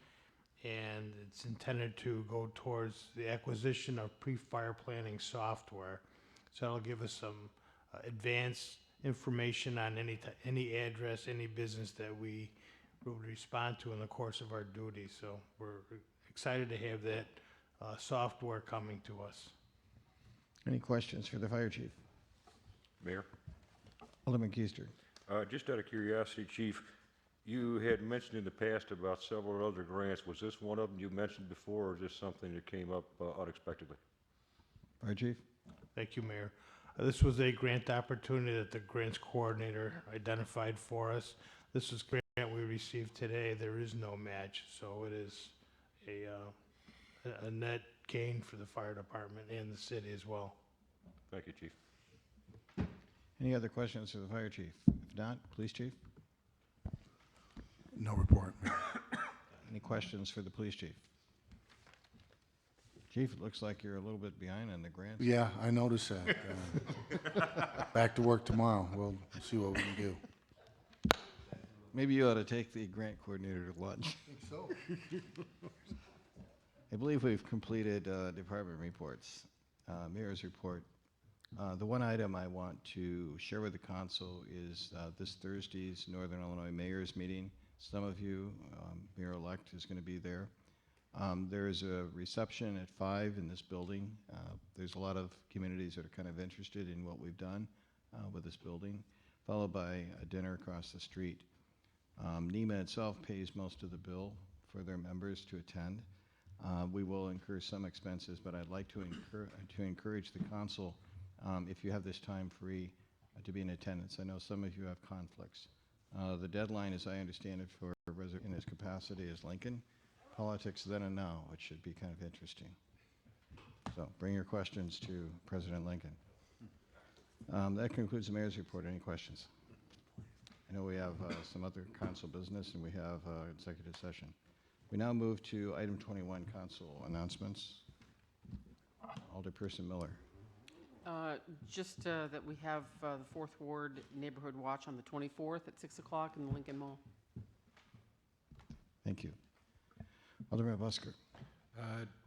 and it's intended to go towards the acquisition of pre-fire planning software. So it'll give us some advanced information on any address, any business that we will respond to in the course of our duty. So we're excited to have that software coming to us. Any questions for the Fire Chief? Mayor? Alderman Keister. Just out of curiosity, Chief, you had mentioned in the past about several other grants. Was this one of them you mentioned before, or is this something that came up unexpectedly? Fire Chief. Thank you, Mayor. This was a grant opportunity that the grants coordinator identified for us. This was grant we received today, there is no match, so it is a net gain for the fire department and the city as well. Thank you, Chief. Any other questions for the fire chief? If not, police chief? No report, Mayor. Any questions for the police chief? Chief, it looks like you're a little bit behind on the grants. Yeah, I noticed that. Back to work tomorrow. We'll see what we can do. Maybe you ought to take the grant coordinator to lunch. So. I believe we've completed department reports. Mayor's report. The one item I want to share with the council is this Thursday's Northern Illinois Mayor's Meeting. Some of you, Mayor-elect is going to be there. There is a reception at 5 in this building. There's a lot of communities that are kind of interested in what we've done with this building, followed by a dinner across the street. NEMA itself pays most of the bill for their members to attend. We will incur some expenses, but I'd like to encourage the council, if you have this time free, to be in attendance. I know some of you have conflicts. The deadline, as I understand it, for in his capacity is Lincoln. Politics then and now, which should be kind of interesting. So bring your questions to President Lincoln. That concludes the mayor's report. Any questions? I know we have some other council business and we have executive session. We now move to item 21, council announcements. Alderperson Miller. Just that we have the Fourth Ward Neighborhood Watch on the 24th at 6 o'clock in the Lincoln Mall. Thank you. Alderman Busker.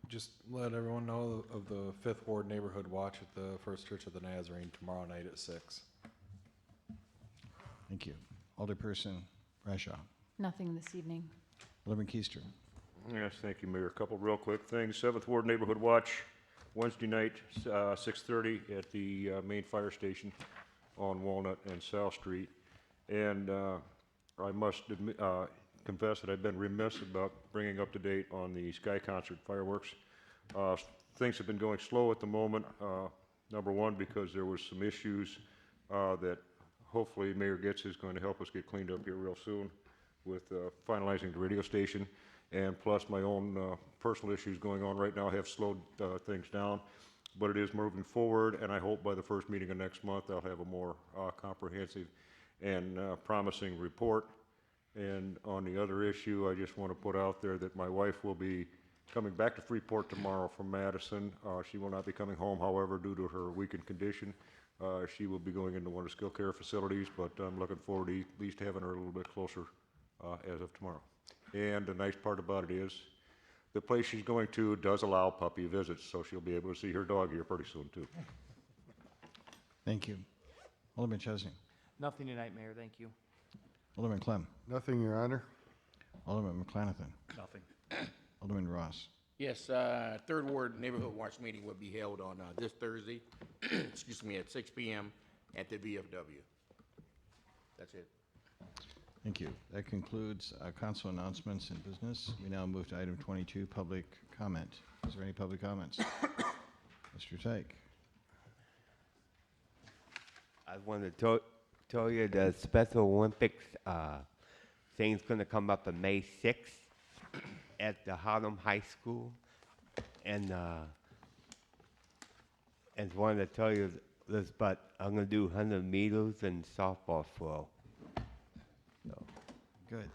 Just let everyone know of the Fifth Ward Neighborhood Watch at the First Church of the Nazarene tomorrow night at 6. Thank you. Alderperson Brashaw. Nothing this evening. Alderman Keister. Yes, thank you, Mayor. A couple real quick things. 7th Ward Neighborhood Watch, Wednesday night, 6:30 at the main fire station on Walnut and South Street. And I must admit, confess that I've been remiss about bringing up to date on the Sky Concert fireworks. Things have been going slow at the moment. Number one, because there was some issues that hopefully Mayor Getz is going to help us get cleaned up here real soon with finalizing the radio station. And plus my own personal issues going on right now have slowed things down. But it is moving forward, and I hope by the first meeting of next month I'll have a more comprehensive and promising report. And on the other issue, I just want to put out there that my wife will be coming back to Freeport tomorrow from Madison. She will not be coming home, however, due to her weakened condition. She will be going into one of the skilled care facilities, but I'm looking forward to at least having her a little bit closer as of tomorrow. And the nice part about it is the place she's going to does allow puppy visits, so she'll be able to see her dog here pretty soon, too. Thank you. Alderman Chesney. Nothing tonight, Mayor, thank you. Alderman Clem. Nothing, Your Honor. Alderman McClanathan. Nothing. Alderman Ross. Yes, Third Ward Neighborhood Watch meeting will be held on this Thursday, excuse me, at 6 p.m. at the VFW. That's it. Thank you. That concludes council announcements and business. We now move to item 22, public comment. Is there any public comments? Mr. Tyke. I want to tell you the Special Olympics thing's going to come up on May 6th at the Harlem High School. And wanted to tell you this, but I'm going to do 100 meters and softball throw. So. Good.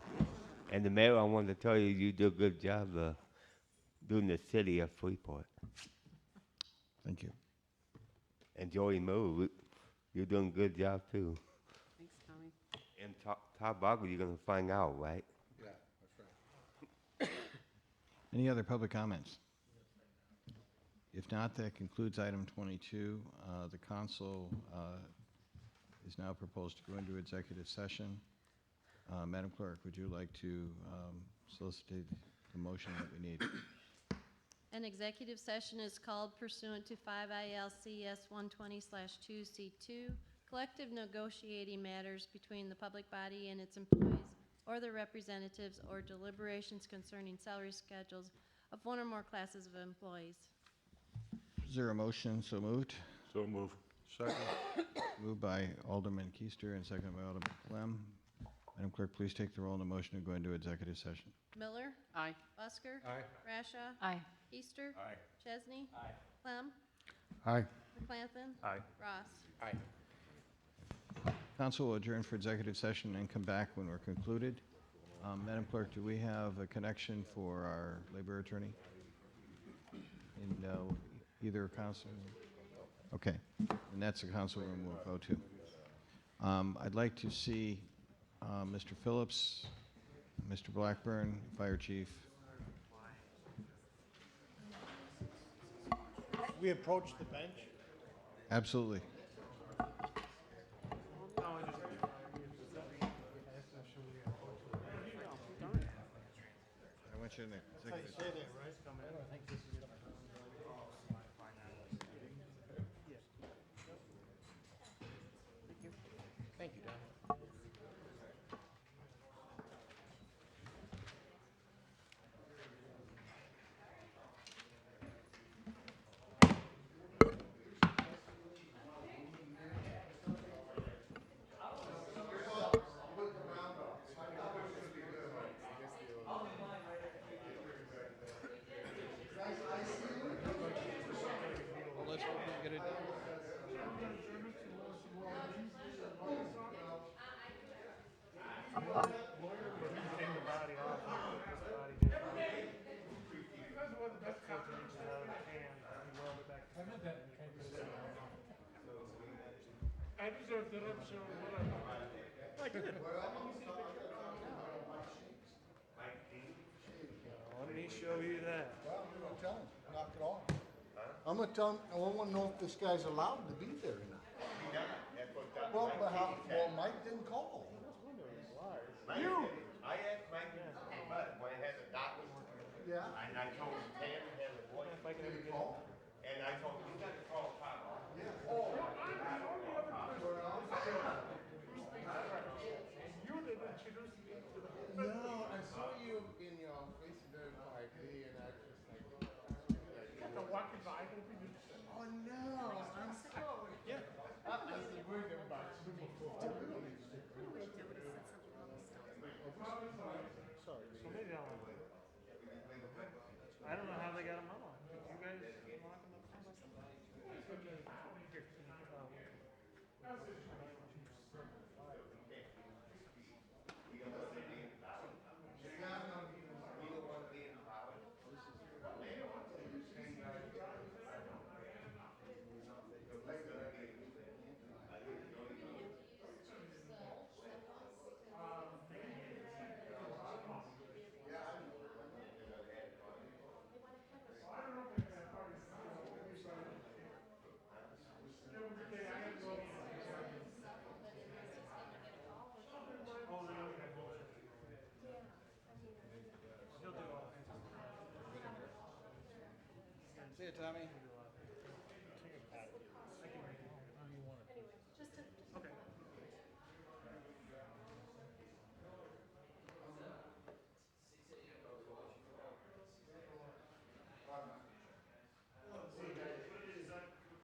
And the mayor, I wanted to tell you, you do a good job doing the city of Freeport. Thank you. And Joey Moore, you're doing a good job too. Thanks, Tommy. And Todd Barkley, you're going to find out, right? Yeah, that's right. Any other public comments? If not, that concludes item 22. The council is now proposed to go into executive session. Madam Clerk, would you like to solicitate the motion that we need? An executive session is called pursuant to 5 ILCS 120/2C2, collective negotiating matters between the public body and its employees or their representatives, or deliberations concerning salary schedules of one or more classes of employees. Is there a motion so moved? So move. Second. Moved by Alderman Keister and seconded by Alderman Clem. Madam Clerk, please take the roll on the motion to go into executive session. Miller, Aye. Busker. Aye. Rasha. Aye. Easter. Aye. Chesney. Clem. Aye. McClanton. Aye. Ross. Aye. Council will adjourn for executive session and come back when we're concluded. Madam Clerk, do we have a connection for our labor attorney? In either council? Okay, and that's the council room we'll go to. I'd like to see Mr. Phillips, Mr. Blackburn, Fire Chief. We approach the bench. Absolutely. I want you in there. Thank you, Don. Well, let's hope we get it done. I deserve the rip, so whatever. I did. Why did he show you that? Well, I'm gonna tell him, knock it off. I'm gonna tell him, I wanna know if this guy's allowed to be there or not. Well, but how, well, Mike didn't call. You? I asked Mike, but when I had the doctor, Yeah. and I told him Tam had a voice, and I told him, you got to call Pop. You didn't introduce me to the. No, I saw you in your face very quietly, and I just like. Got the walking Bible. Oh no, I'm sorry. Yeah. I was worried about you before. Sorry. So maybe I'll. I don't know how they got them on. Did you guys lock them up? See you, Tommy.